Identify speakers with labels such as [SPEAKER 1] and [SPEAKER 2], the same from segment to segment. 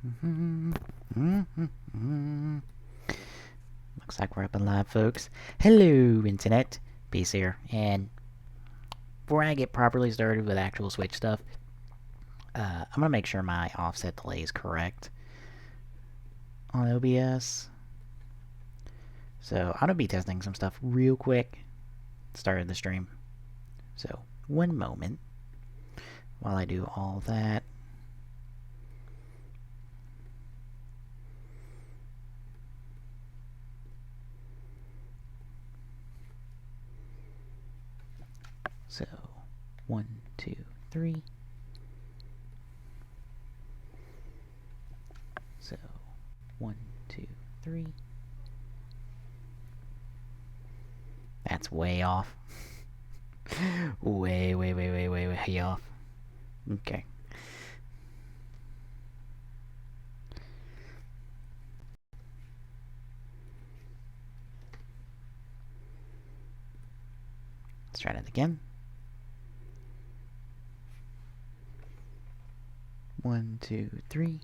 [SPEAKER 1] Looks like we're up and live, folks. Hello, Internet. Peace here. And before I get properly started with actual Switch stuff, I'm going to make sure my offset delay is correct on OBS. So I'm going to be testing some stuff real quick. Started the stream. So, one moment while I do all that. So, 1, 2, 3. So, 1, 2, 3. That's way off. way off. Okay. Let's try that again. 1, 2, 3.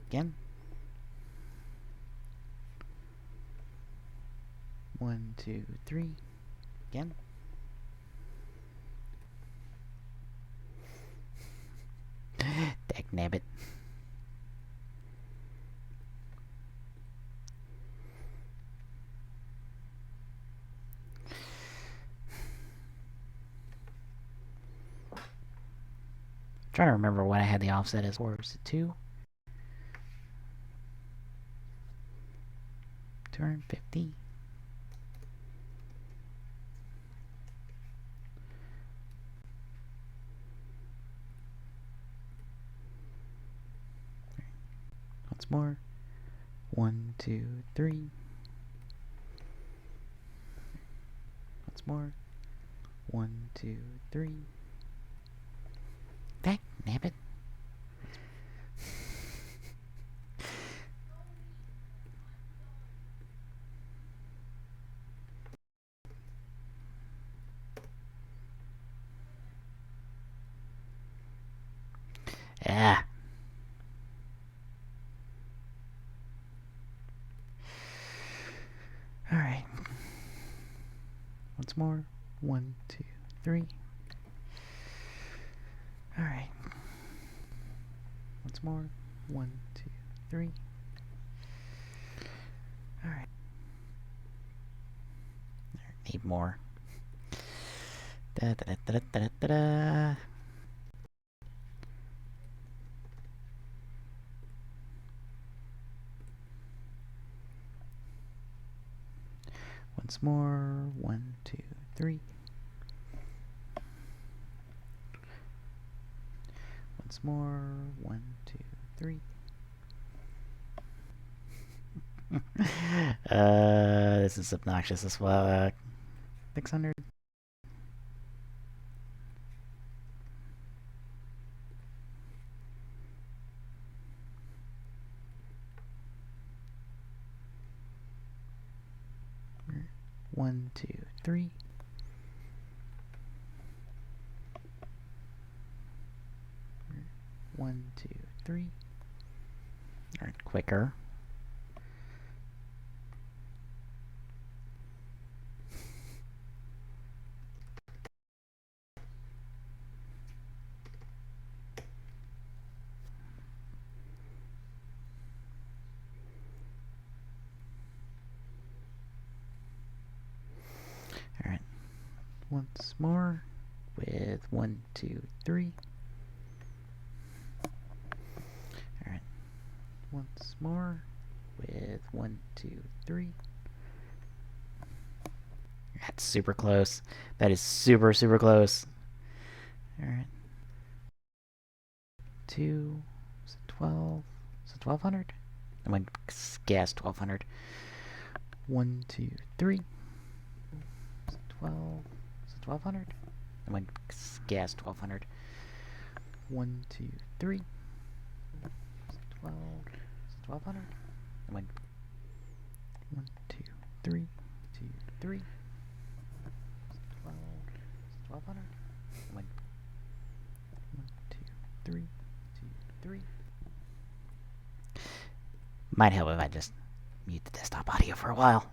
[SPEAKER 1] Again. 1, 2, 3. Again. Dagnabbit. Trying to remember what I had the offset as. Or was it 2? 250. Once more. 1, 2, 3. Once more. 1, 2, 3. Dagnabbit. Ah. Alright. Once more. 1, 2, 3. Alright. Once more. 1, 2, 3. Alright. Need more. Da da da da da da da. Once more. 1, 2, 3. Once more. 1, 2, 3. This is obnoxious as well. 600. One, two, three. One, two, three. All right, quicker. All right, once more with 1, 2, 3. All right, once more with 1, 2, 3. That's super close. That is super close. All right. 2, is it 12? Is it 1200? I'm gonna guess 1200. 1, 2, 3. Is it 12? Is it 1200? I'm gonna guess 1200. 1, 2, 3. Is it 12? Is it 1200? I'm gonna 1, 2, 3. 2, 3. Is it 12? Is it 1200? I'm gonna 1, 2, 3. 2, 3. Might help if I just mute the desktop audio for a while.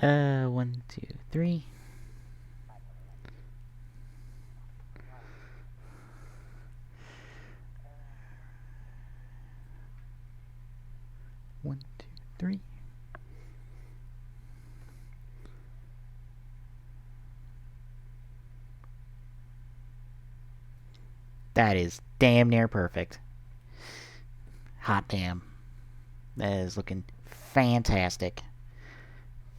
[SPEAKER 1] 1, 2, 3. One, two, three. That is damn near perfect. Hot damn. That is looking fantastic.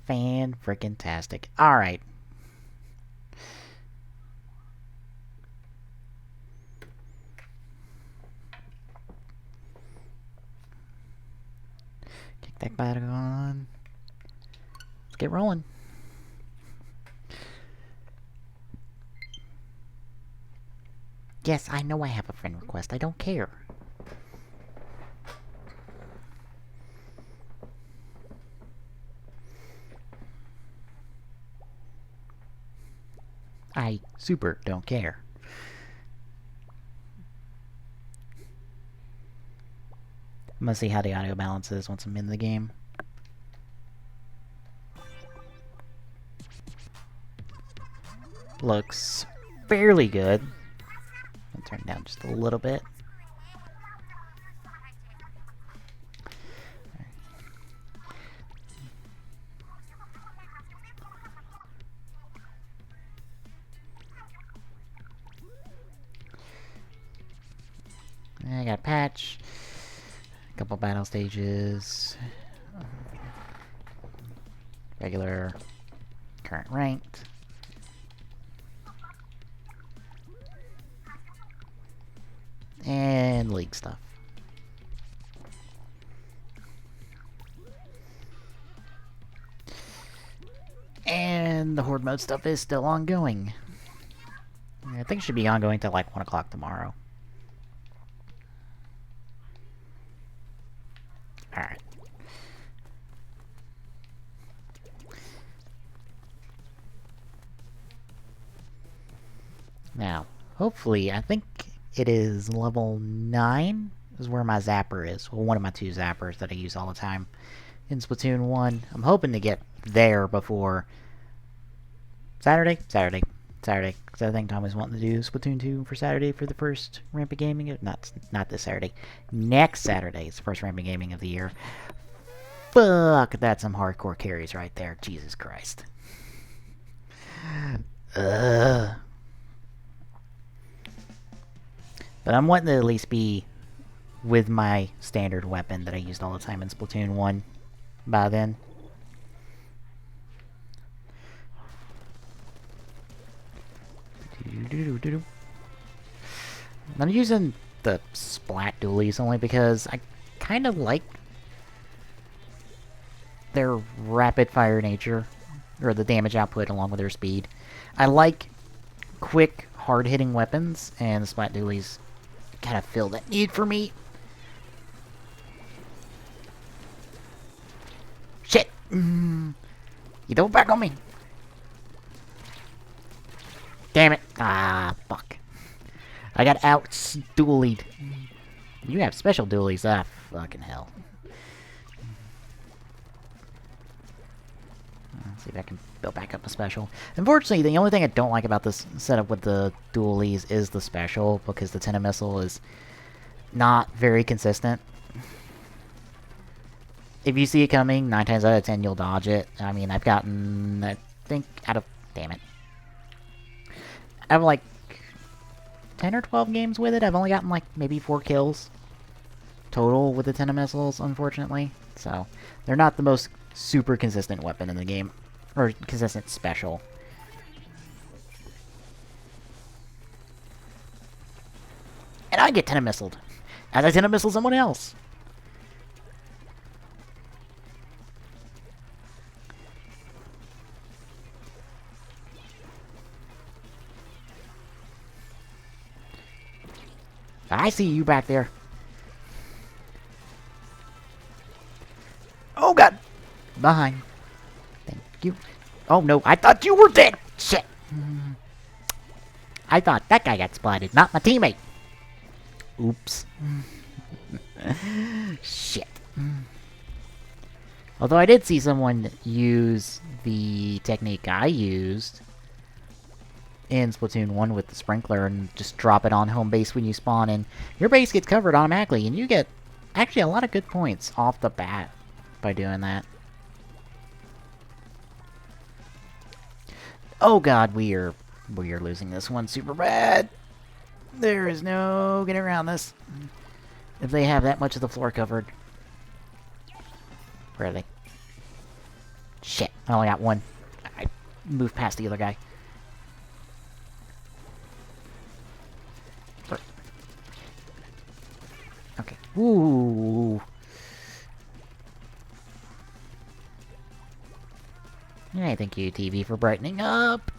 [SPEAKER 1] Fan-frickin-tastic. Alright. Kick that back on. Let's get rolling. Yes, I know I have a friend request. I don't care. I super don't care. I'm gonna see how the audio balance is once I'm in the game. Looks fairly good. I'll turn it down just a little bit. I got a patch, a couple battle stages, regular, current ranked. And league stuff. And the Horde mode stuff is still ongoing. I think it should be ongoing till like 1 o'clock tomorrow. Alright. Now, hopefully, I think it is level 9 is where my zapper is. Well, one of my 2 zappers that I use all the time in Splatoon 1. I'm hoping to get there before Saturday. Because I think Tom is wanting to do Splatoon 2 for Saturday for the first Rampant Gaming. Not this Saturday. Next Saturday is the first Rampant Gaming of the year. Fuck, that's some hardcore carries right there. Jesus Christ. Ugh. But I'm wanting to at least be with my standard weapon that I used all the time in Splatoon 1 by then. I'm using the Splat dualies only because I kind of like their rapid fire nature, or the damage output along with their speed. I like quick, hard-hitting weapons, and the Splat dualies kind of fill that need for me. Shit! You double back on me! Damn it! Ah, fuck. I got out-dualied. You have special dualies. Ah, fucking hell. Let's see if I can build back up a special. Unfortunately, the only thing I don't like about this setup with the dualies is the special, because the Tenna Missile is not very consistent. If you see it coming, 9 times out of 10 you'll dodge it. I mean, I've gotten, I think, out of... Damn it. I have like 10 or 12 games with it. I've only gotten like maybe 4 kills total with the Tenna Missiles, unfortunately. So, they're not the most super consistent weapon in the game. Or consistent special. And I get Tenna Missiled. As I Tenna Missile someone else. I see you back there. Oh god! Behind. Thank you. Oh no, I thought you were dead! Shit! I thought that guy got spotted, not my teammate. Oops. Shit. Although I did see someone use the technique I used in Splatoon 1 with the sprinkler and just drop it on home base when you spawn, and your base gets covered automatically, and you get actually a lot of good points off the bat by doing that. Oh god, we are losing this one super bad. There is no getting around this. If they have that much of the floor covered. Where are they? Shit, I only got one. I moved past the other guy. Okay. Ooh. Yeah, thank you, TV, for brightening up.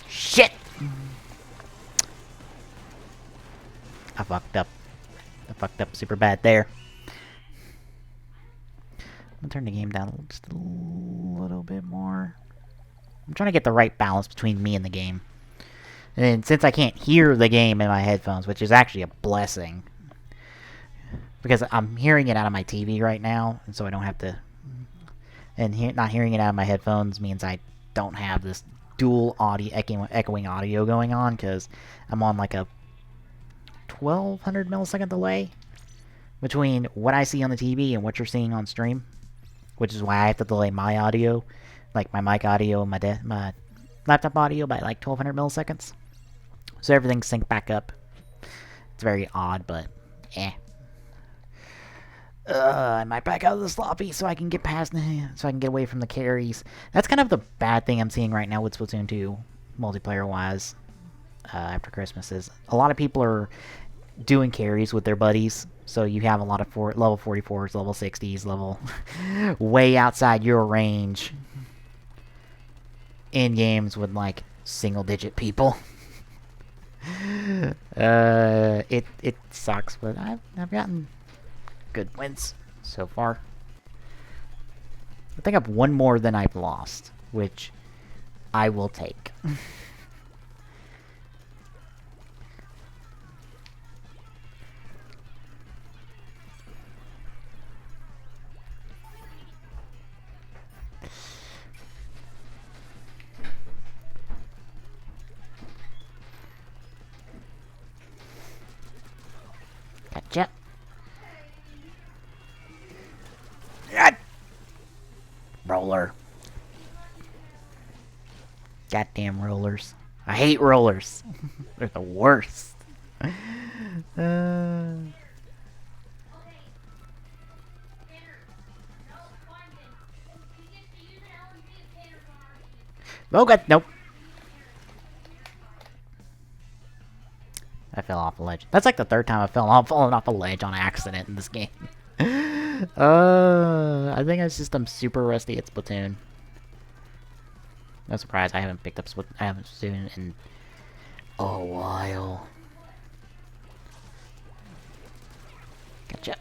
[SPEAKER 1] Shit! I fucked up. I fucked up super bad there. I'm gonna turn the game down just a little bit more. I'm trying to get the right balance between me and the game. And since I can't hear the game in my headphones, which is actually a blessing, because I'm hearing it out of my TV right now, and so I don't have to... And not hearing it out of my headphones means I don't have this dual audio echoing audio going on, because I'm on like a 1200 millisecond delay between what I see on the TV and what you're seeing on stream, which is why I have to delay my audio, like my mic audio and my laptop audio, by like 1200 milliseconds. So everything's synced back up. It's very odd, but eh. I might back out of the sloppy so I can get past, so I can get away from the carries. That's kind of the bad thing I'm seeing right now with Splatoon 2, multiplayer-wise, after Christmas, is a lot of people are doing carries with their buddies. So you have a lot of level 44s, level 60s, level way outside your range in games with like single-digit people. It sucks, but I've gotten good wins so far. I think I've one more than I've lost, which I will take. Gotcha. Roller. Goddamn rollers. I hate rollers. They're the worst. Oh god, nope. I fell off a ledge. That's like the third time I've fallen off a ledge on accident in this game. I think it's just I'm super rusty at Splatoon. No surprise, I haven't picked up Splatoon in a while. Gotcha.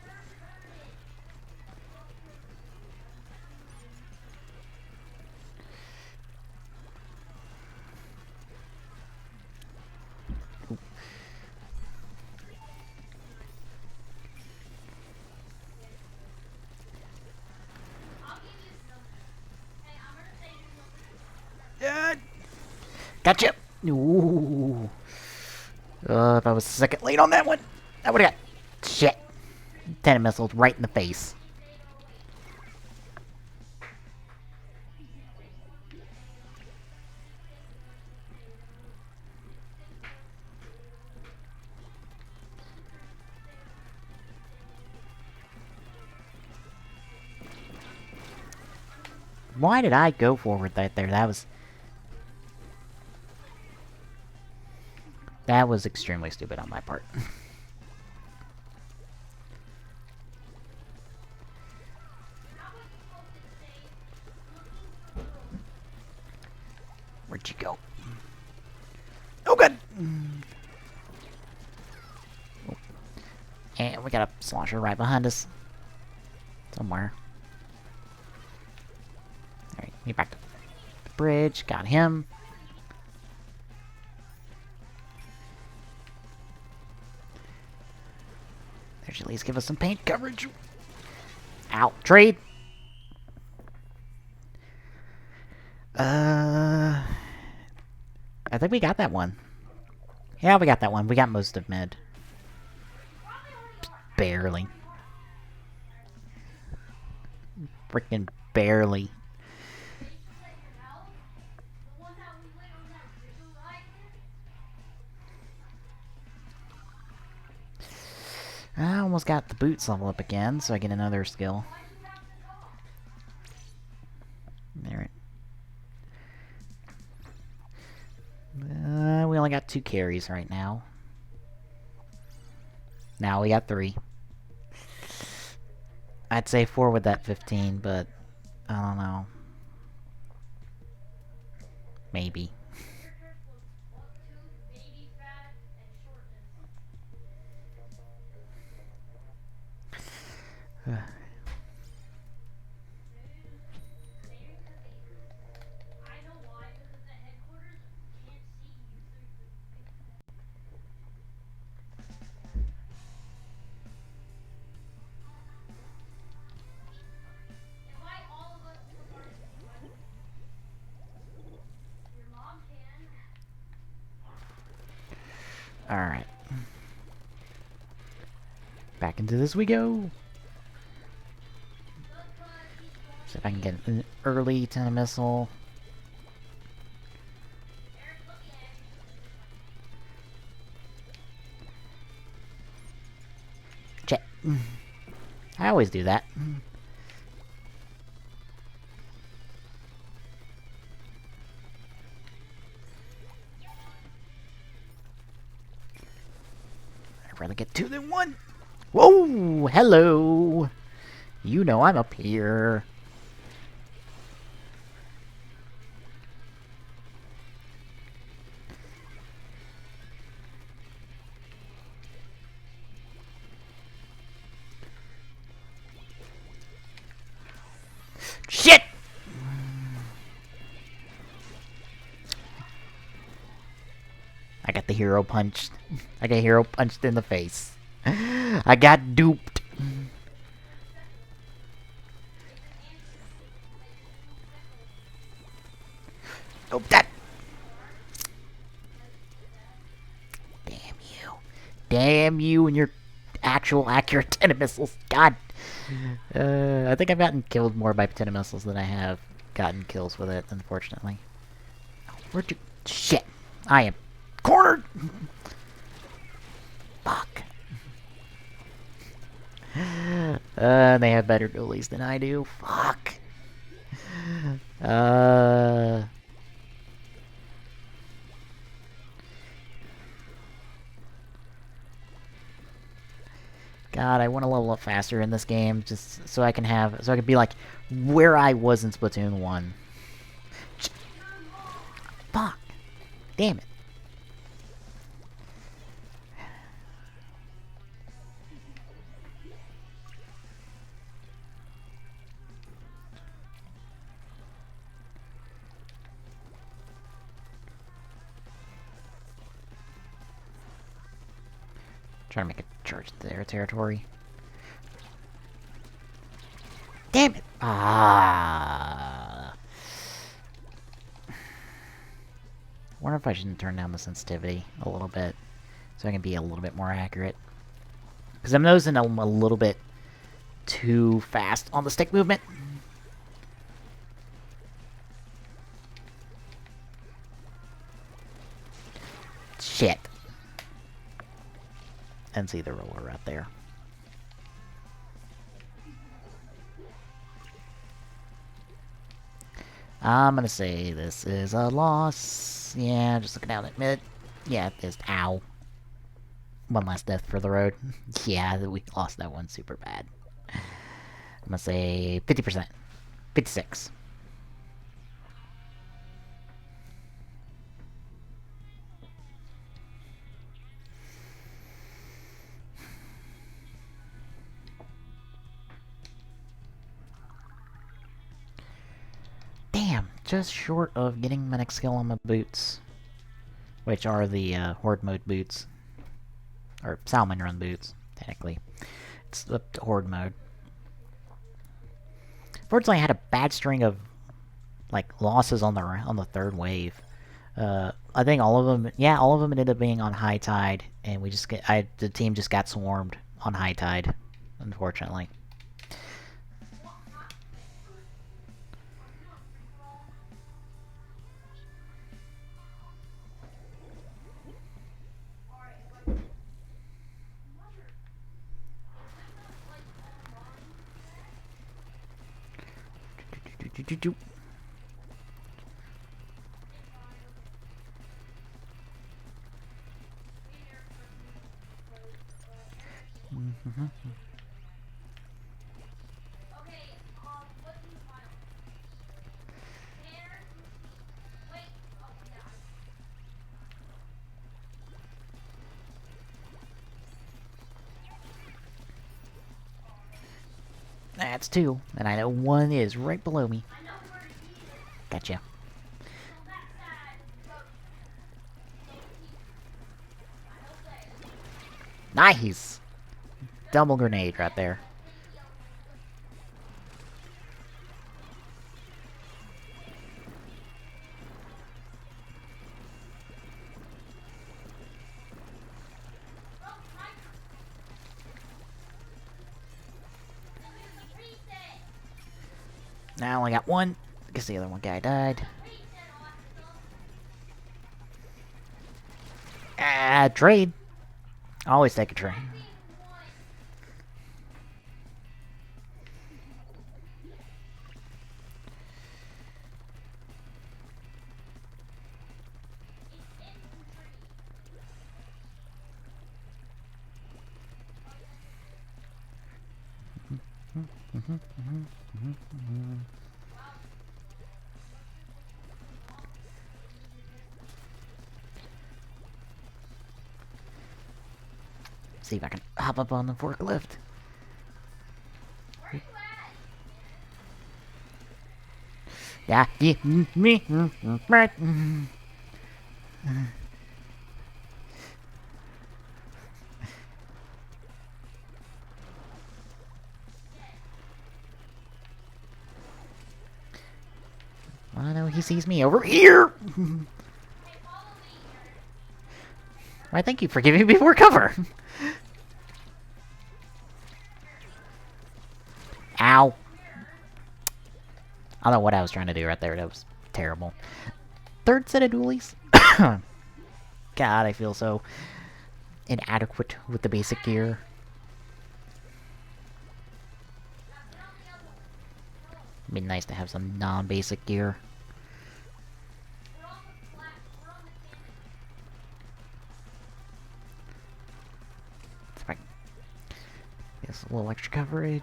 [SPEAKER 1] Gotcha! Ooh. If I was a second late on that one, I would've got... Shit. 10 missiles right in the face. Why did I go forward right there? That was extremely stupid on my part. Where'd you go? Oh, good! Oh. And we got a slosher right behind us. Somewhere. Alright, get back to the bridge. Got him. should at least give us some paint coverage. Ow. Trade! I think we got that one. Yeah, we got that one. We got most of mid. Barely. Freaking barely. I almost got the boots level up again, so I get another skill. There. We only got 2 carries right now. Now we got 3. I'd say 4 with that 15, but I don't know. Maybe. Alright. Back into this we go. See if I can get an early to the missile. Check. I always do that. I'd rather get 2 than 1. Whoa! Hello! You know I'm up here. Shit! I got the hero punched. I got hero punched in the face. I got duped. Oh, that. Damn you. Damn you and your actual accurate tennis missiles. God. I think I've gotten killed more by tennis missiles than I have gotten kills with it, unfortunately. Where'd you... Shit. I am cornered. Fuck. They have better dualies than I do. Fuck. God, I want to level up faster in this game, just so I can be like where I was in Splatoon 1. Fuck. Damn it. Trying to make a charge to their territory. Damn it! Ah. Wonder if I shouldn't turn down the sensitivity a little bit, so I can be a little bit more accurate. Because I'm noticing I'm a little bit too fast on the stick movement. Shit. And see the roller right there. I'm gonna say this is a loss. Yeah, just looking down at mid. Yeah, it is. Ow. One last death for the road. Yeah, we lost that one super bad. I'm gonna say 50%. 56. Damn, just short of getting my next skill on my boots. Which are the Horde mode boots. Or Salmon Run boots, technically. It's the horde mode. Fortunately, I had a bad string of like losses on the third wave. I think all of them, yeah, all of them ended up being on high tide, and the team just got swarmed on high tide, unfortunately. That's two, and I know one is right below me. Gotcha. Nice! Double grenade right there. Now I only got one, because the other one guy died. Trade. I always take a trade. See if I can hop up on the forklift. Yeah, me. Right. I know he sees me over here. Why, thank you for giving me more cover. Ow. I don't know what I was trying to do right there. That was terrible. Third set of dualies? God, I feel so inadequate with the basic gear. It'd be nice to have some non-basic gear. Yes, a little extra coverage.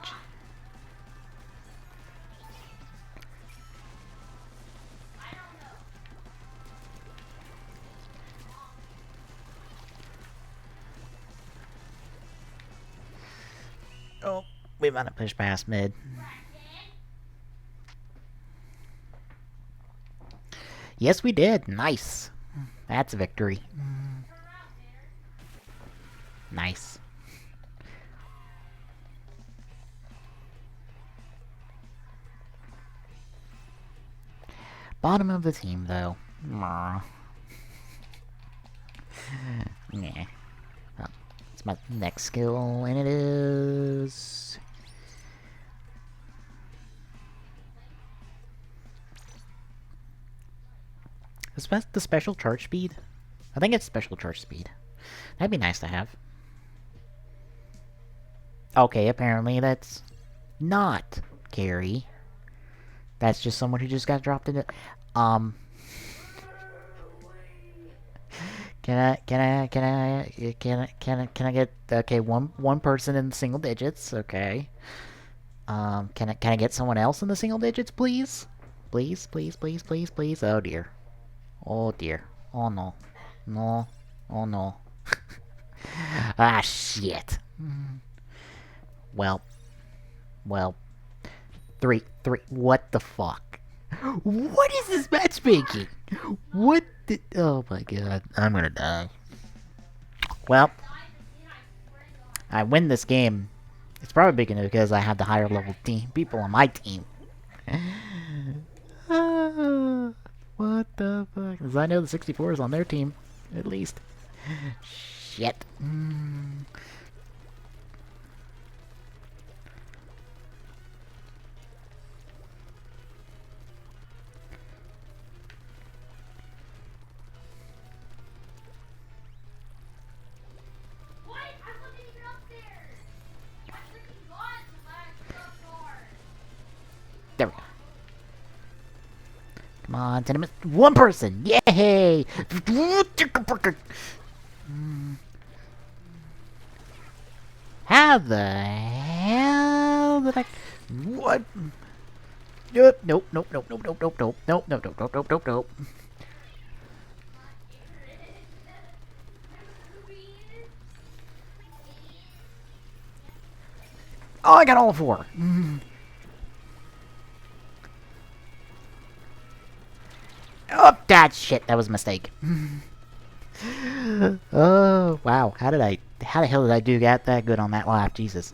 [SPEAKER 1] Oh, we might have pushed past mid. Yes, we did. Nice. That's a victory. Nice. Bottom of the team, though. Yeah. Well, it's my next skill, and it is... the special charge speed? I think it's special charge speed. That'd be nice to have. Okay, apparently that's not carry. That's just someone who just got dropped into... Can I get... Okay, one person in the single digits, okay. Can I get someone else in the single digits, please? Please, please, please, please, please. Oh dear. Oh dear. Oh no. No. Oh no. Ah, shit. Well. Three. What the fuck? What is this matchmaking? What the... Oh my god. I'm gonna die. Well. I win this game It's probably because I have the higher level people on my team. What the fuck? Because I know the 64 is on their team, at least. Shit. There we go. Come on, send him one person! Yay! How the hell did I... What? Nope, nope, nope, nope, nope, nope, nope, nope, nope, nope, nope, nope, nope, nope. Oh, I got all four. Oh, that shit. That was a mistake. Oh, wow. How the hell did I do that good on that lap? Jesus.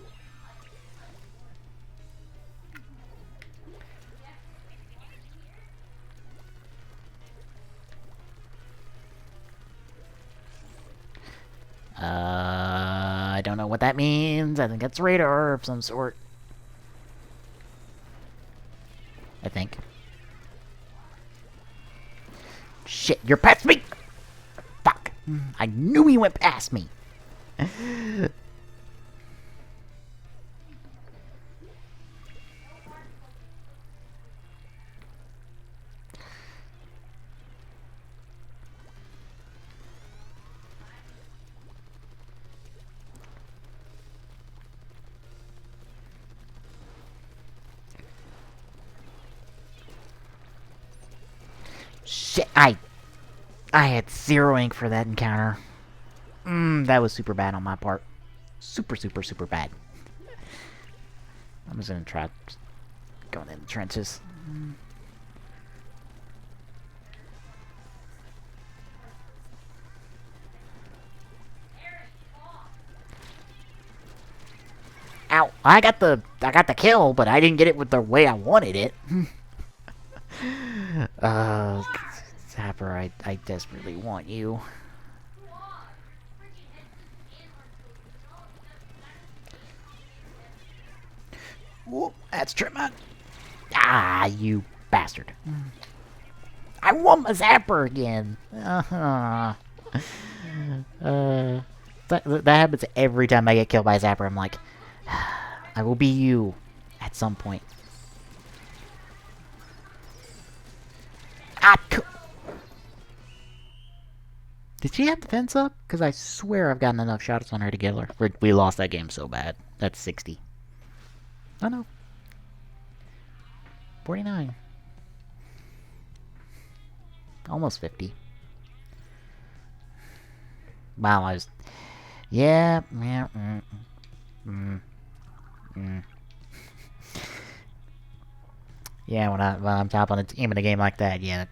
[SPEAKER 1] I don't know what that means. I think it's radar of some sort. I think. Shit, you're past me! Fuck. I knew he went past me. Shit, I had 0 ink for that encounter. That was super bad on my part. Super, super, super bad. I'm just gonna try going in the trenches. Ow! I got the kill, but I didn't get it with the way I wanted it. Zapper, I desperately want you. Whoop, that's Tripman. Ah, you bastard. I want my Zapper again. That happens every time I get killed by a Zapper. I'm like, I will be you at some point. Ah, did she have the fence up? Because I swear I've gotten enough shots on her to kill her. We lost that game so bad. That's 60. Oh no. 49. Almost 50. Wow, I was... Yeah, yeah, when I'm top on the team in a game like that, yeah,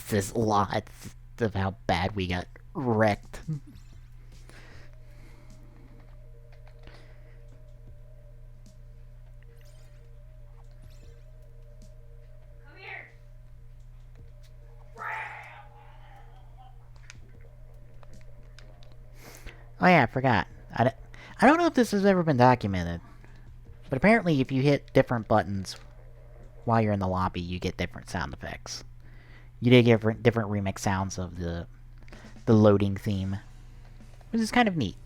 [SPEAKER 1] there's lots of how bad we got wrecked. Oh yeah, I forgot. I don't know if this has ever been documented, but apparently if you hit different buttons while you're in the lobby, you get different sound effects. You did get different remix sounds of the loading theme, which is kind of neat.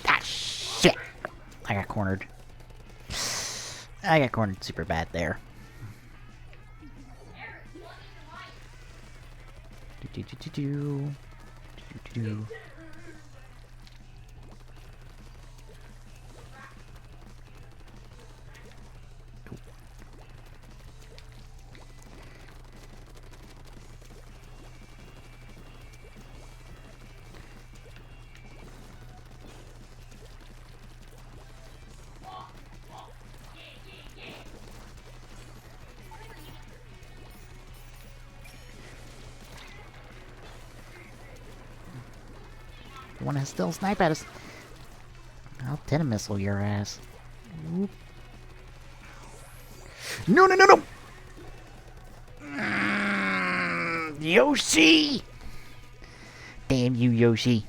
[SPEAKER 1] Ah, shit! I got cornered. I got cornered super bad there. You want to still snipe at us? I'll ten missile your ass. Whoop. No, no, no, no! Yoshi! Damn you, Yoshi.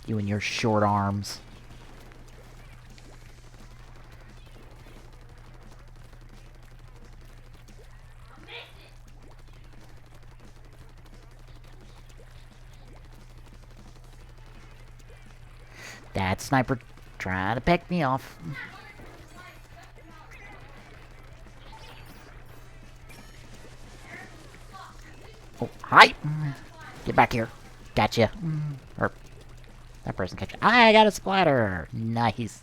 [SPEAKER 1] You and your short arms. That sniper trying to pick me off. Oh, hi! Get back here. Gotcha. Or, that person catch you. I got a splatter! Nice.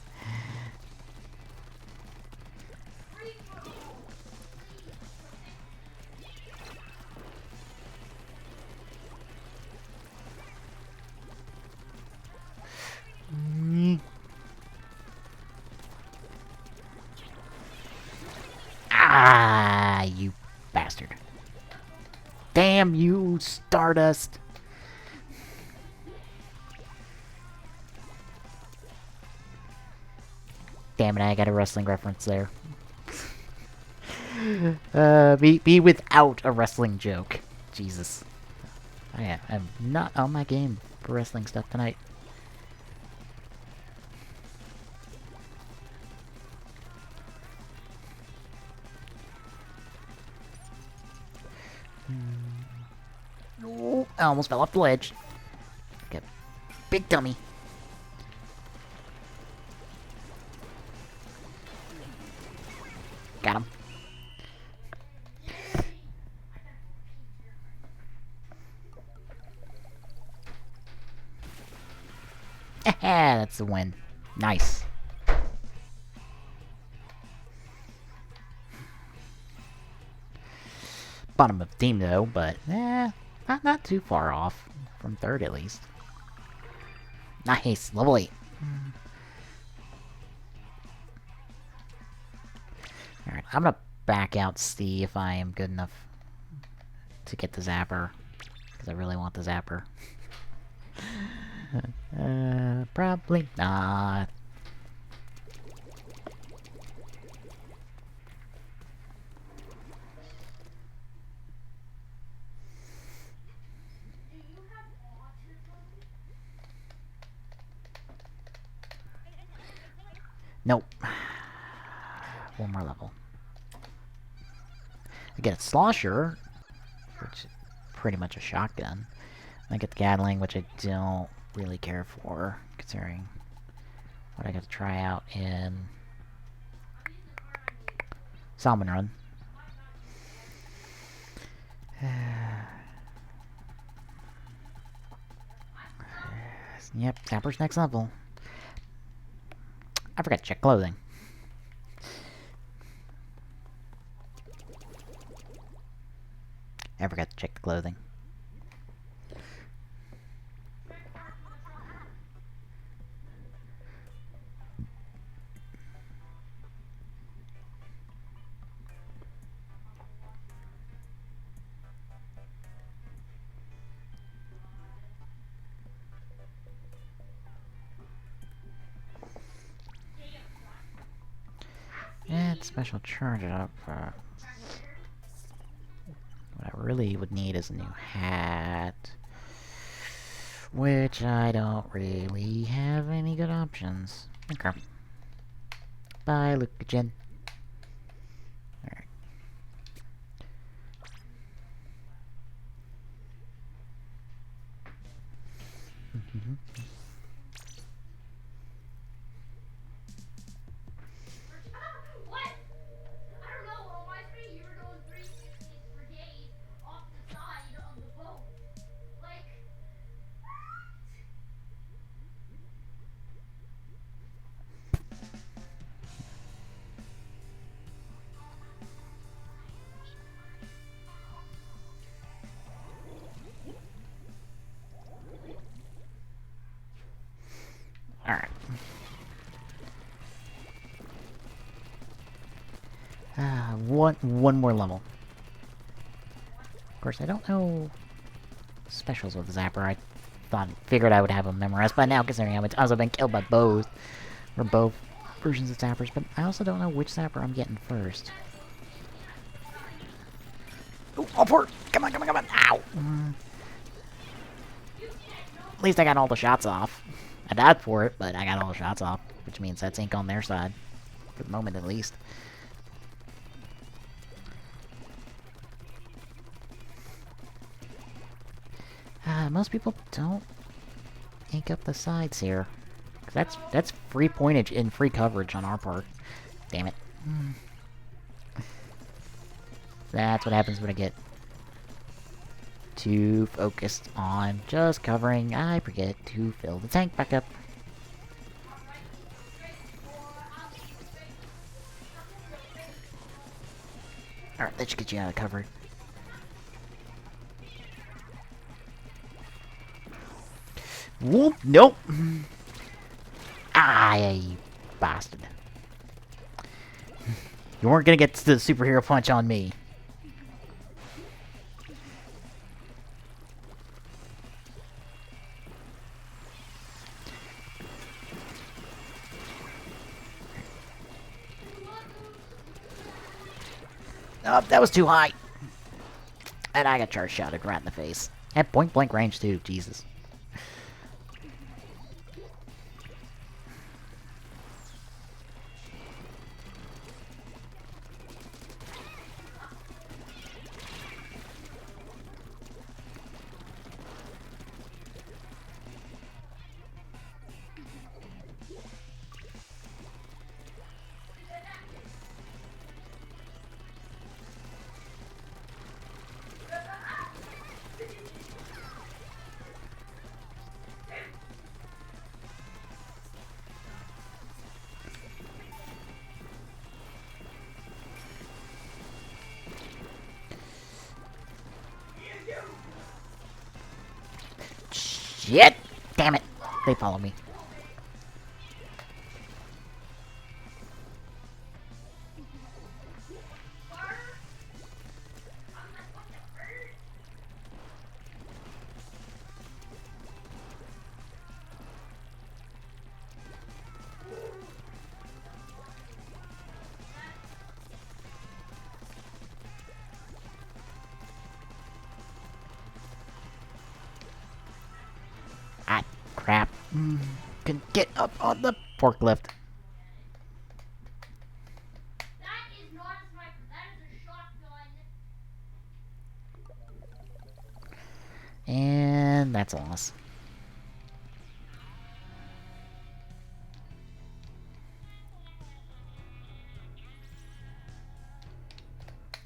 [SPEAKER 1] Ah, you bastard. Damn you, Stardust. Damn it, I got a wrestling reference there. Be without a wrestling joke. Jesus. I'm not on my game for wrestling stuff tonight. Oh, I almost fell off the ledge. Got big dummy. Got him. That's the win. Nice. Bottom of the team though, but not too far off from third at least. Nice, level 8. Alright, I'm gonna back out to see if I am good enough to get the zapper. Because I really want the zapper. Probably not. Nope. One more level. I get a Slosher, which is pretty much a shotgun. I get the Gatling, which I don't really care for, considering what I got to try out in Salmon Run. Yep, Zapper's next level. I forgot to check clothing. I forgot to check the clothing. And special charge it up for... What I really would need is a new hat. Which I don't really have any good options. Okay. Bye, Luca-Jin. Alright. Alright. One more level. Of course, I don't know specials with the Zapper. Figured I would have them memorized by now, considering how many times I've been killed by both. Or both versions of Zappers, but I also don't know which Zapper I'm getting first. Ooh, all four! Come on, come on, come on! Ow! At least I got all the shots off. I died for it, but I got all the shots off, which means that's ink on their side. For the moment, at least. Most people don't ink up the sides here. That's free pointage and free coverage on our part. Damn it. That's what happens when I get too focused on just covering. I forget to fill the tank back up. Alright, that should get you out of cover. Whoop, nope. Ah, you bastard. You weren't gonna get the superhero punch on me. Oh, that was too high. And I got charge shotted right in the face. At point blank range too, Jesus. Shit! Damn it! They follow me. Ah, crap. Can get up on the forklift.
[SPEAKER 2] That is not a sniper, that is a shotgun.
[SPEAKER 1] And that's a loss.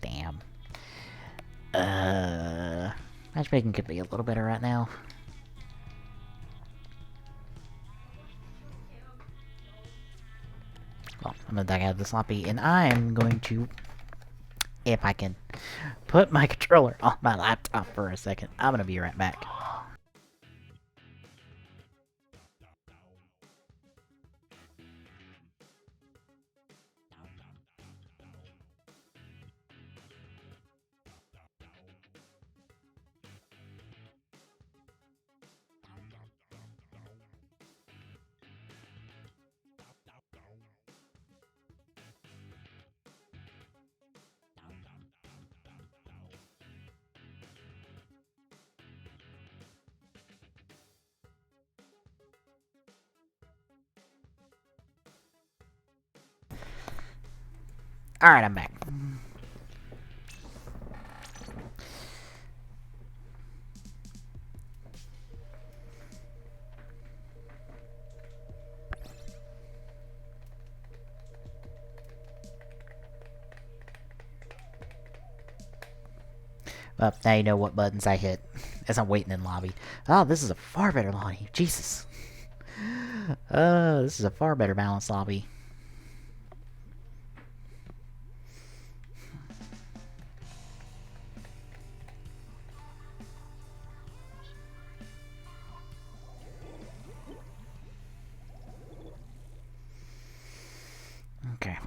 [SPEAKER 1] Damn. Matchmaking could be a little better right now. Well, I'm gonna duck out of this lobby, and I'm going to, if I can, put my controller on my laptop for a second. I'm gonna be right back. Alright, I'm back. Well, now you know what buttons I hit as I'm waiting in lobby. Oh, this is a far better lobby. Jesus. This is a far better balanced lobby. Okay.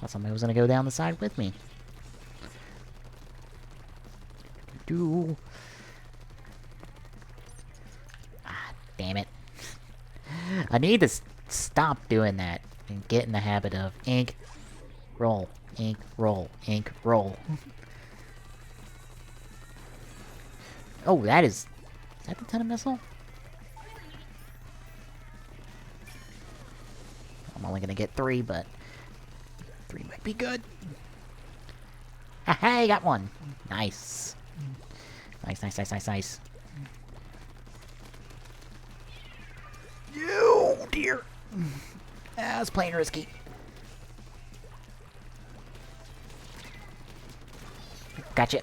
[SPEAKER 1] Thought somebody was gonna go down the side with me. Ah, damn it. I need to stop doing that and get in the habit of ink, roll, ink, roll, ink, roll. Oh, is that the Tenet missile? I'm only gonna get 3, but 3 might be good. Hey, got one. Nice. Nice. Oh dear. I was playing risky. Gotcha.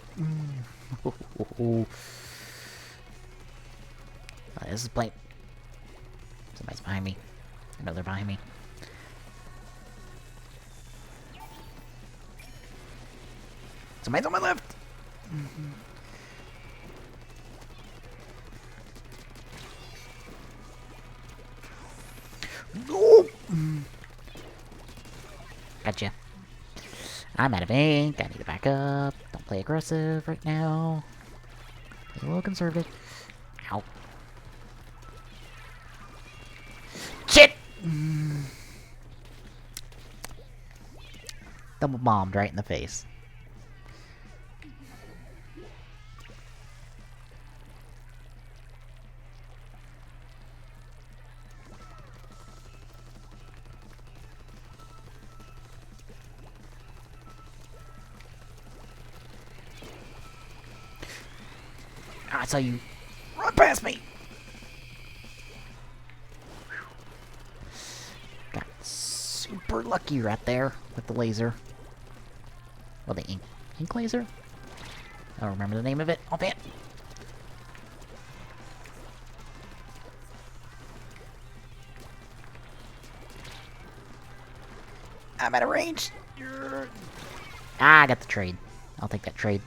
[SPEAKER 1] This is playing. Somebody's behind me. I know they're behind me. Somebody's on my left. No. Gotcha. I'm out of ink. I need to back up. Don't play aggressive right now. Play a little conservative. Ow. Shit! Double bombed right in the face. I saw you run past me. Got super lucky right there with the laser. Well, the ink laser? I don't remember the name of it. Offhand. I'm out of range. Ah, I got the trade. I'll take that trade.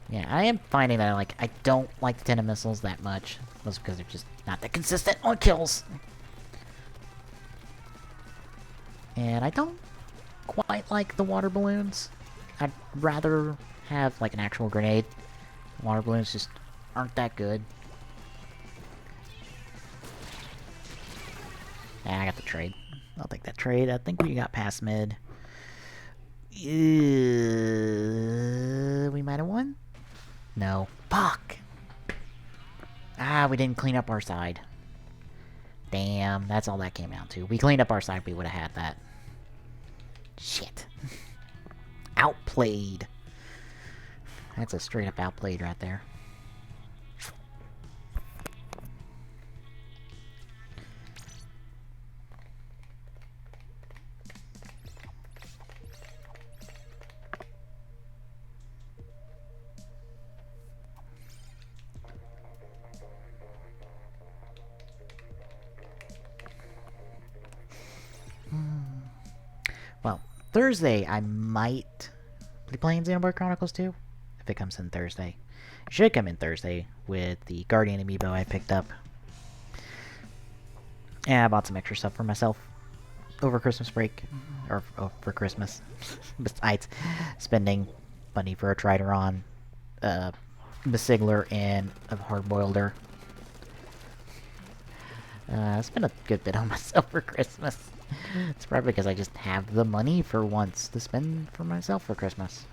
[SPEAKER 1] Yeah, I am finding that I don't like the Tenet missiles that much. Mostly because they're just not that consistent on kills. And I don't quite like the water balloons. I'd rather have like an actual grenade. Water balloons just aren't that good. Yeah, I got the trade. I'll take that trade. I think we got past mid. We might have won? No. Fuck! Ah, we didn't clean up our side. Damn, that's all that came down to. We cleaned up our side, we would have had that. Shit. Outplayed. That's a straight up outplayed right there. Well, Thursday I might be playing Xenoblade Chronicles 2. If it comes in Thursday. It should come in Thursday with the Guardian amiibo I picked up. And I bought some extra stuff for myself over Christmas break. Or for Christmas. Besides spending money for a Trideron, Besigler, and a Hardboileder. I spent a good bit on myself for Christmas. It's probably because I just have the money for once to spend for myself for Christmas.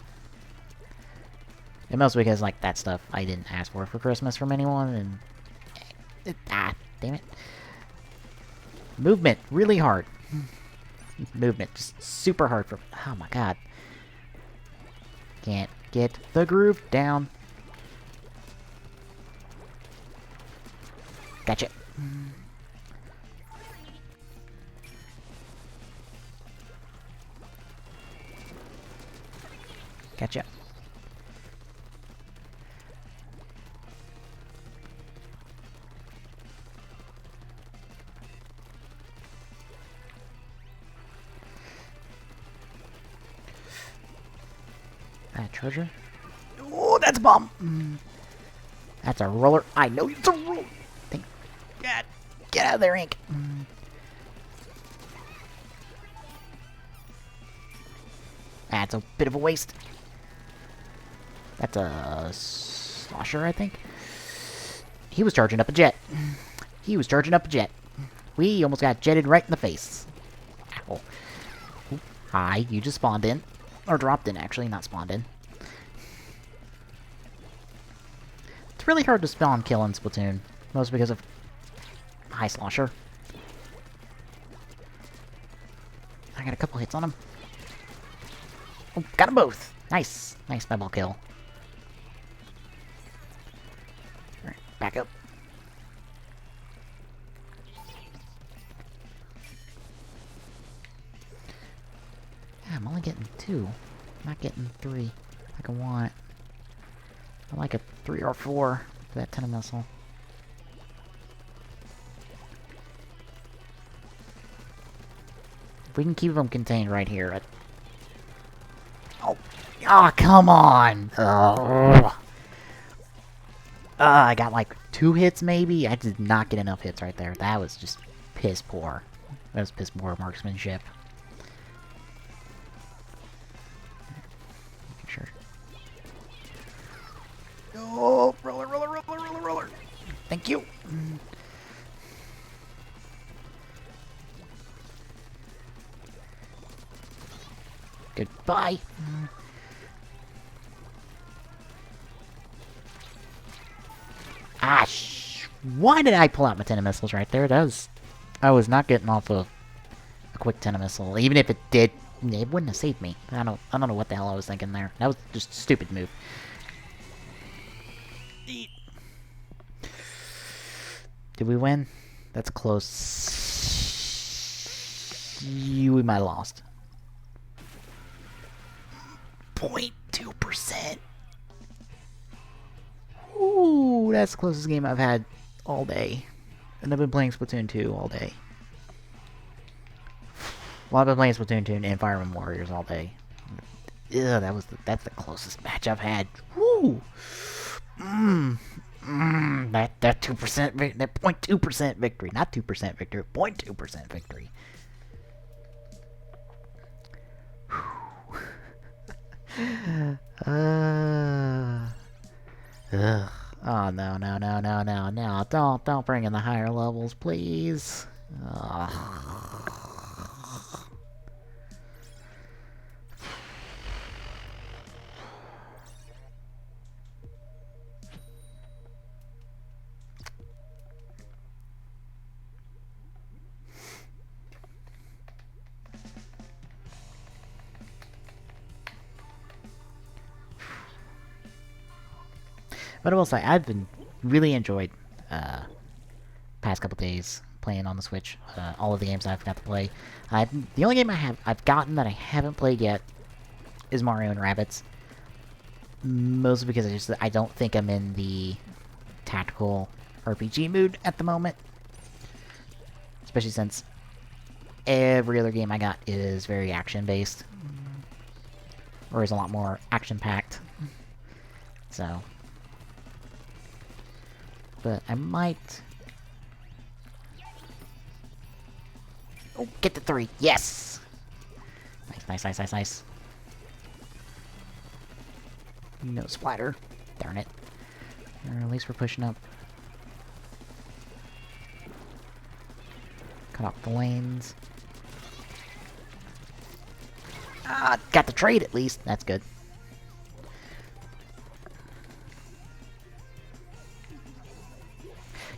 [SPEAKER 1] And mostly because, like, that stuff I didn't ask for Christmas from anyone, and... damn it. Movement, really hard. Movement, just super hard for... Oh my god. Can't get the groove down. Gotcha. Gotcha. Treasure? That's a bomb. That's a roller. I know it's a roller. God, get out of there, Ink. That's a bit of a waste. That's a slosher, I think. He was charging up a jet. He was charging up a jet. We almost got jetted right in the face. Ow. Oop. Hi, you just spawned in. Or dropped in, actually, not spawned in. It's really hard to spawn kill in Splatoon. Mostly because of Hi, Slosher. I got a couple hits on him. Oh, got them both! Nice! Nice snowball kill. Alright, back up. Yeah, I'm only getting 2. I'm not getting 3 like I want. I like a 3 or 4 for that tennis missile. If we can keep them contained right here. Oh, come on! I got like 2 hits maybe? I did not get enough hits right there. That was just piss poor. That was piss poor marksmanship. Sure. Oh, roller, roller, roller, roller, roller. Thank you. Goodbye. Why did I pull out my 10 missiles right there? I was not getting off of a quick 10 missile. Even if it did, it wouldn't have saved me. I don't know what the hell I was thinking there. That was just a stupid move. Did we win? That's close. We might have lost. 0.2%. Ooh, that's the closest game I've had all day. And I've been playing Splatoon 2 all day. Well, I've been playing Splatoon 2 and Fire Emblem Warriors all day. Yeah, that's the closest match I've had. Woo! That 2%, that 0.2% victory, not 2% victory, 0.2% victory. Ugh. Oh no, no, no, no, no, no! Don't bring in the higher levels, please. But I will say, I've been really enjoyed past couple days playing on the Switch. All of the games I've got to play. The only game I've gotten that I haven't played yet is Mario and Rabbids. Mostly because I don't think I'm in the tactical RPG mood at the moment. Especially since every other game I got is very action-based. Or is a lot more action-packed. So... But I might... Oh, get the 3. Yes! Nice, nice, nice, nice, nice. No splatter. Darn it. Or at least we're pushing up. Cut off the lanes. Got the trade at least. That's good.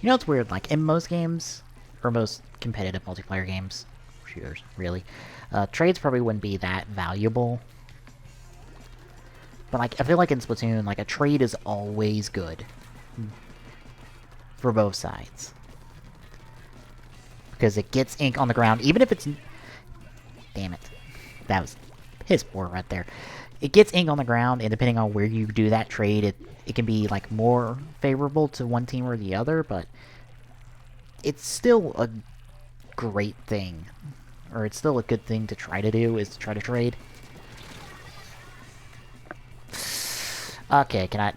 [SPEAKER 1] You know, it's weird, like, in most games, or most competitive multiplayer games, shooters, really, trades probably wouldn't be that valuable. But, like, I feel like in Splatoon, like, a trade is always good. For both sides. Because it gets ink on the ground, even if it's... Damn it. That was piss poor right there. It gets ink on the ground, and depending on where you do that trade, it can be, like, more favorable to one team or the other, but it's still a great thing. Or it's still a good thing to try to do, is to try to trade. Okay, can I...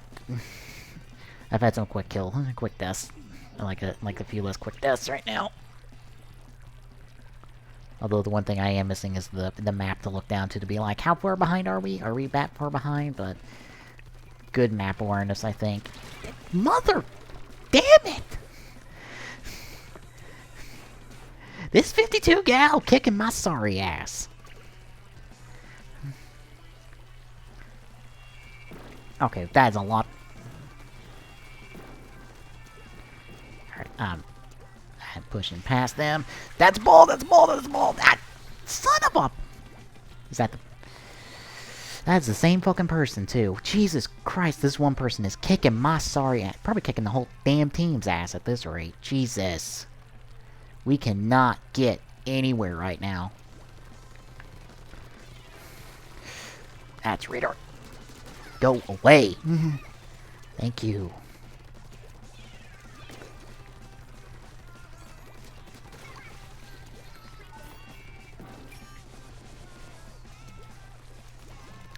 [SPEAKER 1] I've had some quick deaths. I like a few less quick deaths right now. Although the one thing I am missing is the map to look down to be like, how far behind are we? Are we that far behind? But good map awareness, I think. Mother, damn it! This 52 gal kicking my sorry ass. Okay, that's a lot. Alright, I'm pushing past them. That's ball, that's ball, that's ball. That son of a... Is that the... That's the same fucking person, too. Jesus Christ, this one person is kicking my sorry ass. Probably kicking the whole damn team's ass at this rate. Jesus. We cannot get anywhere right now. That's radar. Go away. Thank you.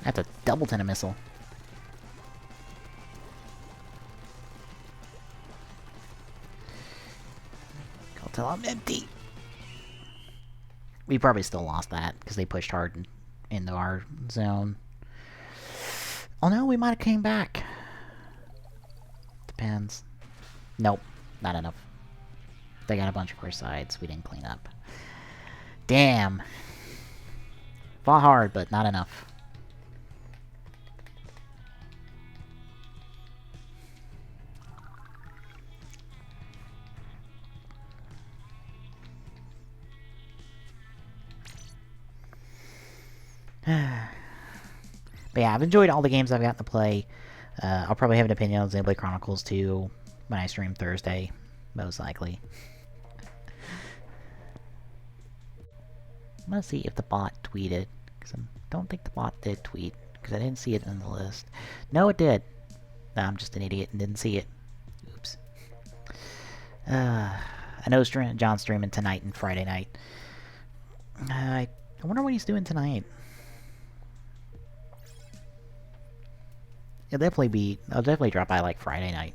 [SPEAKER 1] That's a double tenor missile. Go till I'm empty. We probably still lost that because they pushed hard into our zone. Oh no, we might have came back. Depends. Nope, not enough. They got a bunch of core sides we didn't clean up. Damn. Fought hard, but not enough. But yeah, I've enjoyed all the games I've gotten to play. I'll probably have an opinion on Xenoblade Chronicles 2 when I stream Thursday, most likely. I'm gonna see if the bot tweeted, because I don't think the bot did tweet, because I didn't see it in the list. No, it did. No, I'm just an idiot and didn't see it. Oops. I know John's streaming tonight and Friday night. I wonder what he's doing tonight. I'll definitely drop by like Friday night.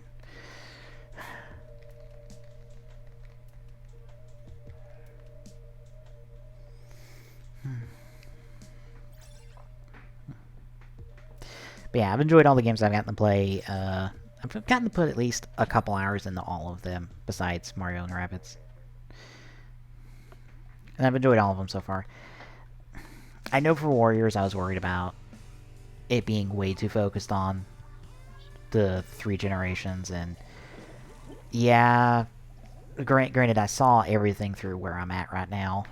[SPEAKER 1] But yeah, I've enjoyed all the games I've gotten to play. I've gotten to put at least a couple hours into all of them, besides Mario and Rabbids. And I've enjoyed all of them so far. I know for Warriors I was worried about it being way too focused on the 3 generations, and yeah, granted I saw everything through where I'm at right now,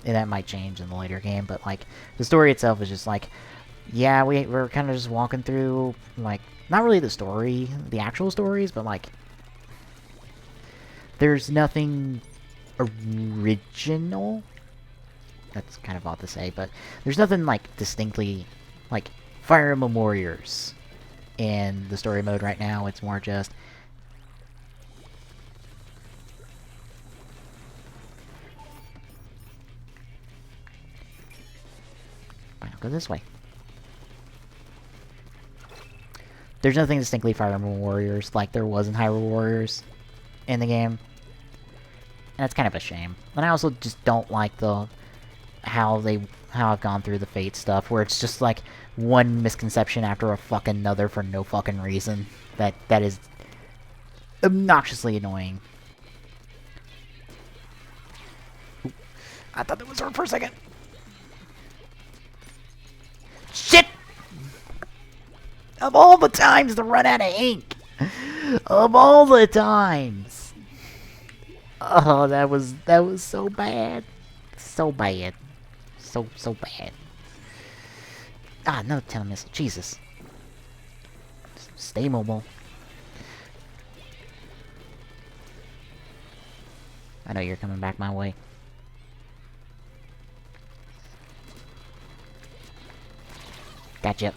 [SPEAKER 1] and that might change in the later game, but like, the story itself is just like, yeah, we're kind of just walking through, like, not really the story, the actual stories, but like, there's nothing original. That's kind of odd to say, but there's nothing like distinctly like Fire Emblem Warriors in the story mode right now. It's more just fine, I'll go this way. There's nothing distinctly Fire Emblem Warriors like there was in Hyrule Warriors in the game. And that's kind of a shame. And I also just don't like how I've gone through the Fate stuff, where it's just like one misconception after a fucking another for no fucking reason. That is obnoxiously annoying. Ooh, I thought that was her for a second. Shit! Of all the times to run out of ink! Of all the times! Oh, that was so bad. So bad. So bad. Ah, another 10 missile. Jesus. Stay mobile. I know you're coming back my way. Gotcha.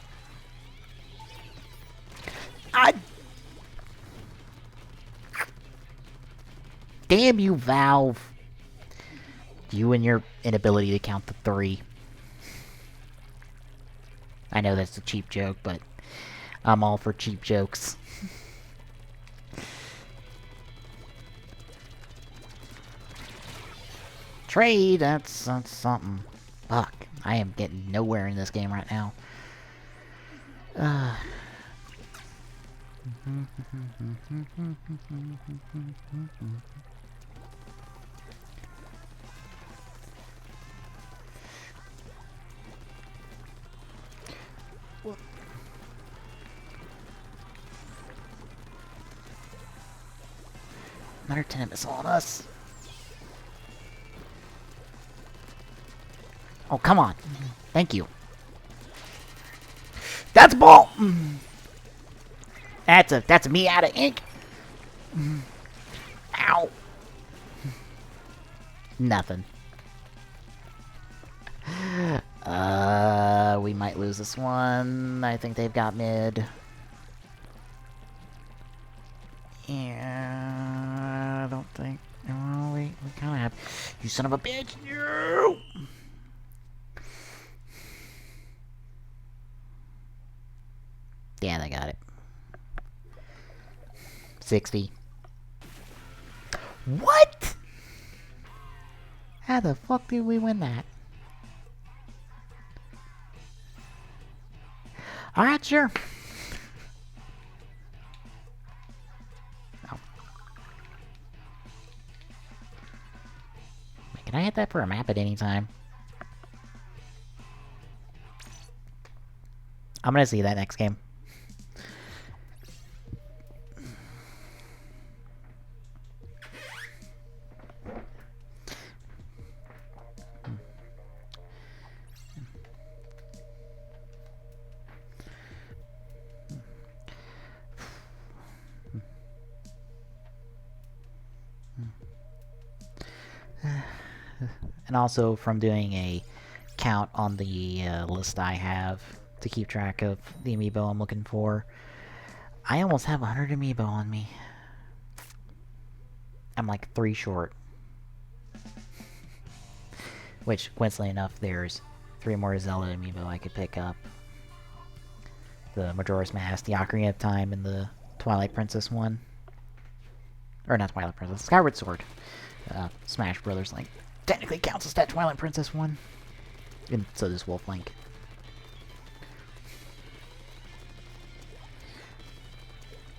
[SPEAKER 1] Damn you, Valve. You and your inability to count to 3. I know that's a cheap joke, but I'm all for cheap jokes. Trade, that's something. Fuck, I am getting nowhere in this game right now. Another tenant missile on us. Oh, come on. Thank you. That's a ball! That's me out of ink. Ow. Nothing. We might lose this one. I think they've got mid. Yeah, I don't think. Oh, we kind of have. You son of a bitch! No! Yeah, they got it. 60. What? How the fuck did we win that? Alright, sure. Oh. Can I hit that for a map at any time? I'm gonna see that next game. And also from doing a count on the list I have to keep track of the amiibo I'm looking for, I almost have 100 amiibo on me. I'm like 3 short. Which, coincidentally enough, there's 3 more Zelda amiibo I could pick up. The Majora's Mask, the Ocarina of Time, and the Twilight Princess one. Or not Twilight Princess, Skyward Sword. Smash Brothers Link technically counts as that Twilight Princess one. And so does Wolf Link.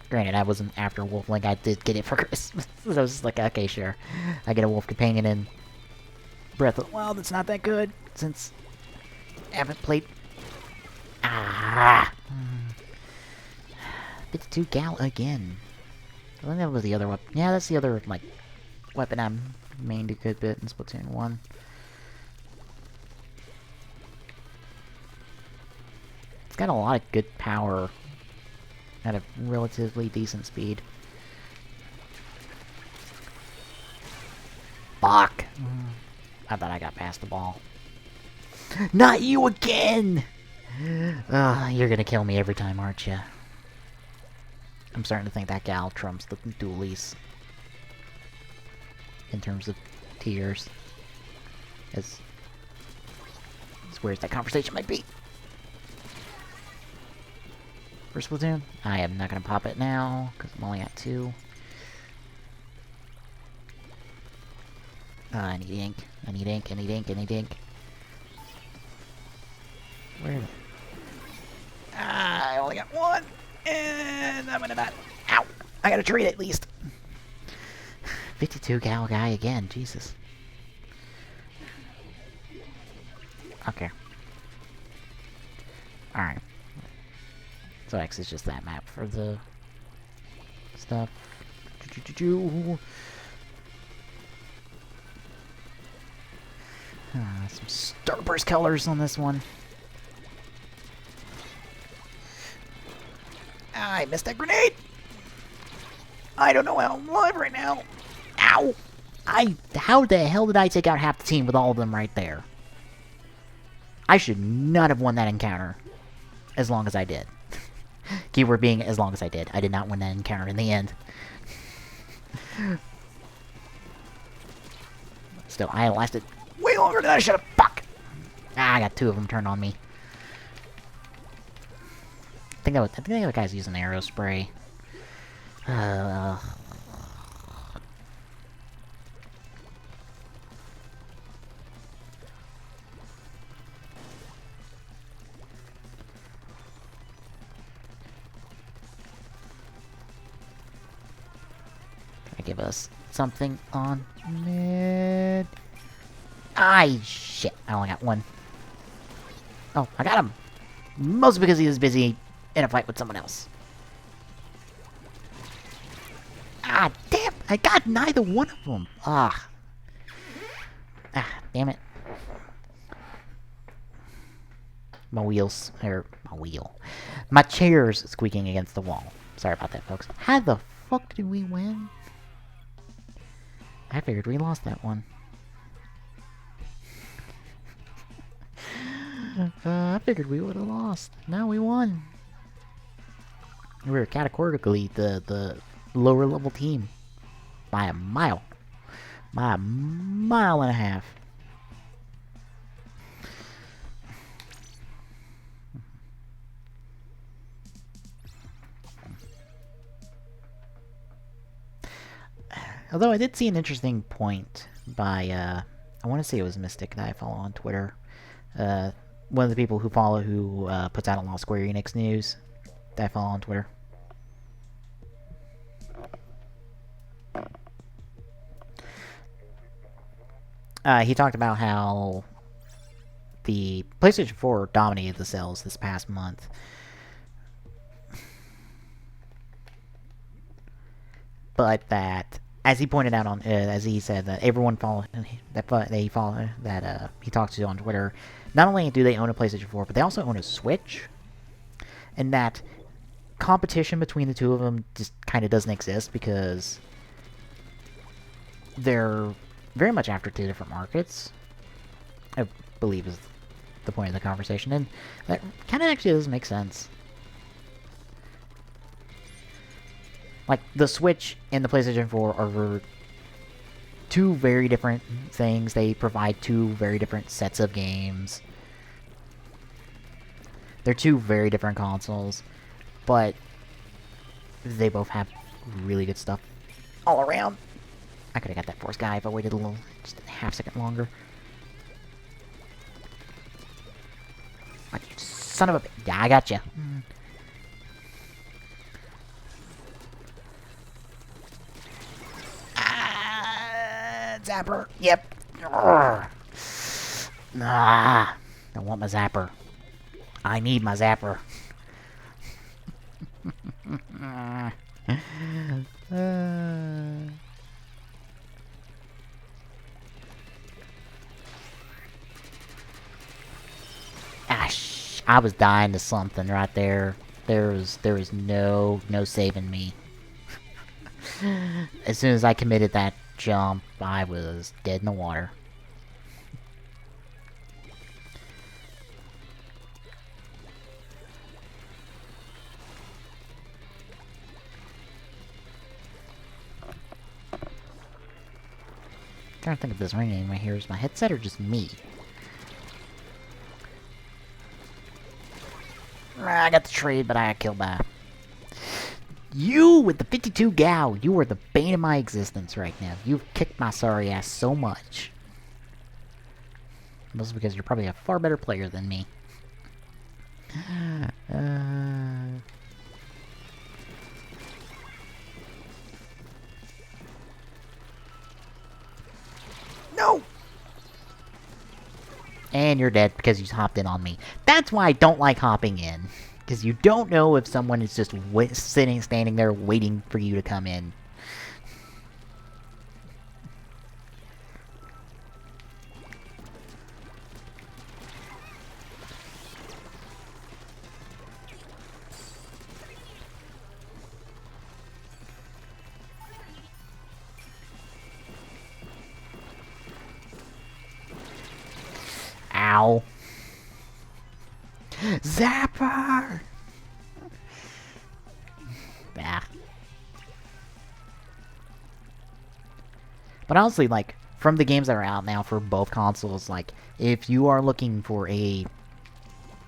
[SPEAKER 1] Granted, I wasn't after Wolf Link, I did get it for Christmas. So I was just like, okay, sure. I get a Wolf Companion and Breath of the Wild, that's not that good, since I haven't played... Ah! 52 gal again. I think that was the other weapon. Yeah, that's the other, like, weapon I'm mained a good bit in Splatoon 1. It's got a lot of good power at a relatively decent speed. Fuck! I thought I got past the ball. Not you again! You're gonna kill me every time, aren't you? I'm starting to think that gal trumps the dualies. In terms of tiers. As weird as that conversation might be. For Splatoon, I am not gonna pop it now, because I'm only at 2. I need ink. I need ink, I need ink, I need ink. Where is it? I only got 1! And I'm gonna die. Ow! I got a treat at least. 52 gal guy again, Jesus. Okay. Alright. So X is just that map for the stuff. Some Starburst colors on this one. I missed that grenade! I don't know how I'm alive right now. Ow! How the hell did I take out half the team with all of them right there? I should not have won that encounter. As long as I did. Keyword being, as long as I did. I did not win that encounter in the end. Still, I lasted way longer than I should have. Fuck! I got 2 of them turned on me. I think that guy's using arrow spray. Give us something on mid. Ay, shit. I only got one. Oh, I got him. Mostly because he was busy in a fight with someone else. Ah, damn. I got neither one of them. Ah, damn it. My chair's squeaking against the wall. Sorry about that, folks. How the fuck did we win? I figured we lost that one. I figured we would have lost. No, we won. We were categorically the lower level team. By a mile. By a mile and a half. Although I did see an interesting point by, I want to say it was Mystic that I follow on Twitter. One of the people who puts out a lot of Square Enix news that I follow on Twitter. He talked about how the PlayStation 4 dominated the sales this past month. But that, as he pointed out as he said, that everyone he talks to on Twitter, not only do they own a PlayStation 4, but they also own a Switch, and that competition between the two of them just kind of doesn't exist because they're very much after two different markets, I believe is the point of the conversation, and that kind of actually does make sense. Like, the Switch and the PlayStation 4 are two very different things. They provide two very different sets of games. They're two very different consoles, but they both have really good stuff all around. I could have got that force guy if I waited just a half second longer. Oh, you son of a... Yeah, I got you. Zapper. Yep. Nah. Don't want my zapper. I need my zapper. I was dying to something right there. There was no saving me. As soon as I committed that jump, I was dead in the water. I'm trying to think if this ringing right here is my headset or just me. I got the trade, but I got killed by... You with the 52 gal, you are the bane of my existence right now. You've kicked my sorry ass so much. Mostly because you're probably a far better player than me. No! And you're dead because you hopped in on me. That's why I don't like hopping in. Because you don't know if someone is just standing there waiting for you to come in. Ow. Zapper! Bah. But honestly, like, from the games that are out now for both consoles, like, if you are looking for a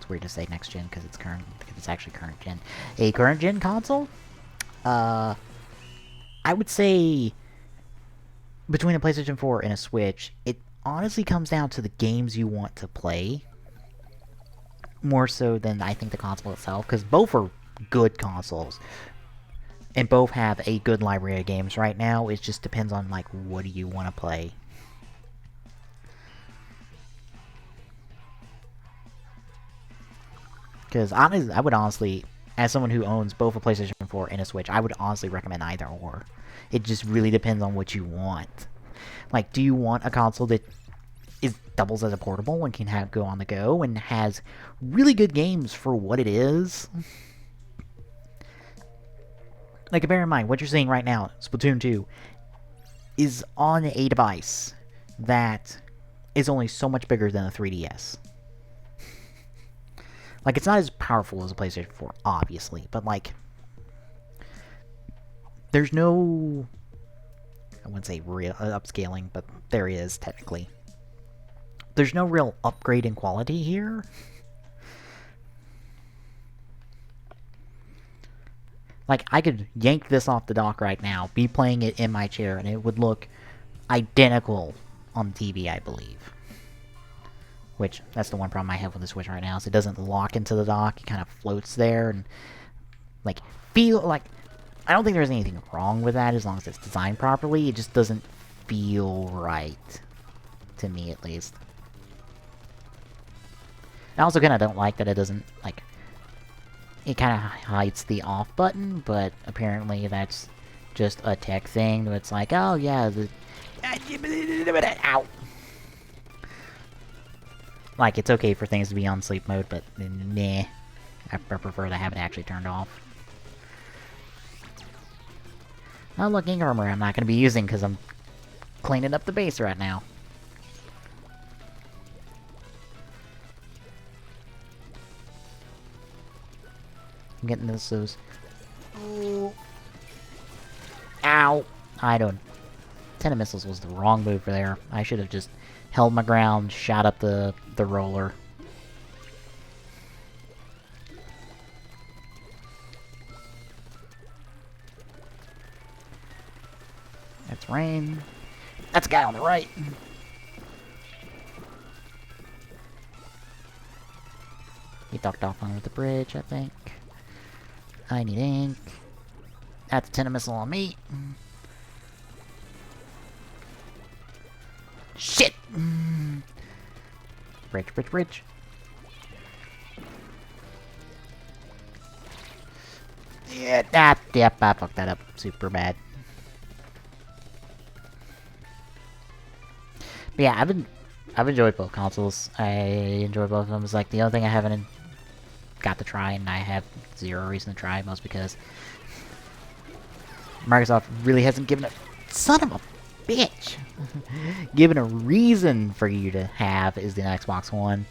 [SPEAKER 1] It's weird to say next gen because it's current, because it's actually current gen. A current gen console? I would say between a PlayStation 4 and a Switch, it honestly comes down to the games you want to play. More so than I think the console itself, because both are good consoles. And both have a good library of games right now. It just depends on, like, what do you want to play. Because I would honestly, as someone who owns both a PlayStation 4 and a Switch, I would honestly recommend either or. It just really depends on what you want. Like, do you want a console that doubles as a portable and can go on the go and has really good games for what it is? Like, bear in mind, what you're seeing right now, Splatoon 2, is on a device that is only so much bigger than a 3DS. Like, it's not as powerful as a PlayStation 4, obviously, but, like, there's no, I wouldn't say real upscaling, but there is, technically. There's no real upgrade in quality here. Like, I could yank this off the dock right now, be playing it in my chair, and it would look identical on the TV, I believe. Which, that's the one problem I have with the Switch right now, is it doesn't lock into the dock, it kind of floats there, and, like, I don't think there's anything wrong with that as long as it's designed properly, it just doesn't feel right. To me, at least. I also kind of don't like that it doesn't, like, it kind of hides the off button, but apparently that's just a tech thing. It's like, oh yeah, ow. Like, it's okay for things to be on sleep mode, but nah. I prefer to have it actually turned off. Oh, look, ink armor I'm not going to be using because I'm cleaning up the base right now. I'm getting those. Ooh. Ow! I don't. 10 of missiles was the wrong move there. I should have just held my ground, shot up the roller. That's rain. That's a guy on the right. He ducked off under the bridge, I think. I need ink. That's a 10 missile on me. Shit! Bridge. Yeah, yep, I fucked that up super bad. But yeah, I've enjoyed both consoles. I enjoy both of them. It's like the only thing I haven't got to try, and I have zero reason to try, most because Microsoft really hasn't given a son of a bitch given a reason for you to have is the Xbox One.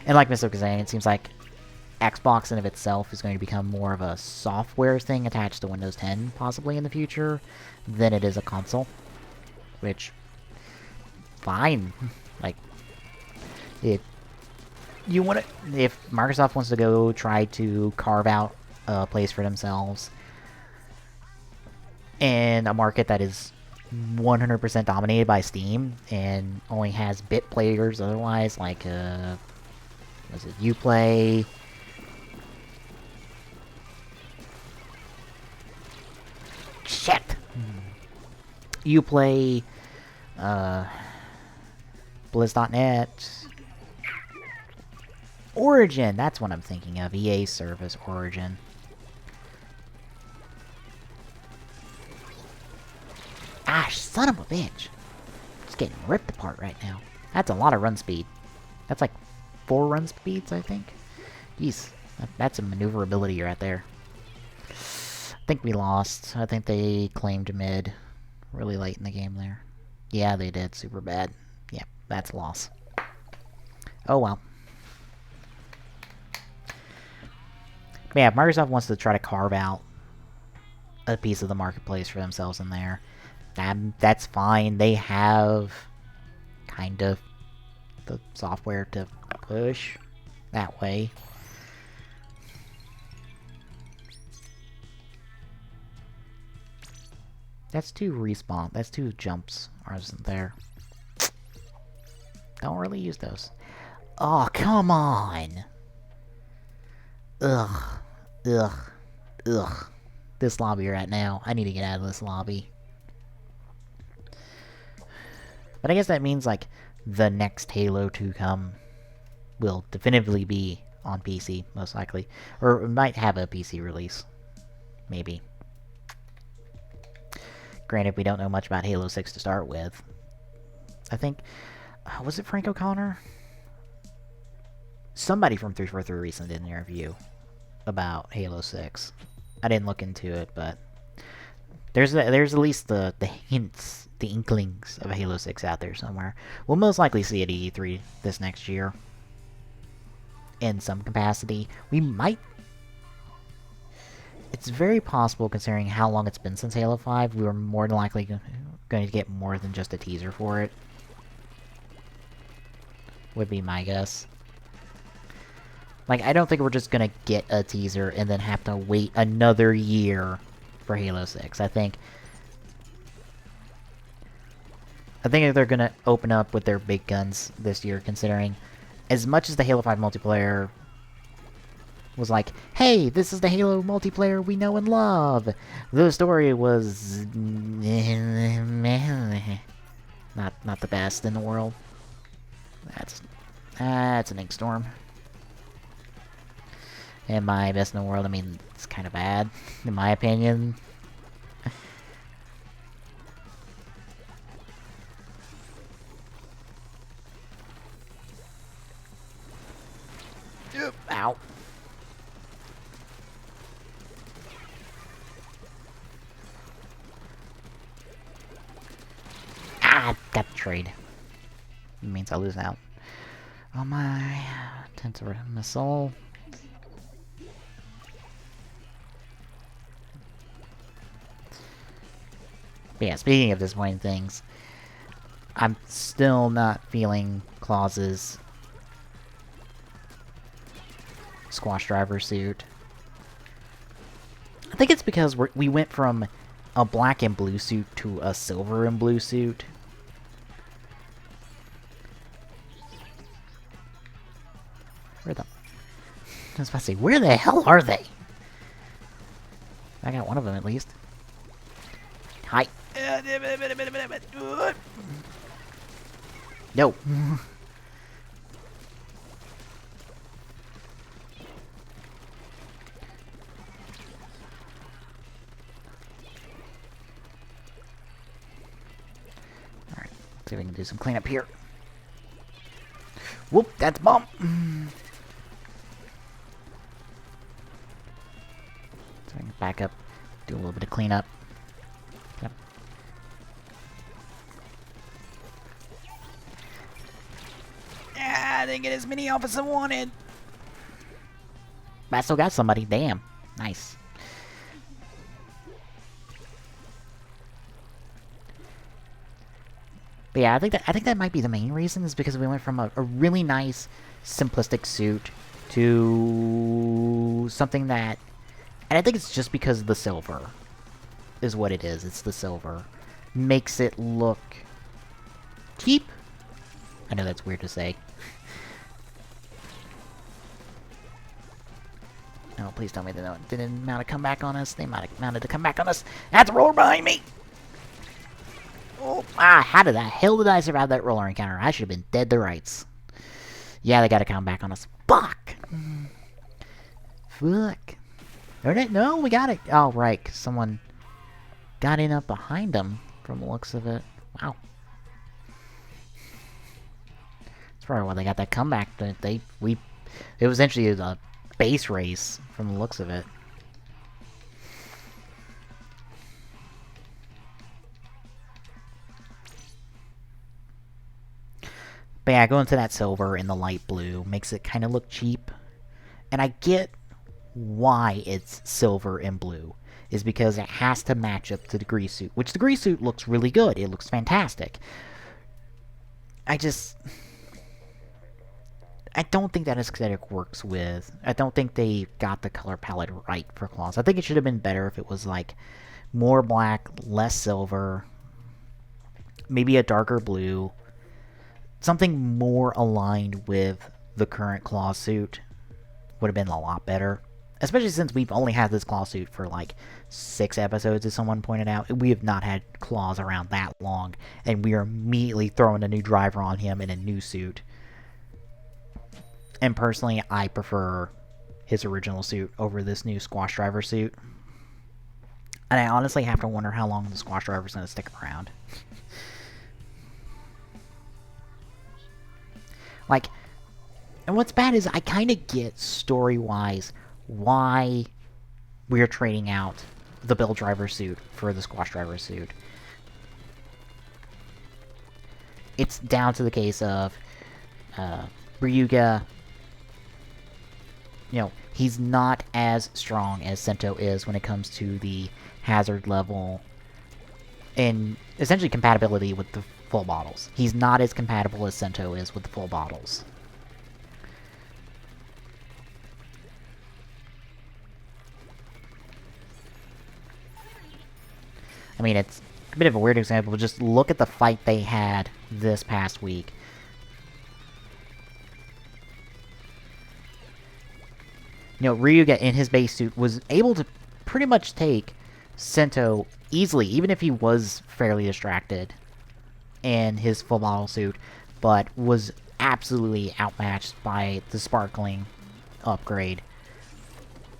[SPEAKER 1] And like Mr. was saying, it seems like Xbox in of itself is going to become more of a software thing attached to Windows 10 possibly in the future than it is a console, which fine. Like, if Microsoft wants to go try to carve out a place for themselves in a market that is 100% dominated by Steam and only has bit players otherwise, like, was it Uplay? Shit! Uplay, Blizz.net, Origin, that's what I'm thinking of. EA service, Origin. Ah, son of a bitch. Just getting ripped apart right now. That's a lot of run speed. That's like 4 run speeds, I think. Jeez, that's a maneuverability right there. I think we lost. I think they claimed mid really late in the game there. Yeah, they did. Super bad. Yeah, that's a loss. Oh well. But yeah, if Microsoft wants to try to carve out a piece of the marketplace for themselves in there, that's fine. They have kind of the software to push. that way. That's 2 respawn. That's 2 jumps. Or isn't there? Don't really use those. Oh, come on! Ugh. Ugh. Ugh. This lobby you're at now. I need to get out of this lobby. But I guess that means, like, the next Halo to come will definitively be on PC, most likely. Or it might have a PC release. Maybe. Granted, we don't know much about Halo 6 to start with. I think... was it Frank O'Connor? Somebody from 343 recently did an interview about Halo 6. I didn't look into it, but... There's at least the hints, the inklings of Halo 6 out there somewhere. We'll most likely see it at E3 this next year. In some capacity. We might... It's very possible, considering how long it's been since Halo 5, we were more than likely going to get more than just a teaser for it. Would be my guess. Like, I don't think we're just gonna get a teaser and then have to wait another year for Halo 6. I think they're gonna open up with their big guns this year, considering as much as the Halo 5 multiplayer was like, hey, this is the Halo multiplayer we know and love. The story was not the best in the world. That's an ink storm. And by best in the world, I mean it's kind of bad, in my opinion. Ow. Ah, got betrayed. It means I lose out. Oh my... Tensor missile. But yeah, speaking of disappointing things, I'm still not feeling Claus's squash driver suit. I think it's because we went from a black and blue suit to a silver and blue suit. Where the... I was about to say, where the hell are they? I got one of them at least. Hi. No. Alright, see if we can do some cleanup here. Whoop, that's bomb. So I can back up, do a little bit of cleanup. Yep. Ah, I didn't get as many off as I wanted. But I still got somebody. Damn. Nice. But yeah, I think that might be the main reason, is because we went from a really nice, simplistic suit to something that... And I think it's just because the silver is what it is. It's the silver. Makes it look... cheap? I know that's weird to say. No, please tell me they didn't mount a comeback on us. They mounted to come back on us. That's a roller behind me! Oh, how the hell did I survive that roller encounter? I should have been dead to rights. Yeah, they gotta come back on us. Fuck! Fuck. No, we got it. Oh, right, 'cause someone got in up behind them from the looks of it. Wow. That's probably why they got that comeback. It was essentially a base race from the looks of it. But yeah, going to that silver and the light blue makes it kind of look cheap. And I get why it's silver and blue. Is because it has to match up to the grease suit. Which the grease suit looks really good. It looks fantastic. I don't think that aesthetic works with... I don't think they got the color palette right for claws. I think it should have been better if it was, like, more black, less silver, maybe a darker blue, something more aligned with the current claw suit would have been a lot better. Especially since we've only had this claw suit for like 6 episodes, as someone pointed out. We have not had claws around that long, and we are immediately throwing a new driver on him in a new suit. And personally, I prefer his original suit over this new squash driver suit. And I honestly have to wonder how long the squash driver is going to stick around. Like, and what's bad is I kind of get story-wise why we're trading out the Bill driver suit for the squash driver suit. It's down to the case of Ryuga. You know, he's not as strong as Sento is when it comes to the hazard level and essentially compatibility with the full bottles. He's not as compatible as Sento is with the full bottles. I mean, it's a bit of a weird example, but just look at the fight they had this past week. You know, Ryuga in his base suit was able to pretty much take Sento easily, even if he was fairly distracted in his full model suit, but was absolutely outmatched by the sparkling upgrade.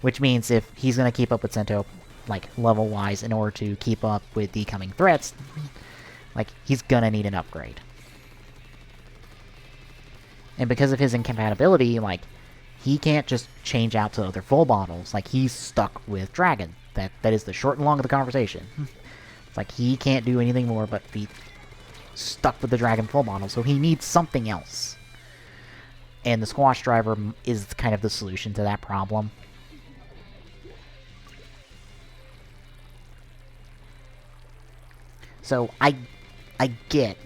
[SPEAKER 1] Which means if he's going to keep up with Sento, like, level-wise, in order to keep up with the coming threats, like, he's gonna need an upgrade. And because of his incompatibility, like, he can't just change out to other full bottles. Like, he's stuck with Dragon. That is the short and long of the conversation. It's like, he can't do anything more but be stuck with the Dragon full bottle, so he needs something else. And the squash driver is kind of the solution to that problem. So, I get,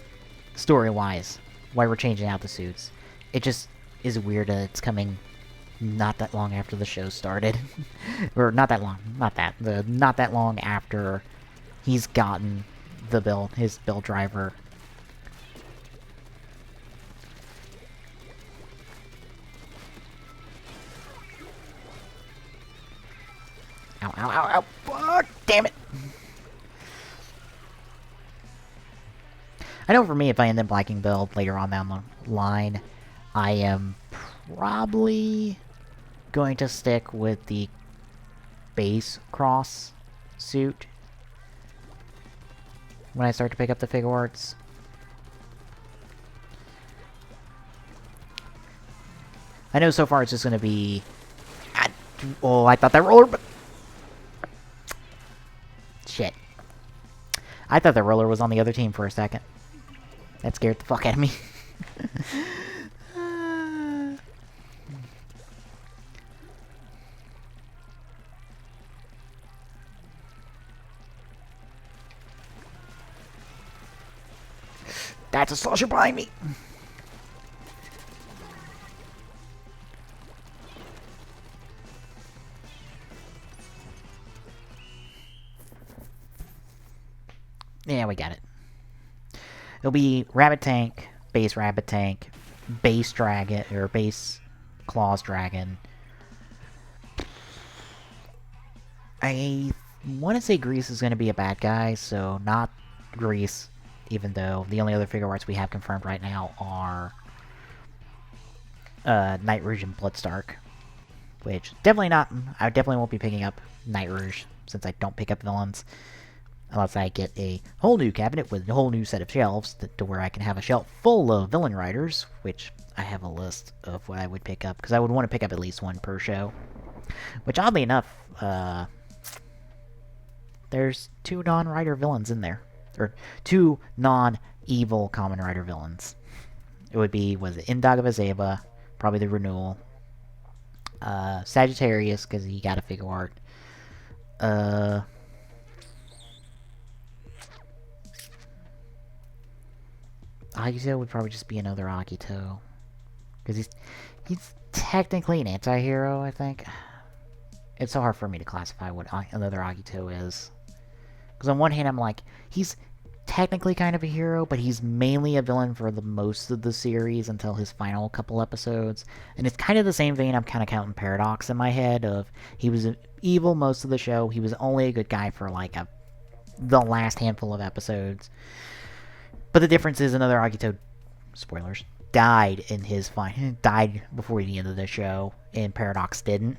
[SPEAKER 1] story-wise, why we're changing out the suits. It just is weird that it's coming not that long after the show started. Or, not that long, not that long after he's gotten the his build driver. Ow, ow, ow, ow, fuck, damn it! I know for me, if I end up liking build later on down the line, I am probably going to stick with the base cross suit when I start to pick up the figure arts. I know so far it's just going to be... Oh, I thought that roller... But shit. I thought the roller was on the other team for a second. That scared the fuck out of me. That's a slasher behind me! Yeah, we got it. It'll be Rabbit Tank, base Rabbit Tank, base Dragon, or base Claws Dragon. I want to say Grease is going to be a bad guy, so not Grease, even though the only other figure arts we have confirmed right now are Night Rouge and Bloodstark. Which, definitely not, I definitely won't be picking up Night Rouge, since I don't pick up villains. Unless I get a whole new cabinet with a whole new set of shelves to where I can have a shelf full of villain riders, which I have a list of what I would pick up, because I would want to pick up at least one per show. Which, oddly enough, there's 2 non-rider villains in there. Or 2 non-evil common rider villains. It would be, was it Indog of Azeba, probably the renewal. Sagittarius, because he got a figure art. Agito would probably just be another Akito. Because He's technically an anti-hero, I think. It's so hard for me to classify what another Agito is. Because on one hand, I'm like, he's technically kind of a hero, but he's mainly a villain for the most of the series until his final couple episodes. And it's kind of the same vein I'm kind of counting Paradox in my head of he was evil most of the show. He was only a good guy for like the last handful of episodes. But the difference is another Agito, spoilers, died before the end of the show, and Paradox didn't.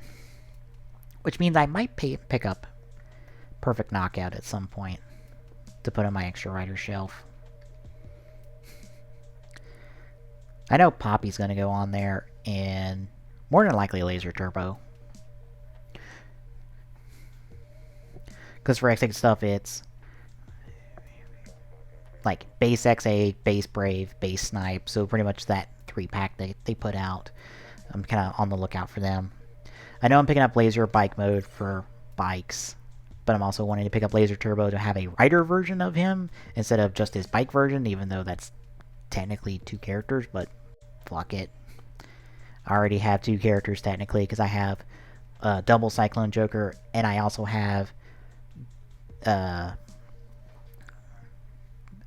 [SPEAKER 1] Which means I might pick up Perfect Knockout at some point to put on my extra writer shelf. I know Poppy's going to go on there, and more than likely Laser Turbo. Because for X8 stuff, it's like base X8, base Brave, base Snipe, so pretty much that 3-pack they put out. I'm kind of on the lookout for them. I know I'm picking up Laser Bike Mode for bikes, but I'm also wanting to pick up Laser Turbo to have a rider version of him instead of just his bike version, even though that's technically 2 characters, but fuck it. I already have 2 characters technically because I have double Cyclone Joker, and I also have Kamen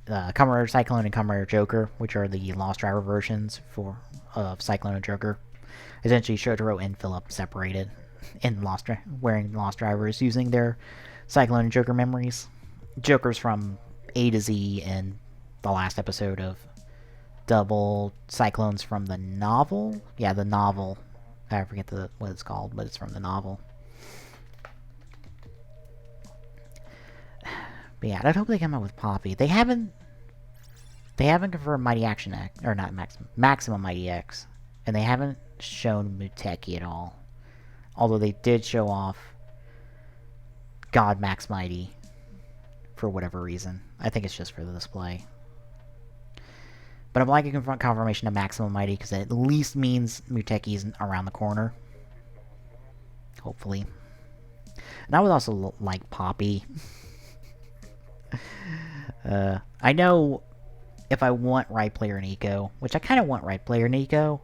[SPEAKER 1] Rider Cyclone and Kamen Rider Joker, which are the Lost Driver versions of Cyclone and Joker. Essentially, Shotaro and Philip separated in wearing Lost Drivers using their Cyclone and Joker memories. Joker's from A to Z in the last episode of Double. Cyclone's from the novel? Yeah, the novel. I forget what it's called, but it's from the novel. But yeah, I'd hope they come up with Poppy. They haven't confirmed Mighty Action X, or not Maximum Mighty X, and they haven't shown Muteki at all. Although they did show off God Max Mighty for whatever reason. I think it's just for the display. But I'm liking confirmation of Maximum Mighty because it at least means Muteki's around the corner. Hopefully. And I would also like Poppy. I know if I want Right Player Nico, which I kind of want Right Player Nico,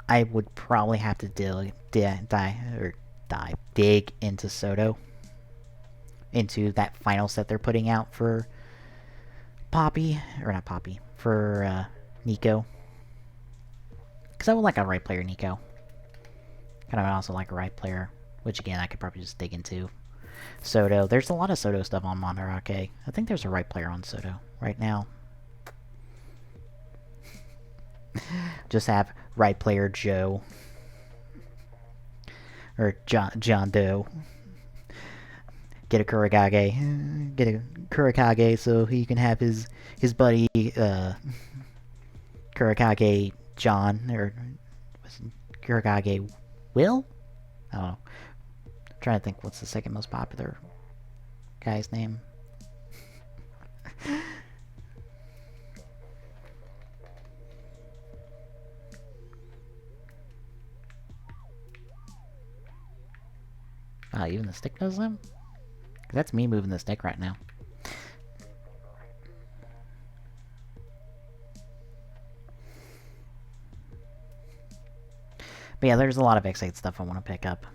[SPEAKER 1] I would probably have to dig into Soto. Into that final set they're putting out for Poppy, or not Poppy, for Nico. Because I would like a Right Player Nico. And I would also like a Right Player, which again I could probably just dig into. Soto. There's a lot of Soto stuff on Monterake. I think there's a Right Player on Soto right now. Just have Right Player Joe. Or John Doe. Get a Kurikage so he can have his buddy Kurikage John, or Kurikage Will? I don't know. I'm trying to think what's the second most popular guy's name. Wow, even the stick does them? That's me moving the stick right now. But yeah, there's a lot of X8 stuff I want to pick up.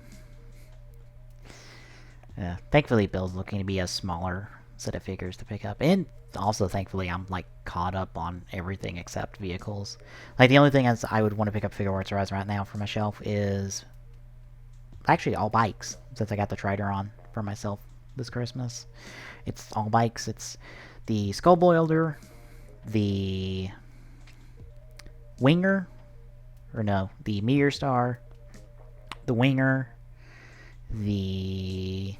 [SPEAKER 1] Thankfully, Bill's looking to be a smaller set of figures to pick up. And also, thankfully, I'm like caught up on everything except vehicles. Like, the only thing I would want to pick up Figure Arts right now from my shelf is actually all bikes, since I got the Trideron for myself this Christmas. It's all bikes. It's the Skull Boilder, the Winger, or no, the Meteor Star, the Winger, the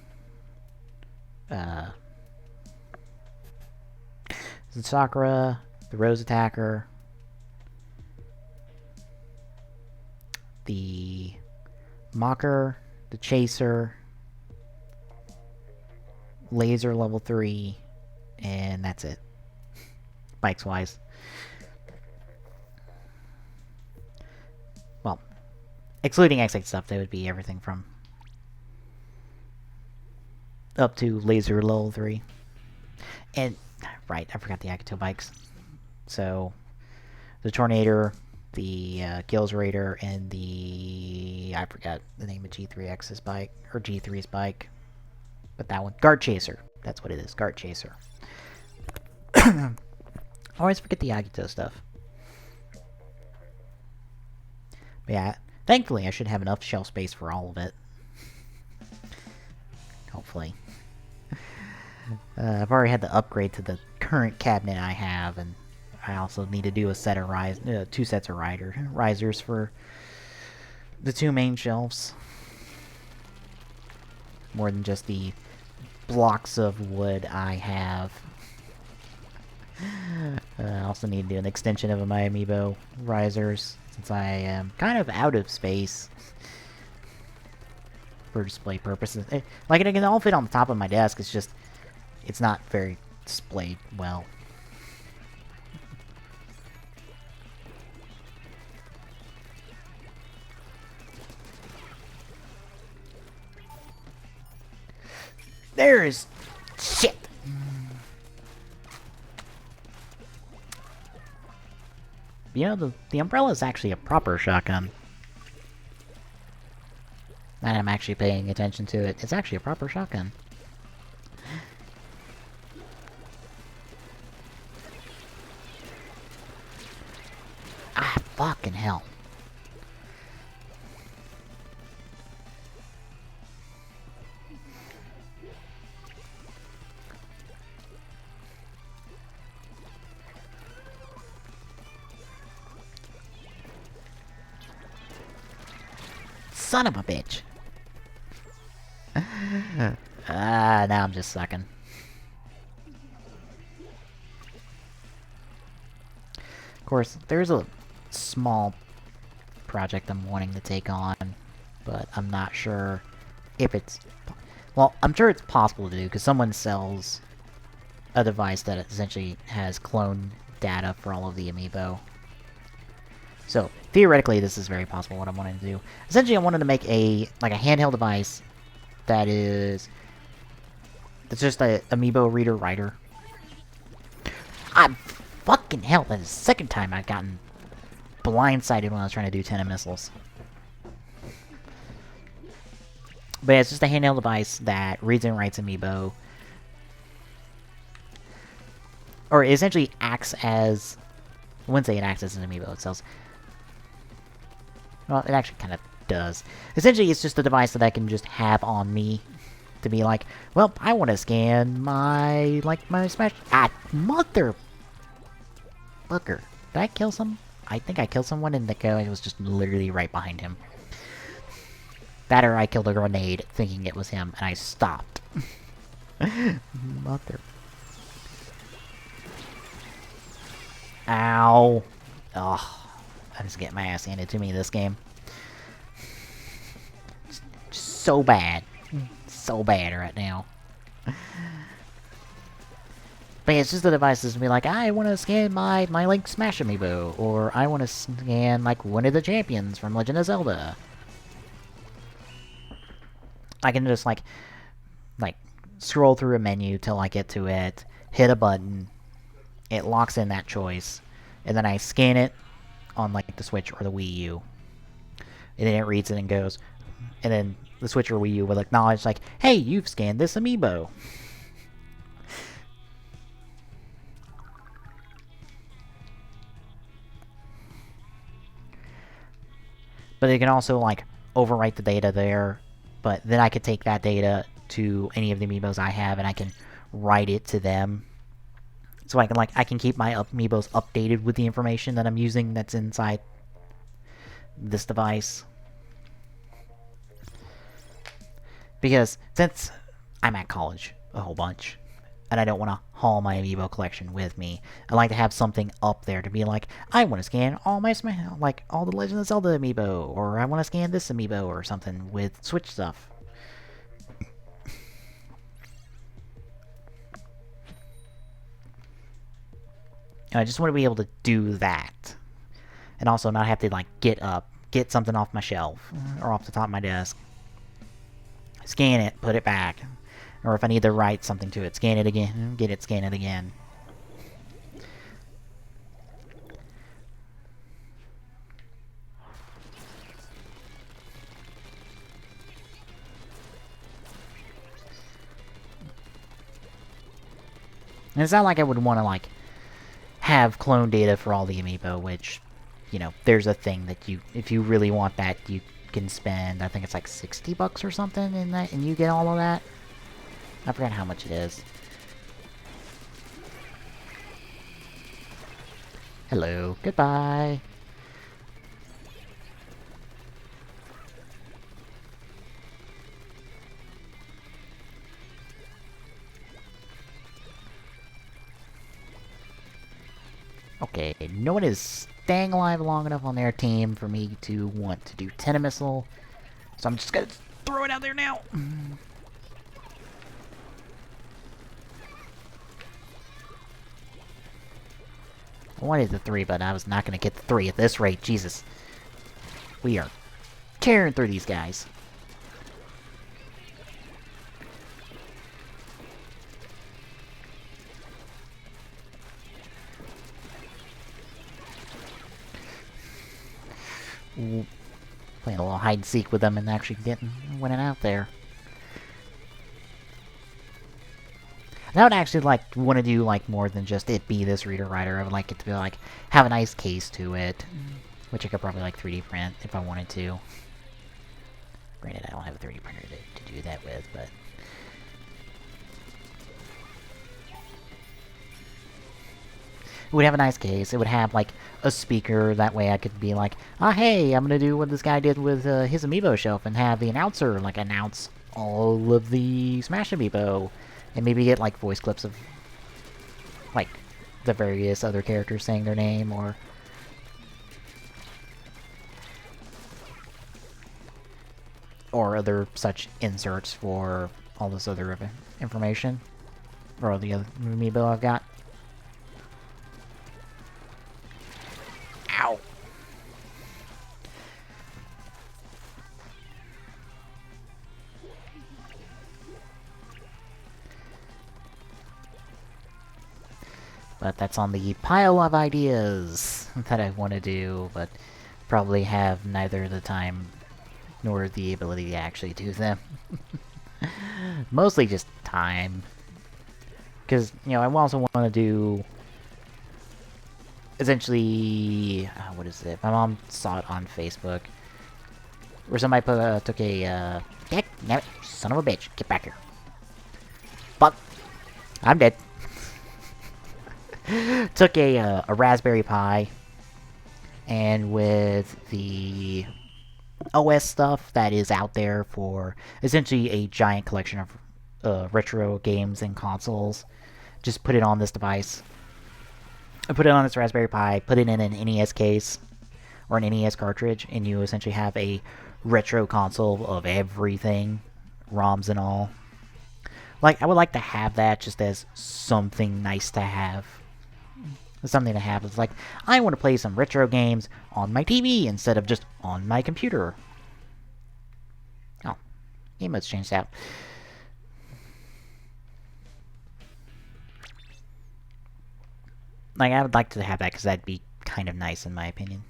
[SPEAKER 1] Sakura, the Rose Attacker, the Mocker, the Chaser, Laser level 3, and that's it. Bikes wise. Well, excluding X8 stuff, that would be everything from up to Laser level 3. And, right, I forgot the Agito bikes. So, the Tornado, the Gills Raider, and the... I forgot the name of G3X's bike, or G3's bike. But that one, Guard Chaser. That's what it is, Guard Chaser. Always forget the Agito stuff. But yeah, thankfully I should have enough shelf space for all of it. Hopefully. I've already had to upgrade to the current cabinet I have, and I also need to do a set of two sets of risers for the two main shelves. More than just the blocks of wood I have. I also need to do an extension of my amiibo risers, since I am kind of out of space for display purposes. Like, it can all fit on the top of my desk, it's just, it's not very displayed well. There's shit. You know, the umbrella is actually a proper shotgun. And I'm actually paying attention to it. It's actually a proper shotgun. Ah, fucking hell. Son of a bitch. Now I'm just sucking. Of course, there's a small project I'm wanting to take on, but I'm not sure if it's... Well, I'm sure it's possible to do, because someone sells a device that essentially has clone data for all of the amiibo. So, theoretically, this is very possible what I'm wanting to do. Essentially, I wanted to make a handheld device that is... It's just a amiibo reader writer. Fucking hell, that is the second time I've gotten blindsided when I was trying to do 10 missiles. But yeah, it's just a handheld device that reads and writes amiibo. Or it essentially acts as... I wouldn't say it acts as an amiibo, it sells... Well, it actually kind of does. Essentially, it's just a device that I can just have on me to be like, well, I want to scan my, my Smash... Ah, mother... Fucker. Did I kill some? I think I killed someone and the guy was just literally right behind him. That or I killed a grenade thinking it was him, and I stopped. Mother... Ow. Ugh. I just get my ass handed to me this game. Just so bad. So bad right now. But yeah, it's just the devices to be like, I want to scan my Link Smash amiibo, or I want to scan, one of the champions from Legend of Zelda. I can just, scroll through a menu till I get to it, hit a button, it locks in that choice, and then I scan it on, the Switch or the Wii U. And then it reads it and goes, and then the Switch or Wii U will acknowledge, hey, you've scanned this amiibo. But it can also, overwrite the data there, but then I could take that data to any of the amiibos I have, and I can write it to them. So I can keep my amiibos updated with the information that I'm using that's inside this device. Because since I'm at college a whole bunch, and I don't want to haul my amiibo collection with me, I like to have something up there to be like, I want to scan all my all the Legend of Zelda amiibo, or I want to scan this amiibo or something with Switch stuff. I just want to be able to do that. And also not have to, get something off my shelf, or off the top of my desk. Scan it, put it back. Or if I need to write something to it, scan it again, get it, scan it again. And it's not like I would want to, like, have clone data for all the amiibo, which, you know, there's a thing that you, if you really want that, you can spend, I think it's like $60 or something in that, and you get all of that. I forgot how much it is. Hello, goodbye. Okay, no one is staying alive long enough on their team for me to want to do Tenta Missile, so I'm just gonna throw it out there now. I wanted the 3, but I was not gonna get the 3 at this rate, Jesus. We are tearing through these guys. Ooh, playing a little hide and seek with them and actually winning out there. And I would actually want to do more than just it be this reader writer. I would like it to be have a nice case to it, which I could probably 3D print if I wanted to. Granted, I don't have a 3D printer to do that with, but it would have a nice case. It would have a speaker. That way I could be ah, hey, I'm gonna do what this guy did with his amiibo shelf and have the announcer announce all of the Smash amiibo, and maybe get voice clips of the various other characters saying their name, or other such inserts for all this other information, or all the other amiibo I've got. Ow! But that's on the pile of ideas that I want to do, but probably have neither the time nor the ability to actually do them. Mostly just time. Because, you know, I also want to do... essentially... what is it? My mom saw it on Facebook. Where somebody took a... Heck, damn it, son of a bitch, get back here. Fuck. I'm dead. Took a Raspberry Pi, and with the OS stuff that is out there for essentially a giant collection of retro games and consoles, just put it on this device. I put it on this Raspberry Pi, put it in an NES case, or an NES cartridge, and you essentially have a retro console of everything, ROMs and all. I would like to have that just as something nice to have. Something to have. It's I want to play some retro games on my TV instead of just on my computer. Oh, game mode's changed out. I would like to have that because that'd be kind of nice in my opinion.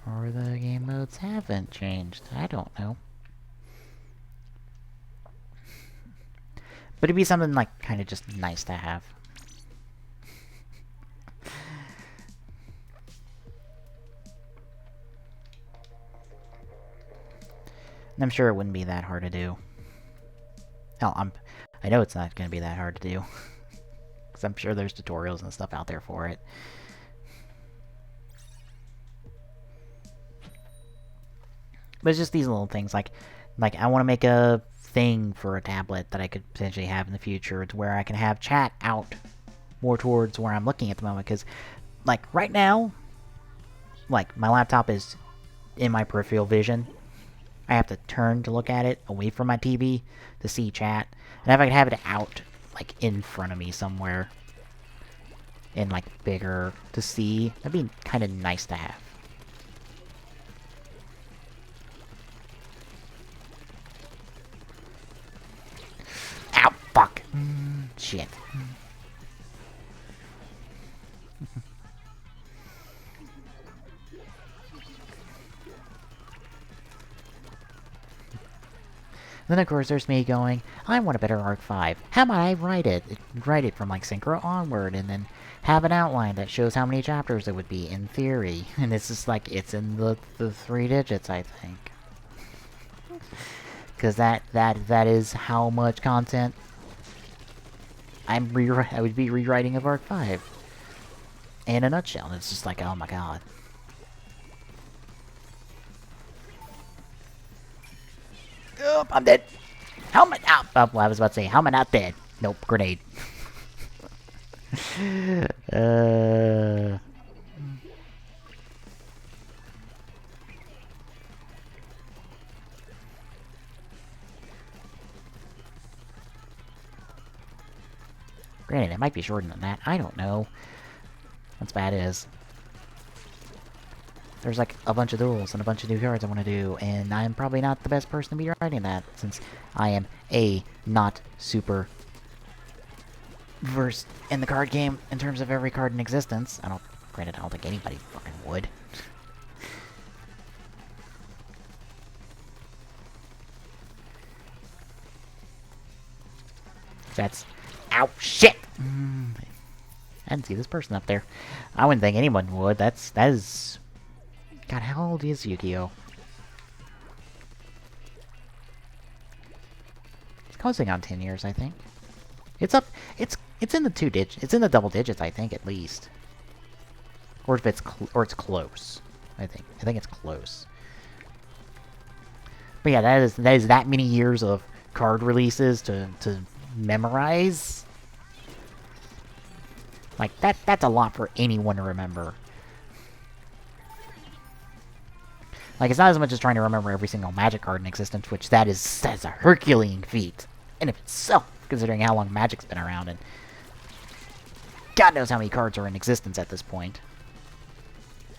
[SPEAKER 1] Or the game modes haven't changed. I don't know. But it'd be something kind of just nice to have. And I'm sure it wouldn't be that hard to do. Hell, I know it's not going to be that hard to do. Because I'm sure there's tutorials and stuff out there for it. But it's just these little things, I want to make a thing for a tablet that I could potentially have in the future, to where I can have chat out more towards where I'm looking at the moment, because, right now, my laptop is in my peripheral vision. I have to turn to look at it, away from my TV, to see chat, and if I could have it out, in front of me somewhere, and like bigger to see. That'd be kind of nice to have. Ow, fuck. Shit. Then of course there's me going, I want a better Arc 5. How about I write it? Write it from like Synchro onward and then have an outline that shows how many chapters it would be in theory. And it's just like, it's in the 3 digits, I think. Because that is how much content I would be rewriting of Arc 5. In a nutshell. It's just like, oh my god. Oh, I'm dead. How am I not? Oh, well, I was about to say, how am I not dead? Nope, grenade. Granted, it might be shorter than that. I don't know. That's bad is. There's like a bunch of duels and a bunch of new cards I want to do, and I'm probably not the best person to be writing that, since I am not super versed in the card game in terms of every card in existence. Granted, I don't think anybody fucking would. That's... Ow, shit! I didn't see this person up there. I wouldn't think anyone would. That is... God, how old is Yu-Gi-Oh? It's closing on 10 years, I think. It's up... It's in the it's in the double digits, I think, at least. Or if it's it's close. I think it's close. But yeah, that is that many years of card releases to memorize. Like that's a lot for anyone to remember. Like, it's not as much as trying to remember every single Magic card in existence, which that's a Herculean feat in of itself, considering how long Magic's been around, and God knows how many cards are in existence at this point.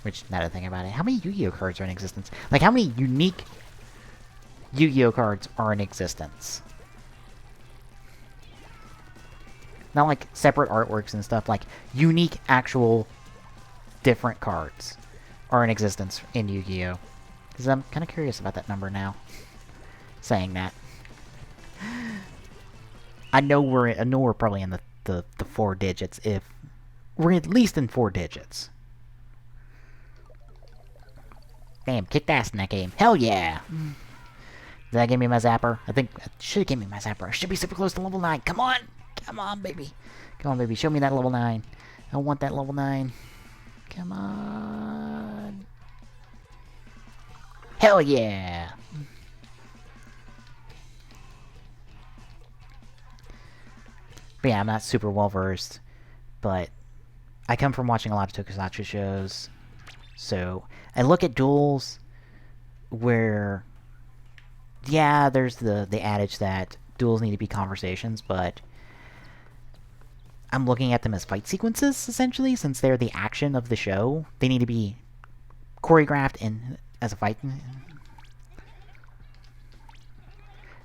[SPEAKER 1] Which, now that I think about it, how many Yu-Gi-Oh cards are in existence? Like, how many unique Yu-Gi-Oh cards are in existence? Not like separate artworks and stuff, like unique, actual, different cards are in existence in Yu-Gi-Oh! Because I'm kind of curious about that number now. Saying that. I know we're probably in the 4 digits, if... We're at least in 4 digits. Damn, kicked ass in that game. Hell yeah! Did that give me my zapper? I think it should have given me my zapper. I should be super close to level 9. Come on! Come on, baby. Come on, baby. Show me that level 9. I want that level 9. Come on. Hell yeah! But yeah, I'm not super well versed, but I come from watching a lot of tokusatsu shows, so I look at duels where, yeah, there's the adage that duels need to be conversations, but I'm looking at them as fight sequences, essentially, since they're the action of the show. They need to be choreographed as a fight.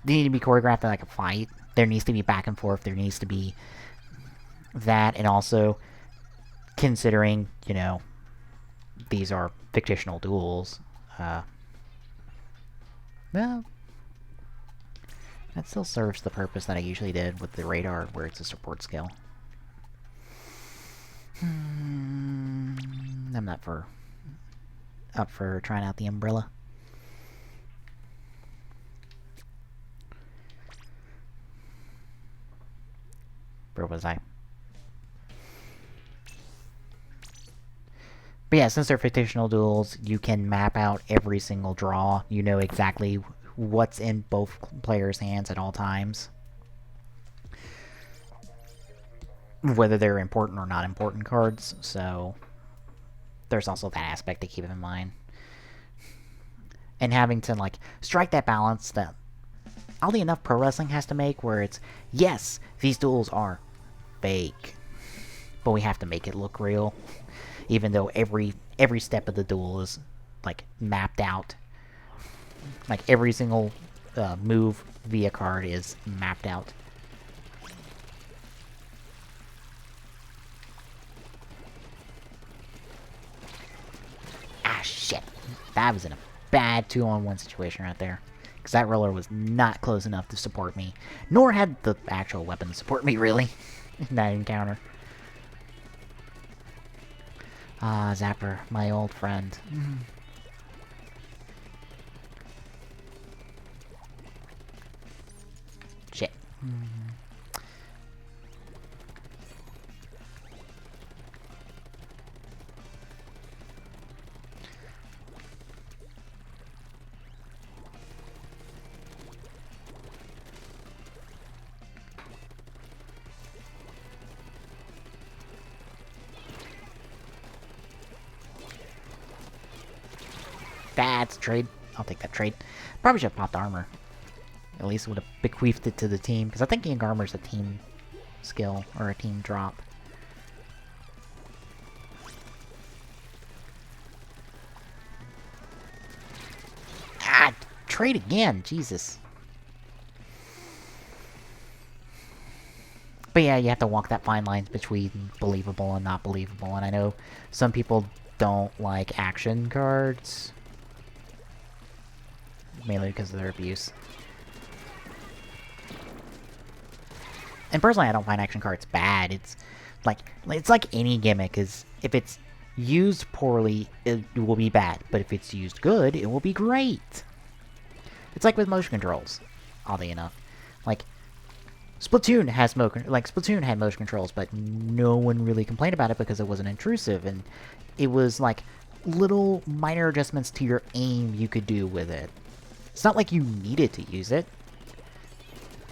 [SPEAKER 1] They need to be choreographed like a fight. There needs to be back and forth. There needs to be that, and also considering, you know, these are fictional duels. Well, that still serves the purpose that I usually did with the radar, where it's a support skill. I'm not up for trying out the umbrella. Where was I? But yeah, since they're fictional duels, you can map out every single draw. You know exactly what's in both players' hands at all times. Whether they're important or not important cards, so there's also that aspect to keep in mind. And having to, like, strike that balance that, oddly enough, pro wrestling has to make, where it's, yes, these duels are fake. but we have to make it look real, even though every step of the duel is like mapped out. Like every single move via card is mapped out. Ah, shit. That was in a bad 2-on-1 situation right there. Because that roller was not close enough to support me. Nor had the actual weapon support me, really, in that encounter. Ah, Zapper, my old friend. Shit. That's a trade. I'll take that trade. Probably should have popped armor. At least would have bequeathed it to the team. Because I think ink armor is a team skill. Or a team drop. Ah! Trade again! Jesus. But yeah, you have to walk that fine line between believable and not believable. And I know some people don't like action cards. Mainly because of their abuse. And personally, I don't find action cards bad. It's like any gimmick. Is if it's used poorly, it will be bad. But if it's used good, it will be great. It's like with motion controls, oddly enough. Like Splatoon has Splatoon had motion controls, but no one really complained about it because it wasn't intrusive, and it was like little minor adjustments to your aim you could do with it. It's not like you needed to use it,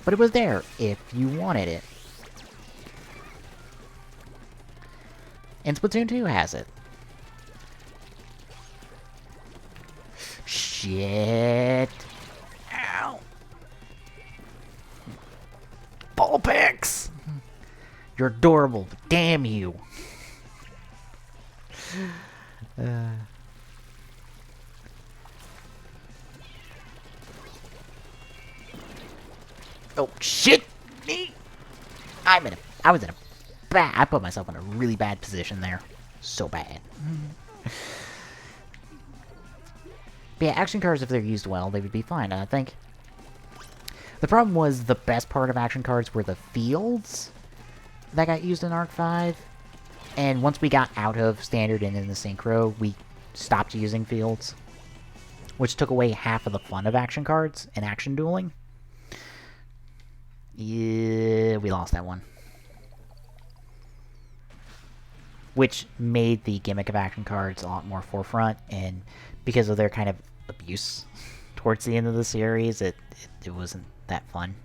[SPEAKER 1] but it was there if you wanted it. And Splatoon 2 has it. Shit. Ow. Ball picks! You're adorable, but damn you. Oh shit! Me! I was in a bad. I put myself in a really bad position there. So bad. But yeah, action cards, if they're used well, they would be fine. And I think the problem was the best part of action cards were the fields that got used in Arc 5. And once we got out of Standard and in the Synchro, we stopped using fields. Which took away half of the fun of action cards and action dueling. Yeah, we lost that one. Which made the gimmick of action cards a lot more forefront, and because of their kind of abuse towards the end of the series, it wasn't that fun.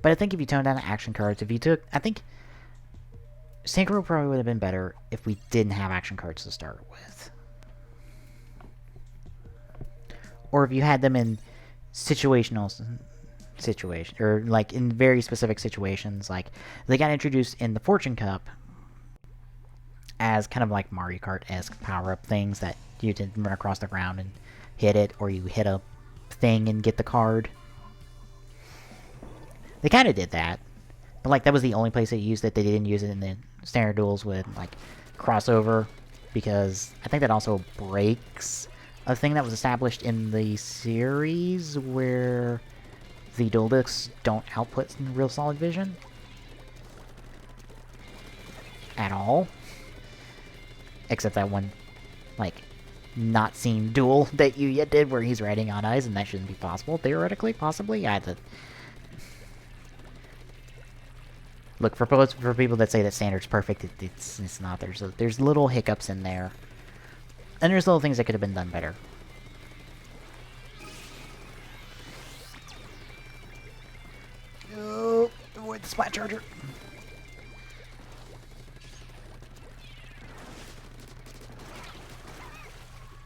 [SPEAKER 1] But I think if you toned down the action cards, I think Synchro probably would have been better if we didn't have action cards to start with. Or if you had them in or like in very specific situations, like they got introduced in the Fortune Cup as kind of like Mario Kart-esque power-up things that you did run across the ground and hit it, or you hit a thing and get the card. They kind of did that, but like that was the only place they used it. They didn't use it in the standard duels with like crossover, because I think that also breaks a thing that was established in the series where the dual discs don't output real solid vision at all, except that one like not seen duel that Yuya did where he's riding on ice, and that shouldn't be possible theoretically. Possibly, I had to look for people that say that standard's perfect. It's not. There's little hiccups in there, and there's little things that could have been done better. the Splat Charger.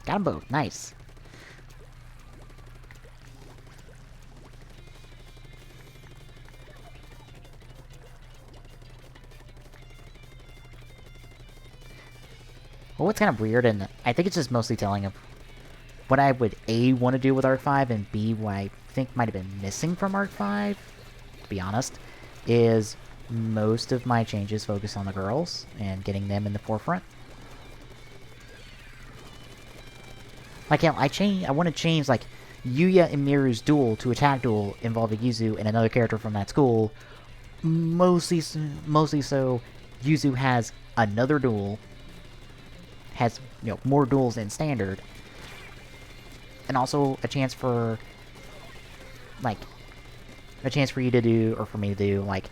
[SPEAKER 1] Got them both. Nice. Well, what's kind of weird, and I think it's just mostly telling of what I would A, want to do with Arc 5, and B, what I think might have been missing from Arc 5, to be honest, is most of my changes focus on the girls and getting them in the forefront. Like, I want to change, like, Yuya and Miru's duel to attack duel involving Yuzu and another character from that school. Mostly so, Yuzu has another duel, has, more duels in standard, and also a chance for, like, you to do, or for me to do, like,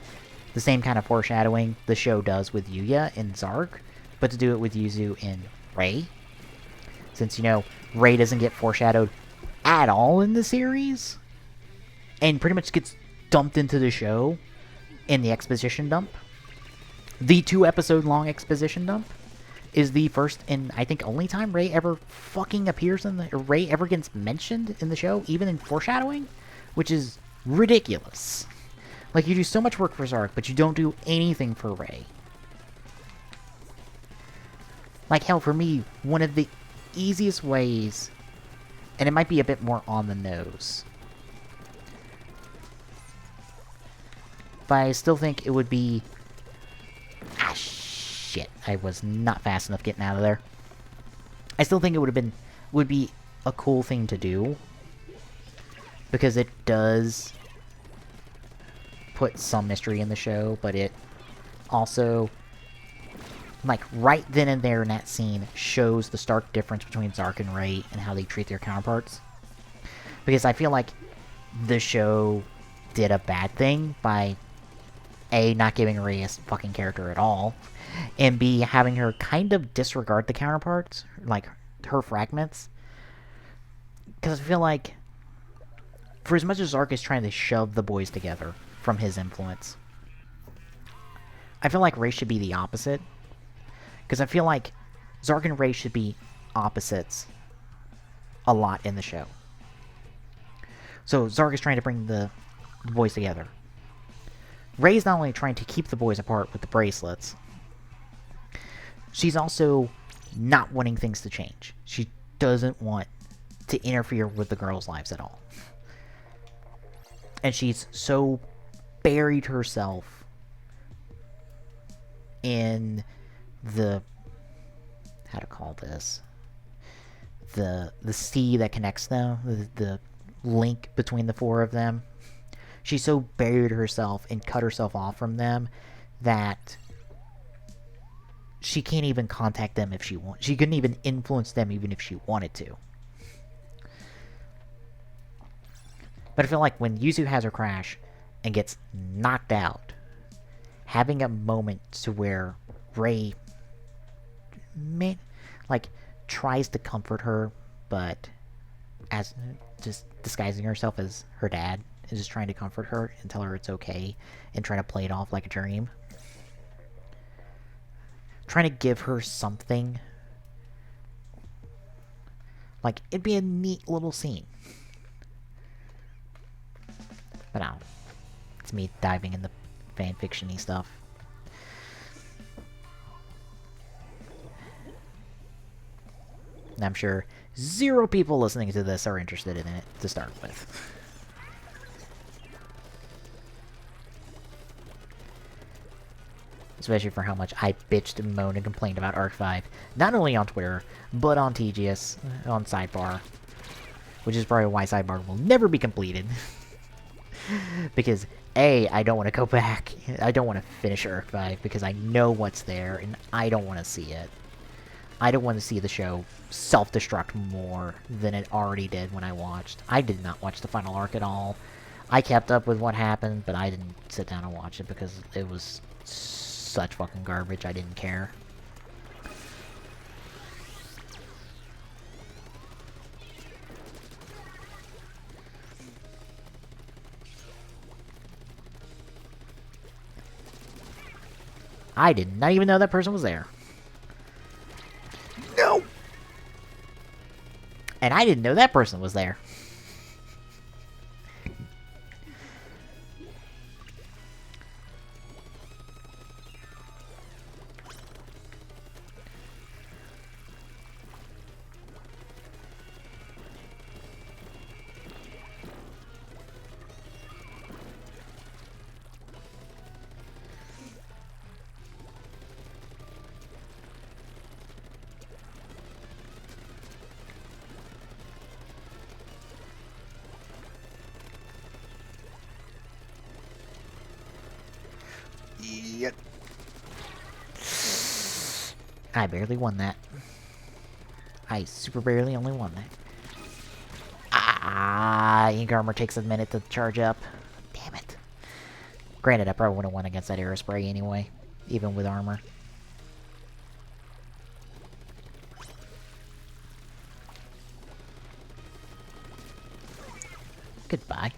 [SPEAKER 1] the same kind of foreshadowing the show does with Yuya and Zark, but to do it with Yuzu and Rei. Since, Rei doesn't get foreshadowed at all in the series, and pretty much gets dumped into the show in the exposition dump. The 2-episode long exposition dump is the first and I think only time Rei ever fucking appears Rei ever gets mentioned in the show, even in foreshadowing, which is ridiculous. Like, you do so much work for Zark, but you don't do anything for Rei. Like, hell, for me, one of the easiest ways, and it might be a bit more on the nose, but I still think it would be... Ah, shit. I was not fast enough getting out of there. I still think it would be a cool thing to do, because it does put some mystery in the show, but it also, like, right then and there in that scene, shows the stark difference between Zark and Rei and how they treat their counterparts. Because I feel like the show did a bad thing by A, not giving Rei a fucking character at all, and B, having her kind of disregard the counterparts, like, her fragments. Because I feel like, for as much as Zark is trying to shove the boys together from his influence, I feel like Rei should be the opposite. Because I feel like Zark and Rei should be opposites a lot in the show. So Zark is trying to bring the boys together. Rei's not only trying to keep the boys apart with the bracelets, she's also not wanting things to change. She doesn't want to interfere with the girls' lives at all. And she's so buried herself in the... how to call this? The sea that connects them, the link between the four of them. She's so buried herself and cut herself off from them that she can't even contact them if she wants. She couldn't even influence them even if she wanted to. But I feel like when Yuzu has her crash and gets knocked out, having a moment to where Rei tries to comfort her, but as just disguising herself as her dad and just trying to comfort her and tell her it's okay and trying to play it off like a dream. Trying to give her something. Like, it'd be a neat little scene. But no. It's me diving in the fanfiction-y stuff. And I'm sure 0 people listening to this are interested in it to start with. Especially for how much I bitched and moaned and complained about Arc 5. Not only on Twitter, but on TGS, on Sidebar. Which is probably why Sidebar will never be completed. Because, A, I don't want to go back. I don't want to finish Arc 5 because I know what's there and I don't want to see it. I don't want to see the show self-destruct more than it already did when I watched. I did not watch the final arc at all. I kept up with what happened, but I didn't sit down and watch it because it was such fucking garbage. I didn't care. I did not even know that person was there. No! And I didn't know that person was there. Yep. I barely won that. I super barely only won that. Ah, ink armor takes a minute to charge up. Damn it. Granted, I probably would have won against that aerospray anyway, even with armor. Goodbye.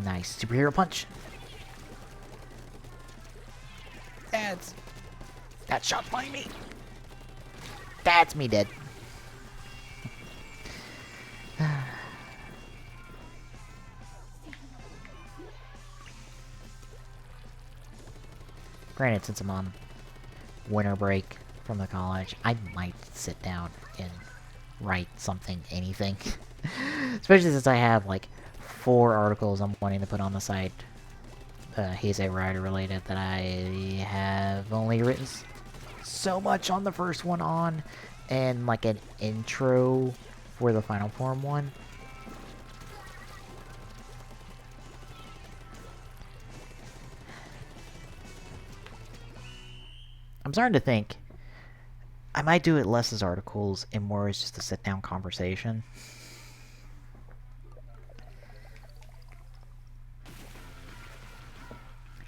[SPEAKER 1] Nice superhero punch. That shot's by me. That's me dead. Granted, since I'm on winter break from the college, I might sit down and write something, anything. Especially since I have like 4 articles I'm wanting to put on the site, He's a Rider related, that I have only written so much on the first one on, and like an intro for the Final Form one. I'm starting to think I might do it less as articles and more as just a sit-down conversation.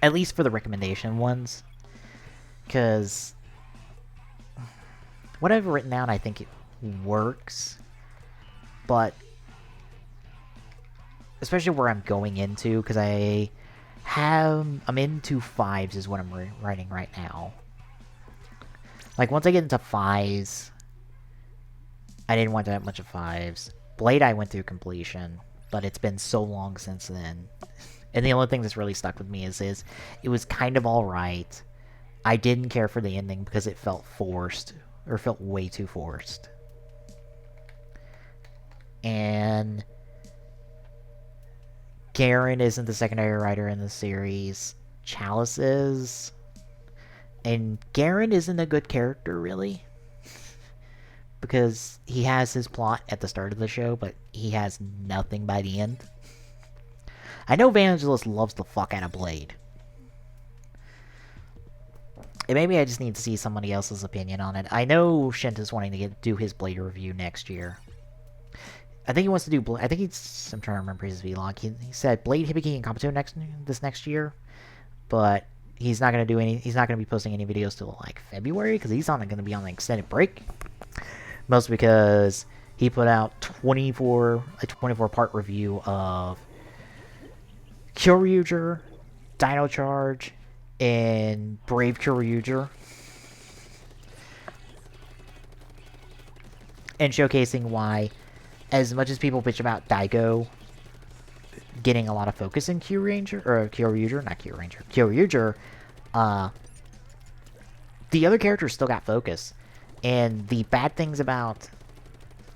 [SPEAKER 1] At least for the recommendation ones. Because what I've written down, I think it works. But especially where I'm going into, because I'm into 5s is what I'm writing right now. Like, once I get into 5s, I didn't want that much of 5s. Blade I went through completion, but it's been so long since then. And the only thing that's really stuck with me is it was kind of alright. I didn't care for the ending because it felt forced, or felt way too forced. And Garen isn't the secondary writer in the series. Chalice is. And Garen isn't a good character, really. Because he has his plot at the start of the show, but he has nothing by the end. I know Vangelis loves the fuck out of Blade. And maybe I just need to see somebody else's opinion on it. I know Shinta's wanting to do his Blade review next year. I think he wants to do Blade. I think I'm trying to remember his vlog. He said Blade, Hibiki, and Kabuto this next year. But he's not gonna do any. He's not gonna be posting any videos till like February because he's not gonna be on an extended break. Mostly because he put out a 24-part review of Kyoryuger, Dino Charge, and Brave Kyoryuger, and showcasing why, as much as people bitch about Daigo getting a lot of focus in Kyoryuger, the other characters still got focus. And the bad things about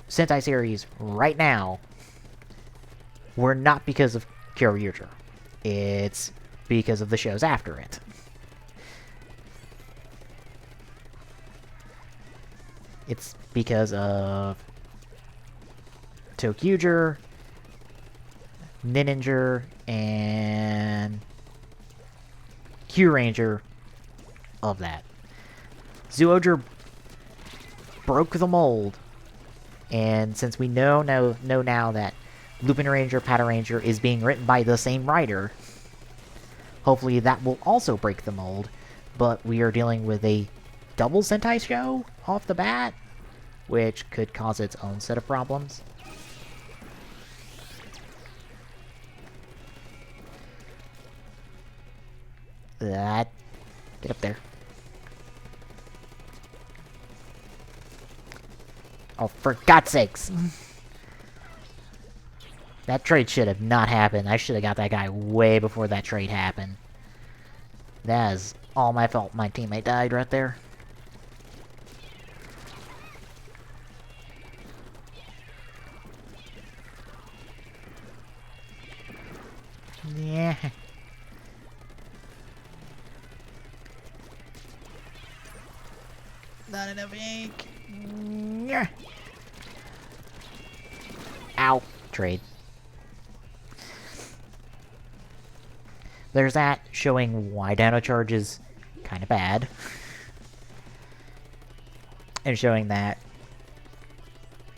[SPEAKER 1] Sentai series right now were not because of Kyoryuger. It's because of the shows after it. It's because of Tokyuger, Ninninger, and Q-Ranger of that. Zyuohger broke the mold, and since we know now that Lupin Ranger, Pataranger is being written by the same writer, hopefully that will also break the mold, but we are dealing with a double Sentai show off the bat, which could cause its own set of problems. That. Get up there. Oh, for God's sakes! That trade should have not happened. I should have got that guy way before that trade happened. That is all my fault. My teammate died right there. Yeah. Not enough ink. Yeah. Ow. Trade. There's that, showing why Dino Charge is kind of bad. And showing that,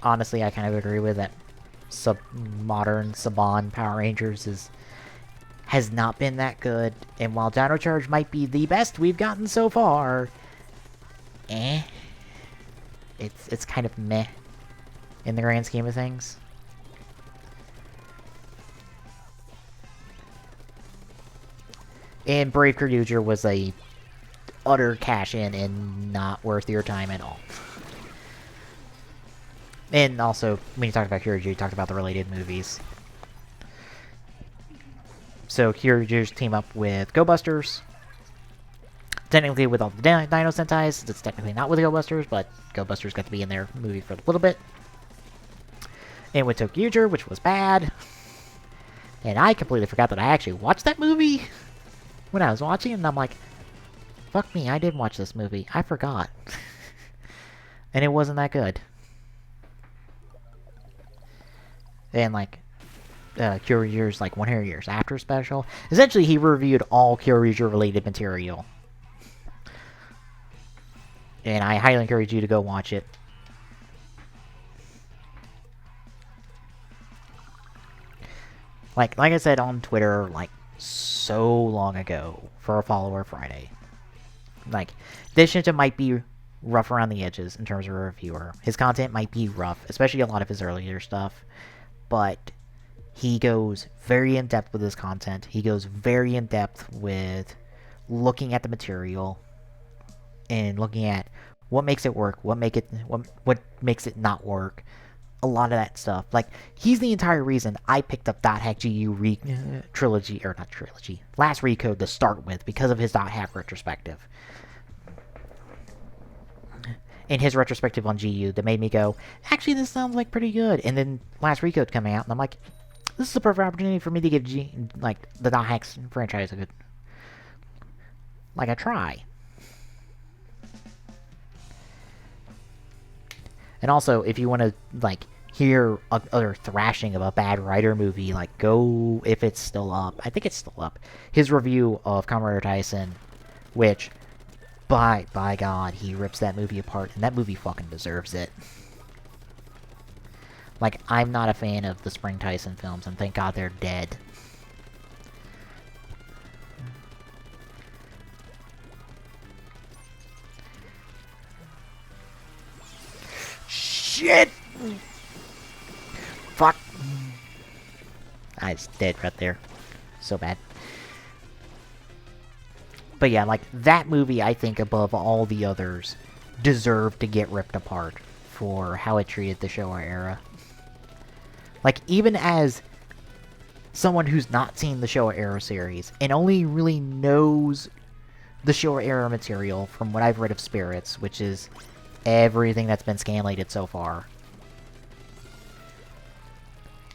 [SPEAKER 1] honestly, I kind of agree with that. Modern Saban Power Rangers has not been that good. And while Dino Charge might be the best we've gotten so far, it's kind of meh in the grand scheme of things. And Brave Kyryuger was a utter cash-in and not worth your time at all. And also, when you talked about Kyryuger, you talked about the related movies. So Kyryuger's team up with Go Busters. Technically with all the Dino Sentais. It's technically not with Go Busters, but Go Busters got to be in their movie for a little bit. And with Tokyuger, which was bad. And I completely forgot that I actually watched that movie when I was watching it, and I'm like, fuck me, I did watch this movie. I forgot. And it wasn't that good. And, like, Kyryuger's, like, 100 Years After special. Essentially, he reviewed all Kyryuger-related material. And I highly encourage you to go watch it. Like I said on Twitter, like, so long ago, for a follower Friday. Like, this Shinja might be rough around the edges in terms of a reviewer. His content might be rough, especially a lot of his earlier stuff. But he goes very in-depth with his content. He goes very in-depth with looking at the material and looking at what makes it work, what makes it not work. A lot of that stuff. Like, he's the entire reason I picked up Dot Hack GU trilogy, or not trilogy, Last Recode to start with, because of his Dot Hack retrospective. And his retrospective on GU that made me go, actually, this sounds like pretty good. And then Last Recode coming out, and I'm like, this is a perfect opportunity for me to give the Dot Hacks franchise a try. And also, if you want to, like, hear other thrashing of a bad writer movie, like, go, if it's still up. I think it's still up. His review of Kamen Rider Tyson, which, by God, he rips that movie apart, and that movie fucking deserves it. Like, I'm not a fan of the Spring Tyson films, and thank God they're dead. Shit! Fuck. I was dead right there. So bad. But yeah, like, that movie, I think, above all the others, deserved to get ripped apart for how it treated the Showa era. Like, even as someone who's not seen the Showa era series, and only really knows the Showa era material from what I've read of Spirits, which is everything that's been scanlated so far.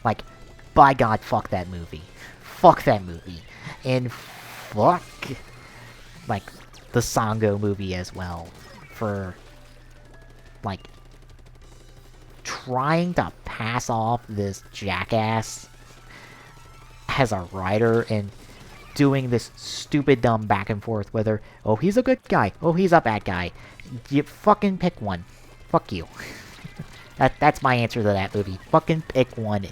[SPEAKER 1] Like, by God, fuck that movie. Fuck that movie. And fuck, like, the Sango movie as well. For, like, trying to pass off this jackass as a writer and doing this stupid dumb back and forth whether, oh, he's a good guy, oh, he's a bad guy. You fucking pick one. Fuck you. That's my answer to that movie. Fucking pick one.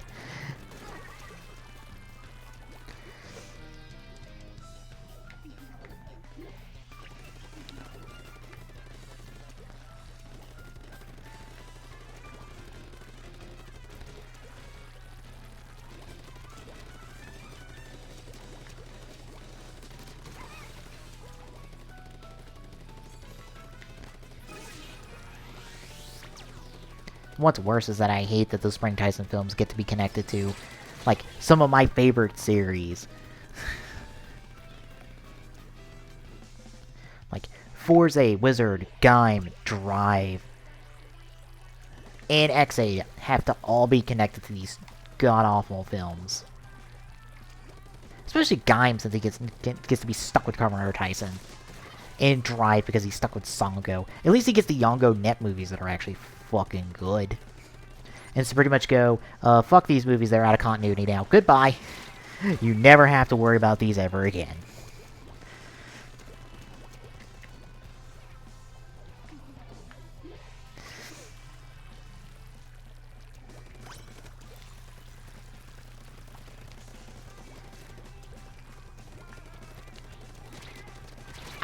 [SPEAKER 1] What's worse is that I hate that those Spring Tyson films get to be connected to, like, some of my favorite series. Like, Forza, Wizard, Gaim, Drive, and XA have to all be connected to these god-awful films. Especially Gaim, since he gets to be stuck with Kamen Rider Tyson. And Drive, because he's stuck with Songo. At least he gets the Yongo Net movies that are actually fucking good. And to pretty much go, fuck these movies, they're out of continuity now. Goodbye. You never have to worry about these ever again.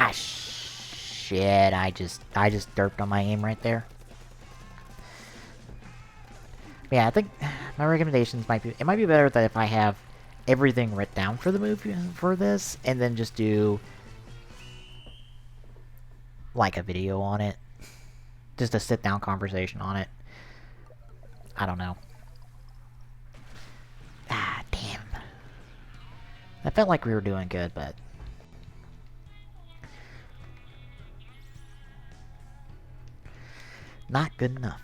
[SPEAKER 1] Ah, shit, I just derped on my aim right there. Yeah, I think my recommendations might be, it might be better that if I have everything written down for the movie, for this, and then just do, like, a video on it. Just a sit-down conversation on it. I don't know. Ah, damn. I felt like we were doing good, but... not good enough.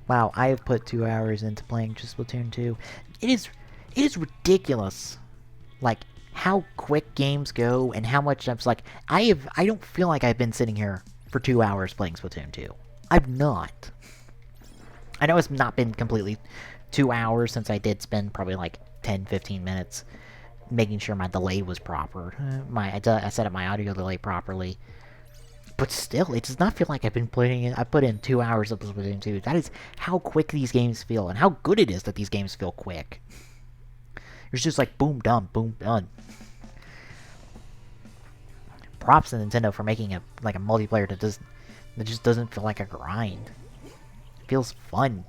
[SPEAKER 1] Wow, I have put 2 hours into playing just Splatoon 2. It is ridiculous. Like, how quick games go and how much I'm just like, I don't feel like I've been sitting here for 2 hours playing Splatoon 2. I've not. I know it's not been completely 2 hours since I did spend probably like 10-15 minutes making sure my delay was proper. I set up my audio delay properly. But still, it does not feel like I've been playing it. I put in 2 hours of Splatoon 2. That is how quick these games feel, and how good it is that these games feel quick. It's just like, boom, done, boom, done. Props to Nintendo for making a multiplayer that just doesn't feel like a grind. It feels fun.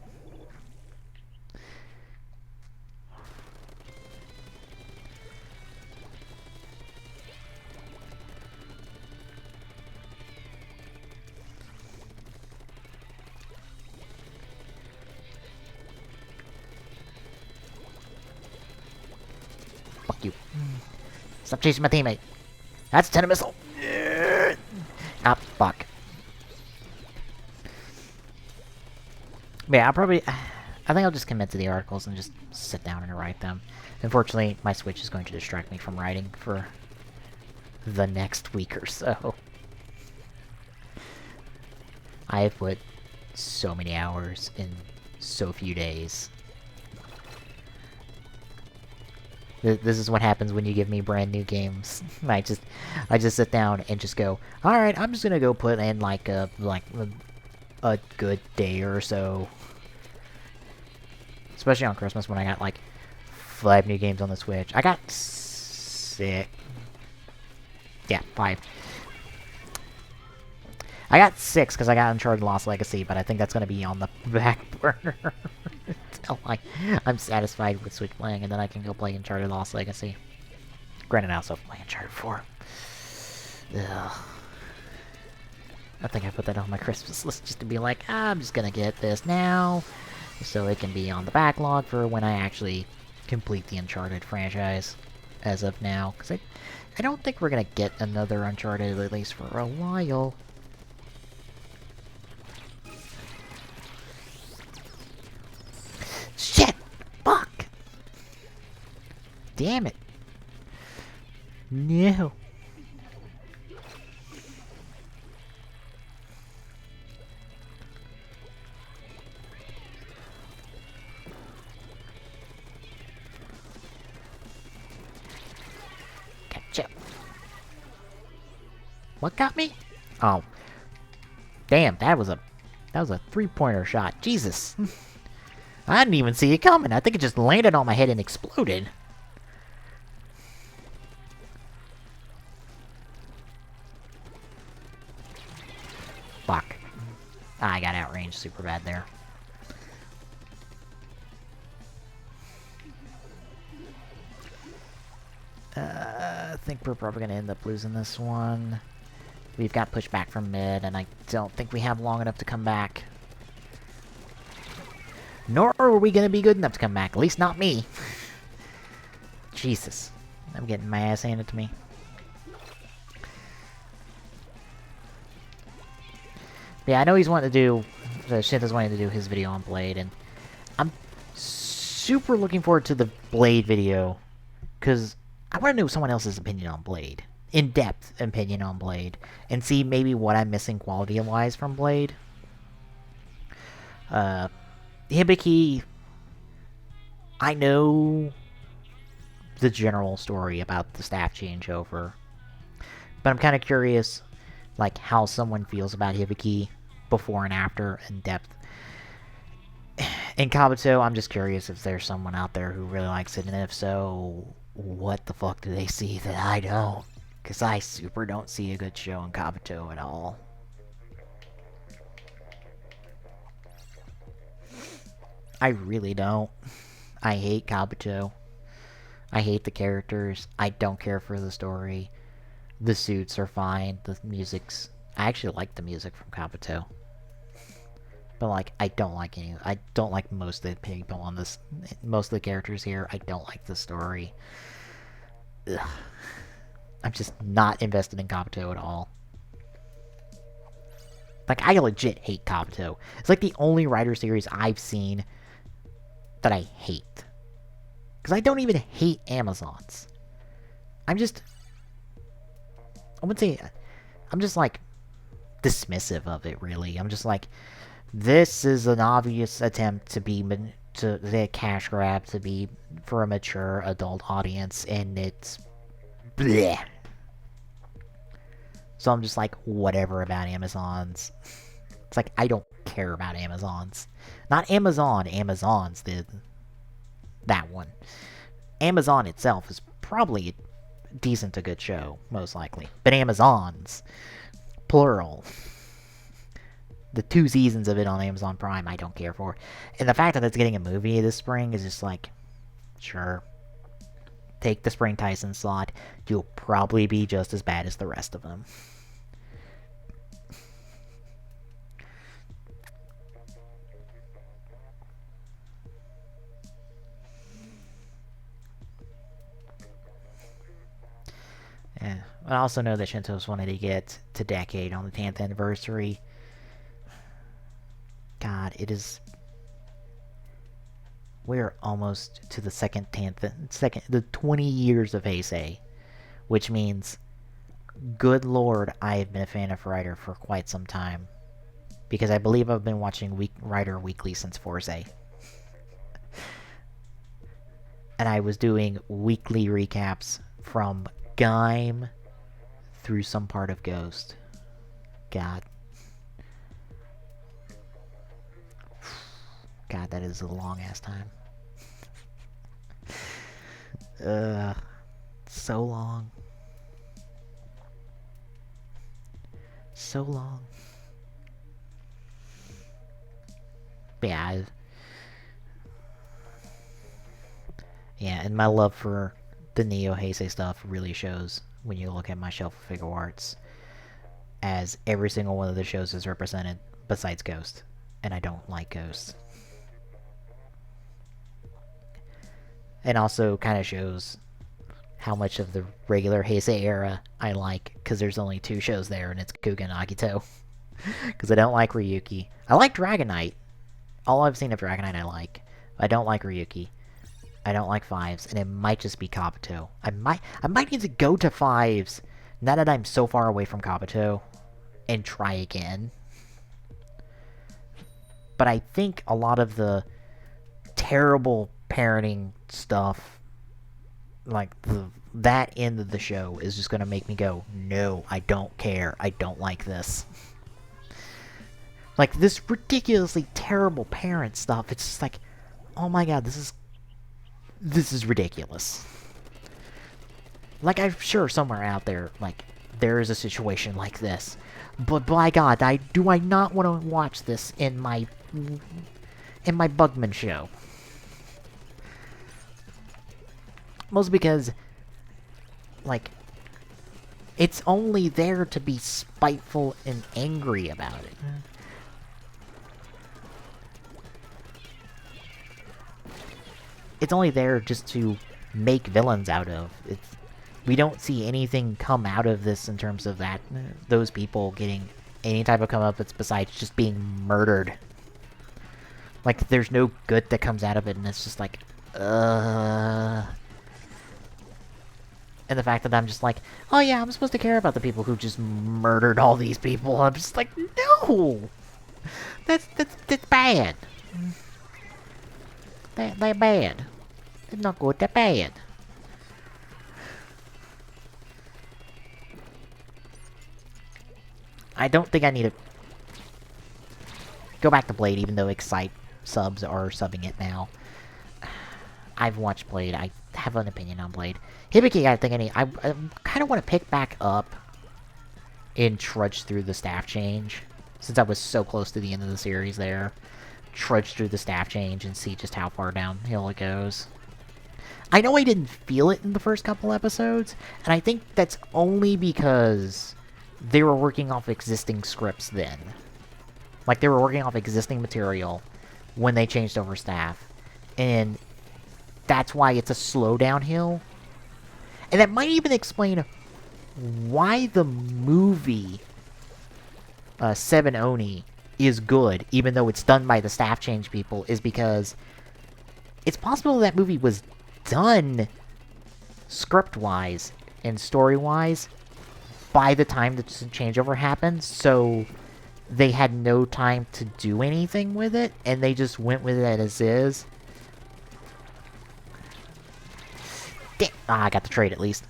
[SPEAKER 1] Fuck you. Stop chasing my teammate. That's a missile. Ah, fuck. Yeah, I think I'll just commit to the articles and just sit down and write them. Unfortunately, my Switch is going to distract me from writing for the next week or so. I have put so many hours in so few days. This is what happens when you give me brand new games. I just sit down and just go, all right, I'm just gonna go put in like a good day or so. Especially on Christmas when I got like 5 new games on the Switch. I got 6. Yeah, 5. I got 6 because I got Uncharted Lost Legacy, but I think that's gonna be on the back burner. Until I'm satisfied with Switch playing, and then I can go play Uncharted Lost Legacy. Granted, I also play Uncharted 4. Ugh. I think I put that on my Christmas list just to be like, I'm just gonna get this now, so it can be on the backlog for when I actually complete the Uncharted franchise as of now. Because I don't think we're gonna get another Uncharted at least for a while. Shit! Fuck! Damn it. No. Gotcha. What got me? Oh. Damn, that was a 3-pointer shot. Jesus. I didn't even see it coming. I think it just landed on my head and exploded. Fuck. I got outranged super bad there. I think we're probably gonna end up losing this one. We've got pushed back from mid, and I don't think we have long enough to come back. Nor are we gonna be good enough to come back. At least not me. Jesus. I'm getting my ass handed to me. Yeah, I know he's wanting to do... Shinta's wanting to do his video on Blade, and I'm super looking forward to the Blade video, because I want to know someone else's opinion on Blade. In-depth opinion on Blade, and see maybe what I'm missing quality-wise from Blade. Hibiki, I know the general story about the staff changeover, but I'm kind of curious, like, how someone feels about Hibiki before and after in depth. In Kabuto, I'm just curious if there's someone out there who really likes it, and if so, what the fuck do they see that I don't? Because I super don't see a good show in Kabuto at all. I really don't. I hate Kabuto. I hate the characters. I don't care for the story. The suits are fine. The music's... I actually like the music from Kabuto. But, like, I don't like any... I don't like most of the people on this... Most of the characters here. I don't like the story. Ugh. I'm just not invested in Kabuto at all. Like, I legit hate Kabuto. It's like the only writer series I've seen that I hate. Because I don't even hate Amazons. I'm just... I wouldn't say... I'm just, like, dismissive of it, really. I'm just like, this is an obvious attempt to be... to the cash grab to be for a mature adult audience, and it's... bleh. So I'm just like, whatever about Amazons. It's like, I don't care about Amazons. Not Amazon, Amazons, that one. Amazon itself is probably a decent to good show, most likely. But Amazons, plural. The 2 seasons of it on Amazon Prime, I don't care for. And the fact that it's getting a movie this spring is just like, sure. Take the Spring Tyson slot. You'll probably be just as bad as the rest of them. Yeah. I also know that Shinto's wanted to get to Decade on the 10th anniversary. God, it is... We're almost to the the 20 years of Heisei. Which means, good lord, I have been a fan of Rider for quite some time. Because I believe I've been watching Rider Weekly since Force. And I was doing weekly recaps from Gaim through some part of Ghost. God. God, that is a long-ass time. So long. So long. But yeah, yeah, and my love for the Neo Heisei stuff really shows when you look at my shelf of figure arts, as every single one of the shows is represented, besides Ghost, and I don't like Ghost. And also kind of shows how much of the regular Heisei era I like, because there's only 2 shows there, and it's Kuga and Akito. Because I don't like Ryuki. I like Dragon Knight. All I've seen of Dragon Knight I like. I don't like Ryuki. I don't like 5s, and it might just be Kabuto. I might need to go to 5s, now that I'm so far away from Kabuto, and try again. But I think a lot of the terrible parenting stuff, like that end of the show, is just gonna make me go, no, I don't care. I don't like this. Like, this ridiculously terrible parent stuff, it's just like, oh my god, this is ridiculous. Like, I'm sure somewhere out there, like, there is a situation like this. But by god, do I not want to watch this in my Bugman show. Mostly because, like, It's only there to be spiteful and angry about it. It's only there just to make villains out of. We don't see anything come out of this in terms of that those people getting any type of comeuppance besides just being murdered. Like, there's no good that comes out of it, and it's just like, And the fact that I'm just like, oh yeah, I'm supposed to care about the people who just murdered all these people. I'm just like, no! That's bad. They're bad. They're not good, they're bad. I don't think I need to go back to Blade, even though Excite subs are subbing it now. I've watched Blade. I have an opinion on Blade. Hibiki, I think I kind of want to pick back up and trudge through the staff change. Since I was so close to the end of the series there. Trudge through the staff change and see just how far downhill it goes. I know I didn't feel it in the first couple episodes, and I think that's only because they were working off existing scripts then. Like, they were working off existing material when they changed over staff. And that's why it's a slow downhill. And that might even explain why the movie Seven Oni is good, even though it's done by the staff change people, is because it's possible that movie was done script-wise and story-wise by the time the changeover happened, so they had no time to do anything with it, and they just went with it as is. I got the trade at least.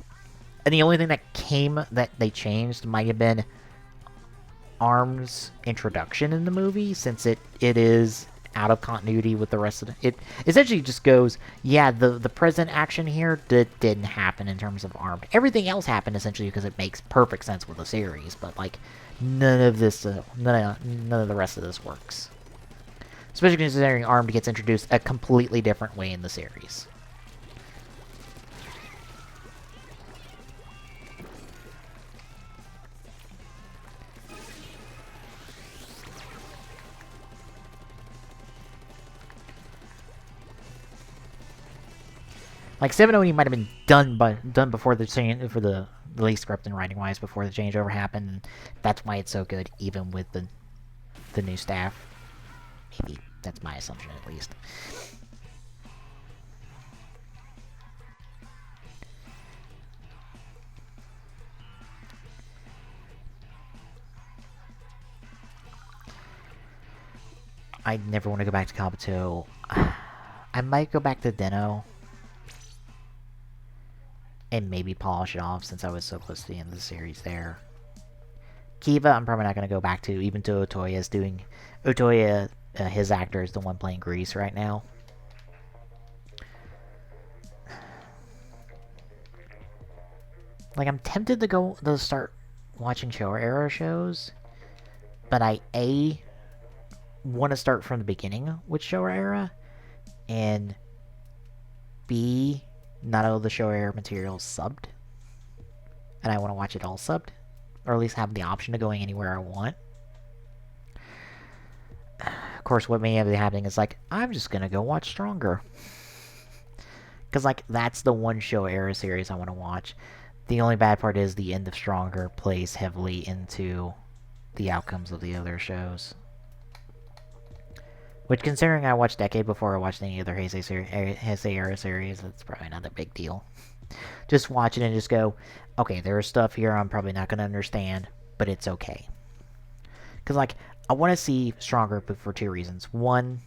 [SPEAKER 1] And the only thing that they changed might have been Arm's introduction in the movie, since it is out of continuity with the rest of it. It essentially just goes, yeah, the present action here didn't happen in terms of Armed. Everything else happened essentially because it makes perfect sense with the series, but like none of this, none of the rest of this works. Especially considering Armed gets introduced a completely different way in the series. Like 7OE might have been done before the change for the release script and writing wise before the changeover happened. And that's why it's so good, even with the new staff. Maybe that's my assumption at least. I never want to go back to Kabuto. I might go back to Deno. And maybe polish it off since I was so close to the end of the series there. Kiva, I'm probably not going to go back to, even though Otoya is doing... Otoya, his actor, is the one playing Grease right now. Like, I'm tempted to start watching Showa era shows. But I, A, want to start from the beginning with Showa era. And B, not all the Showa era material subbed. And I want to watch it all subbed. Or at least have the option of going anywhere I want. Of course, what may be happening is like, I'm just gonna go watch Stronger. Because, like, that's the one Showa era series I want to watch. The only bad part is the end of Stronger plays heavily into the outcomes of the other shows. Which, considering I watched Decade before I watched any other Heisei era series, that's probably not a big deal. Just watch it and just go, okay, there's stuff here I'm probably not going to understand, but it's okay. Because, like, I want to see Stronger for two reasons. One,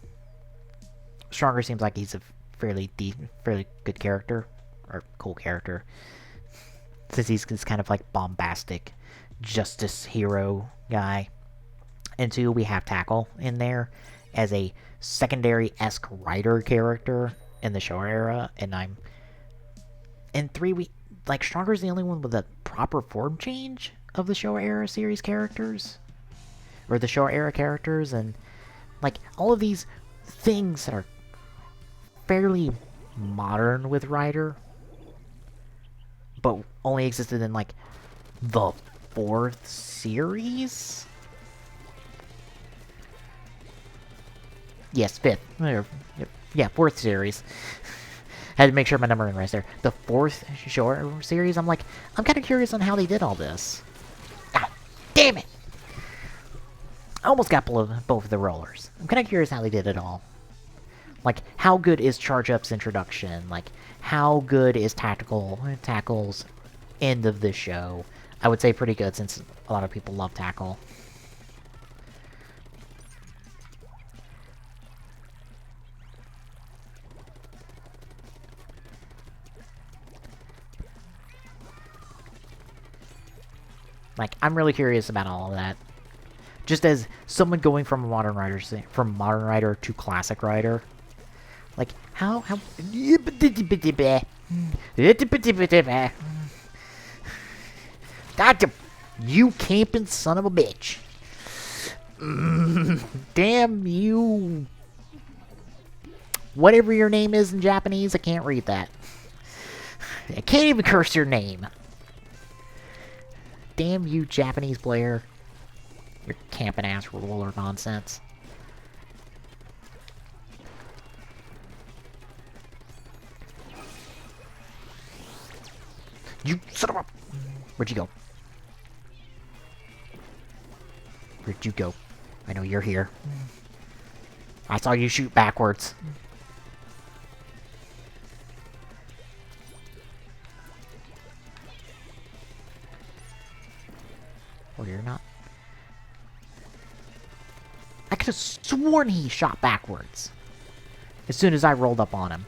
[SPEAKER 1] Stronger seems like he's a fairly good character, or cool character. Since he's this kind of, like, bombastic justice hero guy. And two, we have Tackle in there as a secondary-esque writer character in the Showa era, and three, Stronger's the only one with a proper form change of the Showa era series characters, or the Showa era characters, and, like, all of these things that are fairly modern with Rider, but only existed in, like, the 4th series? Yes, 5th. Yeah, 4th series. Had to make sure my numbering right there. The 4th short series, I'm kind of curious on how they did all this. Ah, damn it! I almost got both of the rollers. I'm kind of curious how they did it all. Like, how good is Charge Up's introduction? Like, how good is Tackle's end of this show? I would say pretty good, since a lot of people love Tackle. Like, I'm really curious about all of that. Just as someone going from a modern writer to classic writer. Like, how you camping son of a bitch. Damn you. Whatever your name is in Japanese, I can't read that. I can't even curse your name. Damn you, Japanese player. Your camping ass roller nonsense. You son of a... Where'd you go? Where'd you go? I know you're here. I saw you shoot backwards. Oh, you're not. I could have sworn he shot backwards as soon as I rolled up on him.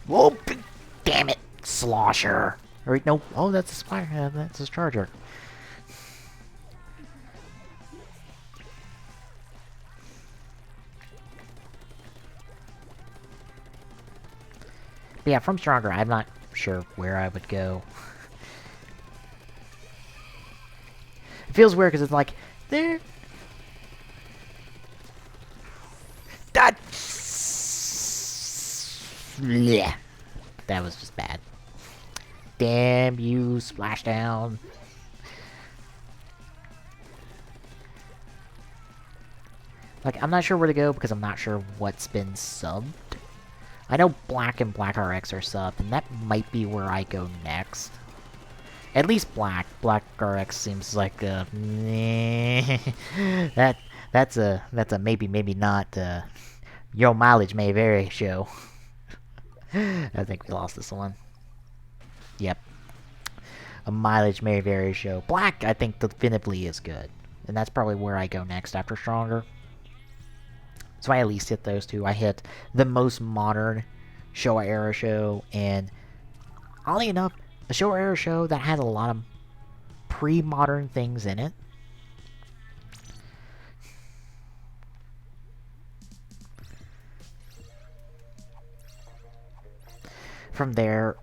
[SPEAKER 1] Whoa! Damn it, Slosher! Or no, oh, that's a spire. That's a charger. But yeah, from Stronger, I'm not sure where I would go. It feels weird because it's like, there. Yeah. That was just bad. Damn you, Splashdown. Like, I'm not sure where to go because I'm not sure what's been subbed. I know Black and Black RX are subbed, and that might be where I go next. At least Black. Black RX seems like a... that's a maybe, maybe not. Your mileage may vary show. I think we lost this one. Yep. A mileage may vary show. Black, I think, definitively is good. And that's probably where I go next after Stronger. So I at least hit those two. I hit the most modern Showa era show, and oddly enough, a Showa era show that has a lot of pre-modern things in it. From there,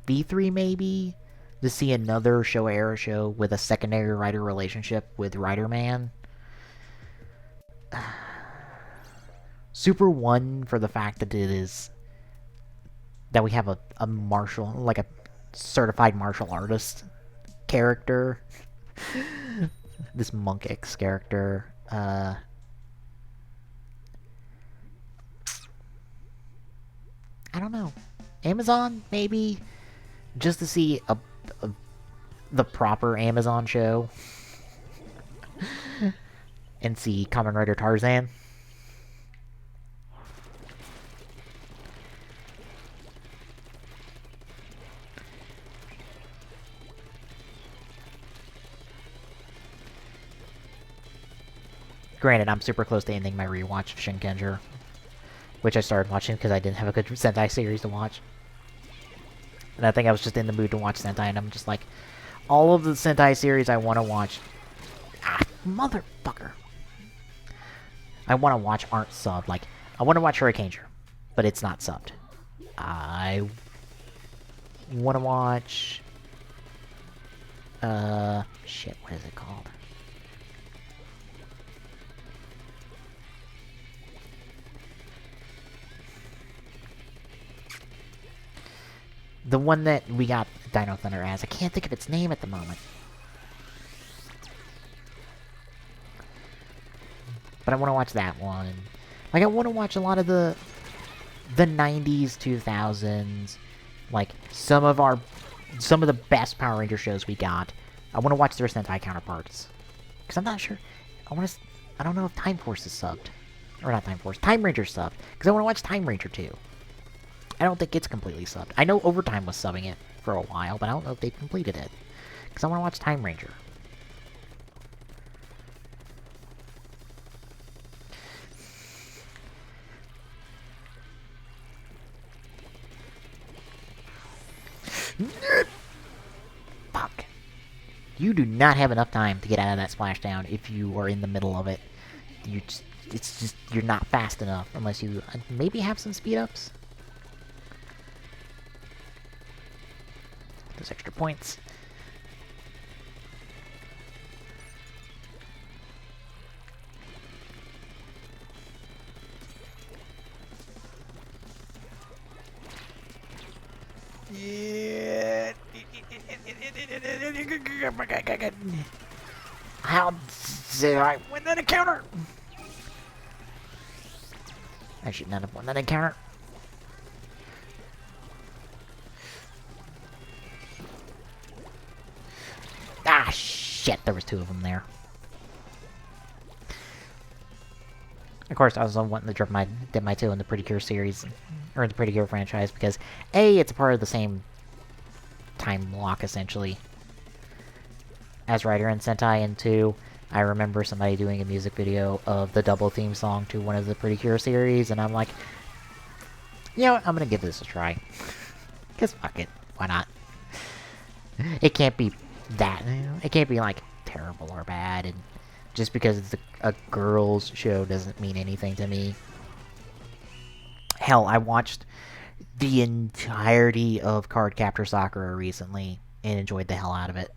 [SPEAKER 1] V3 maybe, to see another Showa era show with a secondary writer relationship with Writer Man. Super 1 for the fact that it is... that we have a martial... like a certified martial artist character. This Monk X character. I don't know. Amazon, maybe? Just to see the proper Amazon show. And see Kamen Rider Tarzan. Granted, I'm super close to ending my rewatch of Shinkenger, which I started watching because I didn't have a good Sentai series to watch. And I think I was just in the mood to watch Sentai, and I'm just like, all of the Sentai series I want to watch... Ah, motherfucker! I want to watch aren't subbed. Like, I want to watch Hurricaneer, but it's not subbed. I want to watch... shit, what is it called? The one that we got Dino Thunder as. I can't think of its name at the moment. But I want to watch that one. Like, I want to watch a lot of the 90s, 2000s. Like, some of the best Power Ranger shows we got. I want to watch their Sentai counterparts. Because I'm not sure. I don't know if Time Force is subbed. Or not Time Force. Time Ranger subbed. Because I want to watch Time Ranger too. I don't think it's completely subbed. I know Overtime was subbing it for a while, but I don't know if they've completed it. Because I want to watch Time Ranger. Fuck. You do not have enough time to get out of that splashdown if you are in the middle of it. You're not fast enough unless you maybe have some speed ups. Those extra points. Yeah. How did I win that encounter? I should not have won that encounter. Ah, shit, there was two of them there. Of course, I was wanting to drop my Did my 2 in the Pretty Cure series, or in the Pretty Cure franchise, because A, it's a part of the same time block, essentially, as Rider and Sentai, and 2, I remember somebody doing a music video of the double theme song to one of the Pretty Cure series, and I'm like, you know what, I'm gonna give this a try. Because fuck it, why not? It can't be that, it can't be, like, terrible or bad, and just because it's a girls' show doesn't mean anything to me. Hell, I watched the entirety of Card Captor Sakura recently and enjoyed the hell out of it.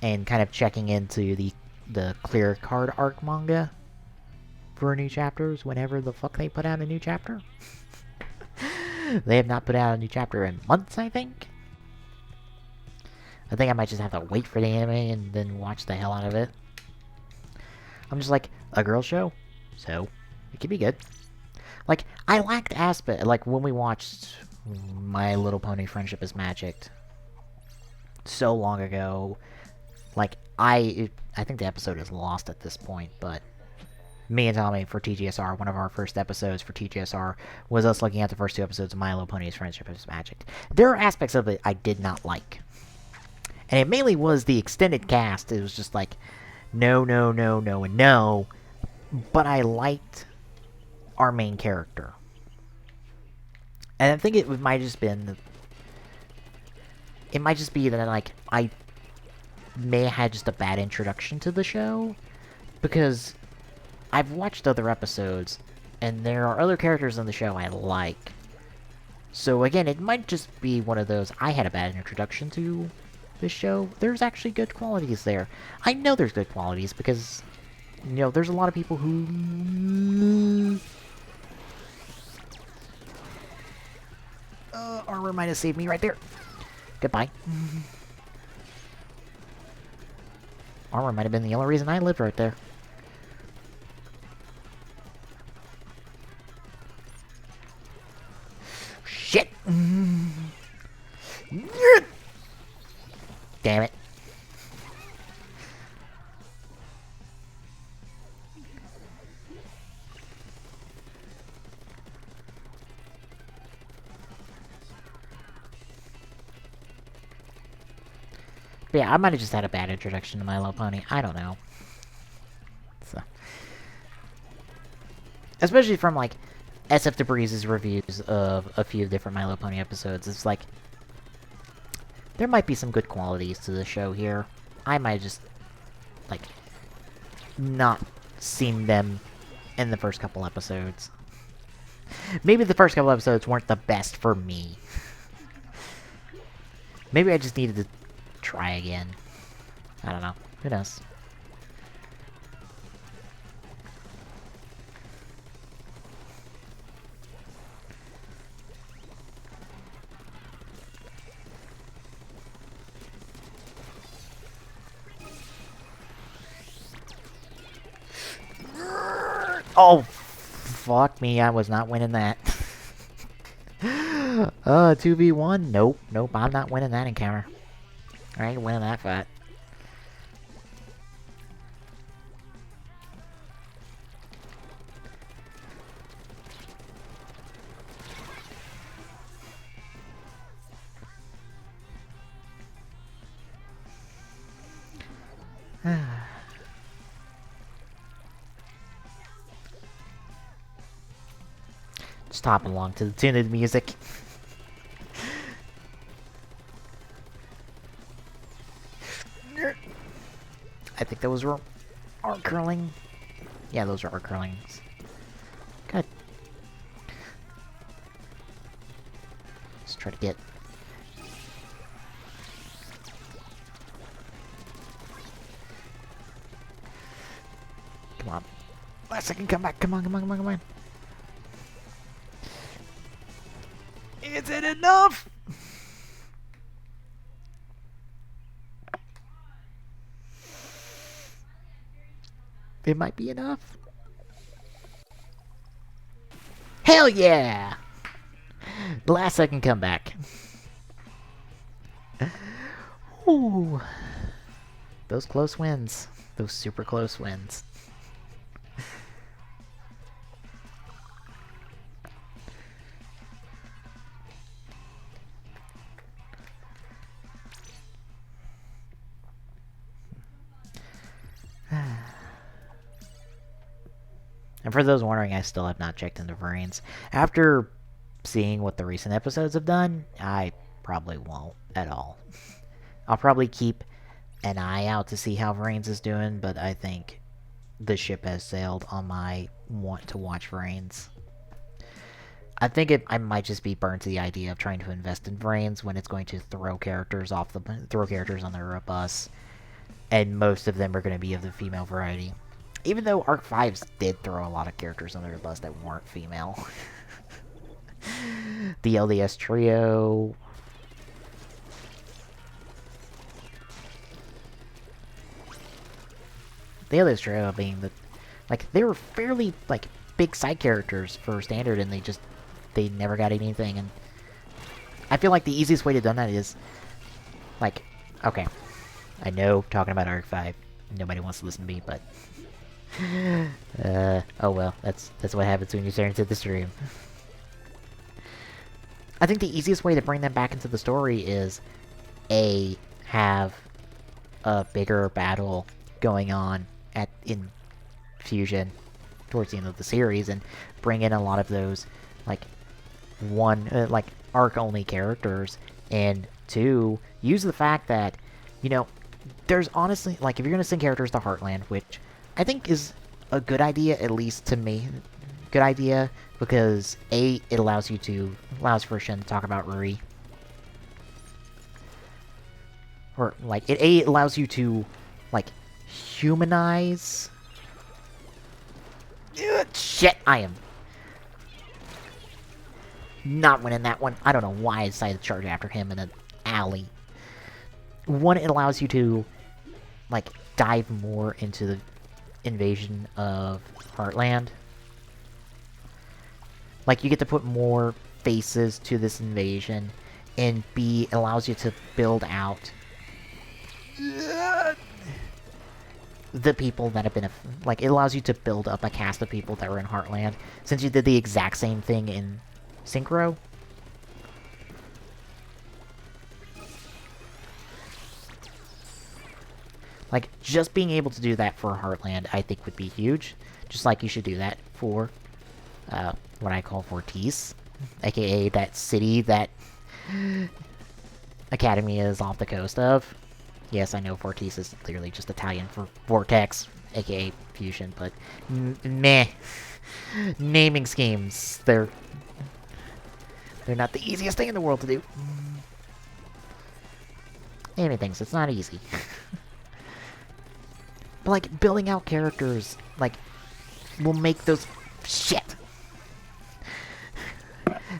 [SPEAKER 1] And kind of checking into the Clear Card arc manga for new chapters whenever the fuck they put out a new chapter. They have not put out a new chapter in months, I think. I think I might just have to wait for the anime and then watch the hell out of it. I'm just like, a girl show? So, it could be good. Like, I lacked aspect, like, when we watched My Little Pony Friendship is Magic so long ago, like, I think the episode is lost at this point, but me and Tommy for TGSR, one of our first episodes for TGSR, was us looking at the first 2 episodes of My Little Pony's Friendship is Magic. There are aspects of it I did not like. And it mainly was the extended cast. It was just like, no, no, no, no, and no. But I liked our main character. And I think it might just been... It might just be that, like, I may have had just a bad introduction to the show. Because I've watched other episodes, and there are other characters in the show I like. So again, it might just be one of those, I had a bad introduction to this show. There's actually good qualities there. I know there's good qualities because, you know, there's a lot of people who... Armor might have saved me right there. Goodbye. Armor might have been the only reason I lived right there. Shit! Damn it. But yeah, I might have just had a bad introduction to My Little Pony. I don't know. So. Especially from, like, SF DeBreeze's reviews of a few different My Little Pony episodes. It's like, there might be some good qualities to the show here. I might have just, like, not seen them in the first couple episodes. Maybe the first couple episodes weren't the best for me. Maybe I just needed to try again. I don't know. Who knows? Oh, fuck me, I was not winning that. 2v1? Nope, nope, I'm not winning that encounter. I ain't winning that fight. Just hopping along to the tune of the music. I think those were arc curling. Yeah, those are arc curlings. Good. Let's try to get. Come on. Last second comeback. Come on, come on, come on, come on. Is it enough? It might be enough. Hell yeah! Last second comeback. Ooh. Those close wins. Those super close wins. And for those wondering, I still have not checked into Vrains. After seeing what the recent episodes have done, I probably won't at all. I'll probably keep an eye out to see how Vrains is doing, but I think the ship has sailed on my want to watch Vrains. I think I might just be burned to the idea of trying to invest in Vrains when it's going to throw characters on their bus, and most of them are going to be of the female variety. Even though Arc 5s did throw a lot of characters on their bus that weren't female. The LDS trio. The LDS trio being the... Like, they were fairly, like, big side characters for Standard, and they never got anything, and... I feel like the easiest way to do that is... Like, okay. I know, talking about Arc 5, nobody wants to listen to me, but... oh well, that's what happens when you start into the stream. I think the easiest way to bring them back into the story is have a bigger battle going on in Fusion towards the end of the series, and bring in a lot of those like like arc only characters, and two, use the fact that, you know, there's honestly, like, if you're gonna send characters to Heartland, which I think is a good idea, at least to me. Good idea, because A, it allows for Shen to talk about Ruri. Or, like, it allows you to, like, humanize... Shit, I am not winning that one. I don't know why I decided to charge after him in an alley. One, it allows you to, like, dive more into the invasion of Heartland. Like, you get to put more faces to this invasion, and B, it allows you to build out the people that have been... Like, it allows you to build up a cast of people that were in Heartland, since you did the exact same thing in Synchro. Like, just being able to do that for Heartland, I think, would be huge. Just like you should do that for, what I call Fortis. AKA that city that Academy is off the coast of. Yes, I know Fortis is clearly just Italian for Vortex, aka Fusion, but meh. Naming schemes, they're not the easiest thing in the world to do. Naming things, it's not easy. But, like, building out characters, like, will make those shit.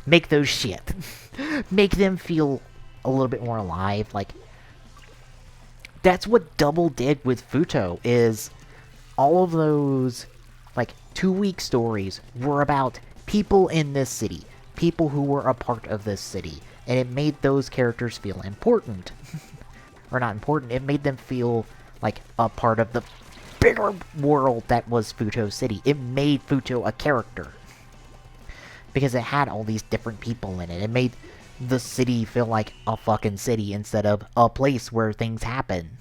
[SPEAKER 1] Make those shit. Make them feel a little bit more alive. Like, that's what Double did with Futo, is all of those, like, 2-week stories were about people in this city, people who were a part of this city, and it made those characters feel important. Or not important, it made them feel like a part of the bigger world that was Futo City. It made Futo a character. Because it had all these different people in it. It made the city feel like a fucking city instead of a place where things happen.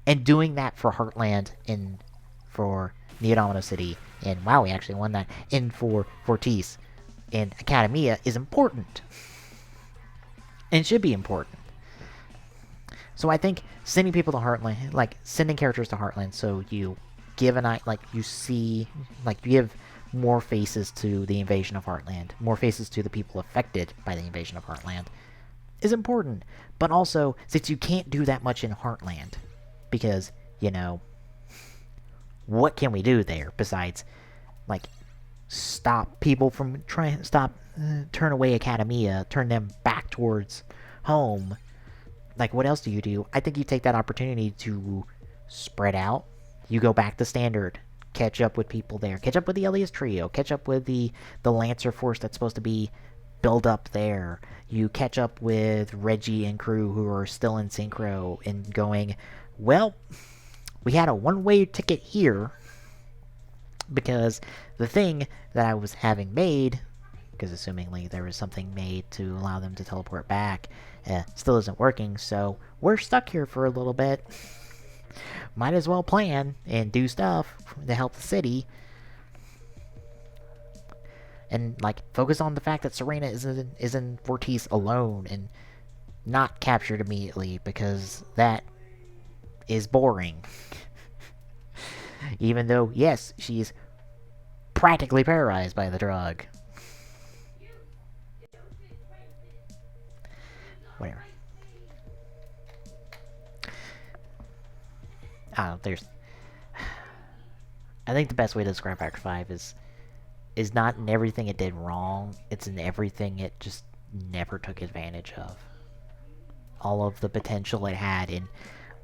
[SPEAKER 1] And doing that for Heartland and for Neodomino City, and wow, we actually won that, and for Fortis and Academia is important. And should be important. So I think sending people to Heartland, like sending characters to Heartland, so you give you see, like you give more faces to the invasion of Heartland, more faces to the people affected by the invasion of Heartland, is important. But also, since you can't do that much in Heartland, because, you know, what can we do there besides, like, stop people from turn away Academia, turn them back towards home? Like, what else do you do? I think you take that opportunity to spread out. You go back to Standard, catch up with people there, catch up with the Elias Trio, catch up with the Lancer Force that's supposed to be build up there. You catch up with Reggie and crew who are still in Synchro and going, well, we had a one-way ticket here because the thing that I was having made, because assumingly there was something made to allow them to teleport back, still isn't working, so we're stuck here for a little bit. Might as well plan and do stuff to help the city. And, like, focus on the fact that Serena is in Fortis alone and not captured immediately, because that is boring. Even though, yes, she's practically paralyzed by the drug. Whatever. There's... I think the best way to describe Act 5 is not in everything it did wrong, it's in everything it just never took advantage of. All of the potential it had, and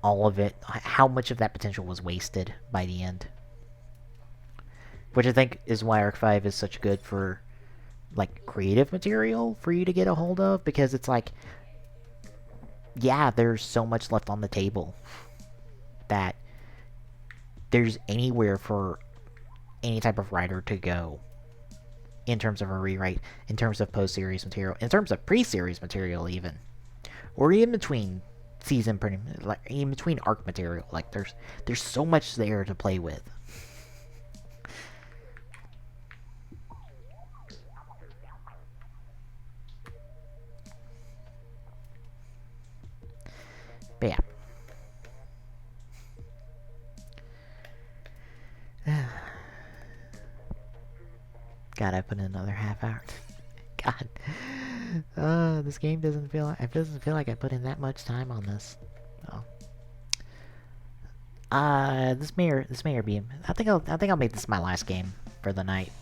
[SPEAKER 1] all of it, how much of that potential was wasted by the end. Which I think is why Arc 5 is such good for, like, creative material for you to get a hold of, because it's like, yeah, there's so much left on the table that there's anywhere for any type of writer to go in terms of a rewrite, in terms of post-series material, in terms of pre-series material even, or in between season, pretty like in between arc material. Like there's so much there to play with. But yeah. God, I put in another half hour. God. This game doesn't feel like I put in that much time on this. Oh. This may be. I think I'll make this my last game for the night.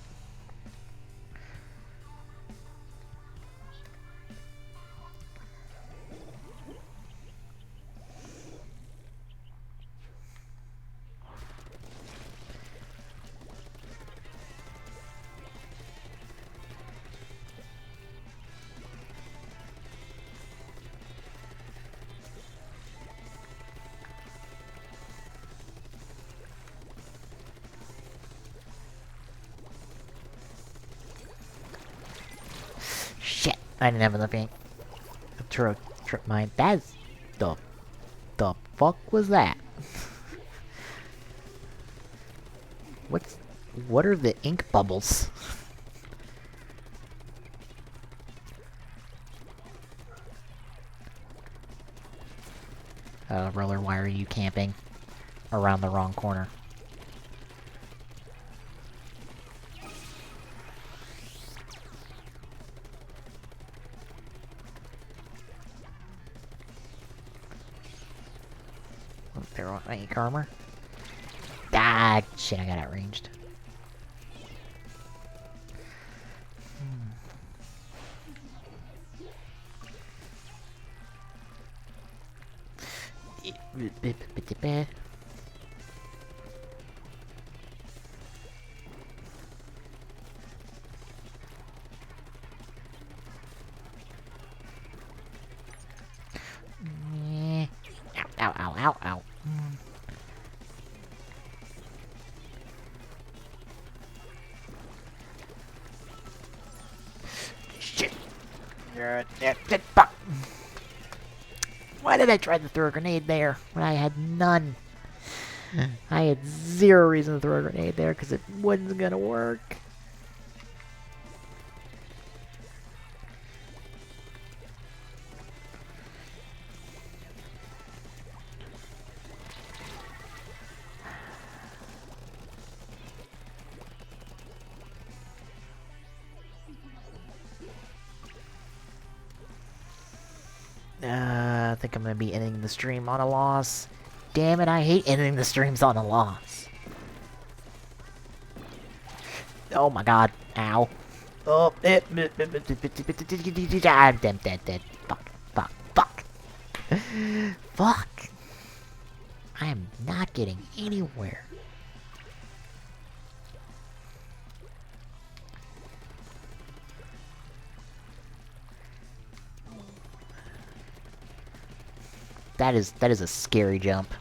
[SPEAKER 1] Shit! I didn't have enough ink. Trip mine. That's the fuck was that? What are the ink bubbles? Roller, why are you camping around the wrong corner? There are ink armor. Ah, shit! I got outranged. Fuck. Why did I try to throw a grenade there when I had none? I had zero reason to throw a grenade there because it wasn't gonna work. I think I'm gonna be ending the stream on a loss. Damn it, I hate ending the streams on a loss. Oh my god. Ow. Oh, I'm dead. Fuck. Fuck. I am not getting anywhere. That is a scary jump.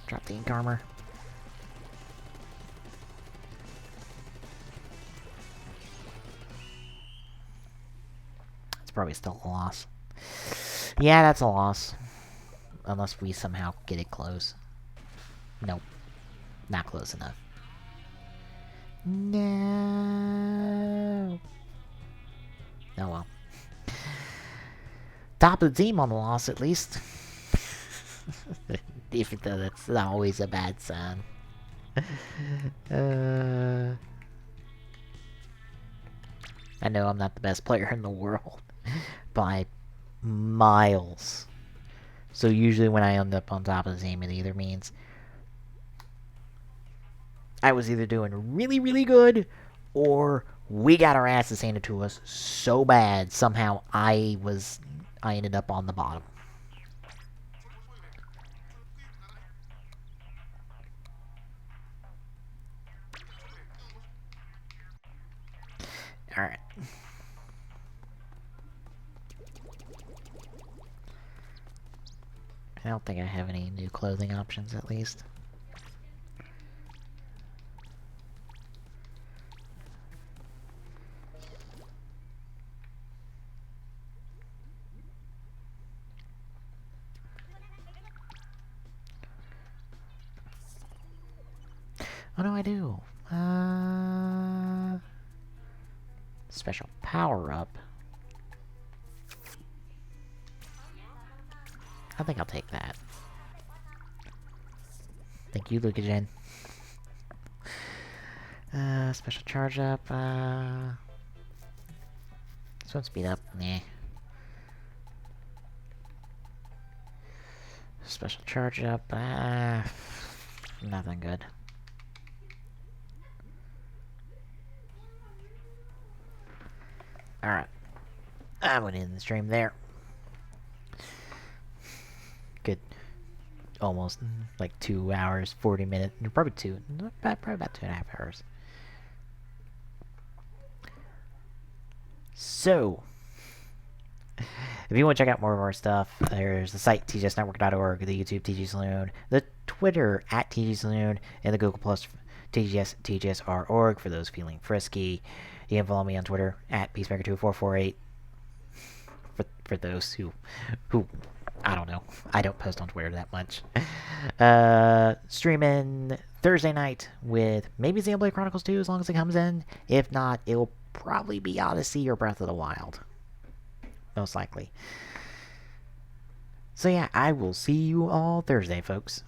[SPEAKER 1] Drop the ink armor. It's probably still a loss. Yeah, that's a loss. Unless we somehow get it close. Nope. Not close enough. No. Oh well. Top of the team on the loss, at least. Even though that's always a bad sign. I know I'm not the best player in the world. By miles. So usually when I end up on top of the team, it either means I was either doing really, really good, or we got our asses handed to us so bad, somehow I ended up on the bottom. Alright. I don't think I have any new clothing options, at least. Oh no, I do. Special power-up. I think I'll take that. Thank you, Lucagen. Special charge up, swim speed up, nah. Special charge up, nothing good. Alright. I'm gonna end the stream there. Good. Almost, like 2 hours, 40 minutes, probably probably about 2.5 hours. So, if you want to check out more of our stuff, there's the site tgsnetwork.org, the YouTube TG Saloon, the Twitter at TG Saloon, and the Google Plus TGSR.org for those feeling frisky. You can follow me on Twitter at Peacemaker2448 for those who I don't know. I don't post on Twitter that much. Streaming Thursday night with maybe Xenoblade Chronicles 2 as long as it comes in. If not, it'll probably be Odyssey or Breath of the Wild. Most likely. So yeah, I will see you all Thursday, folks.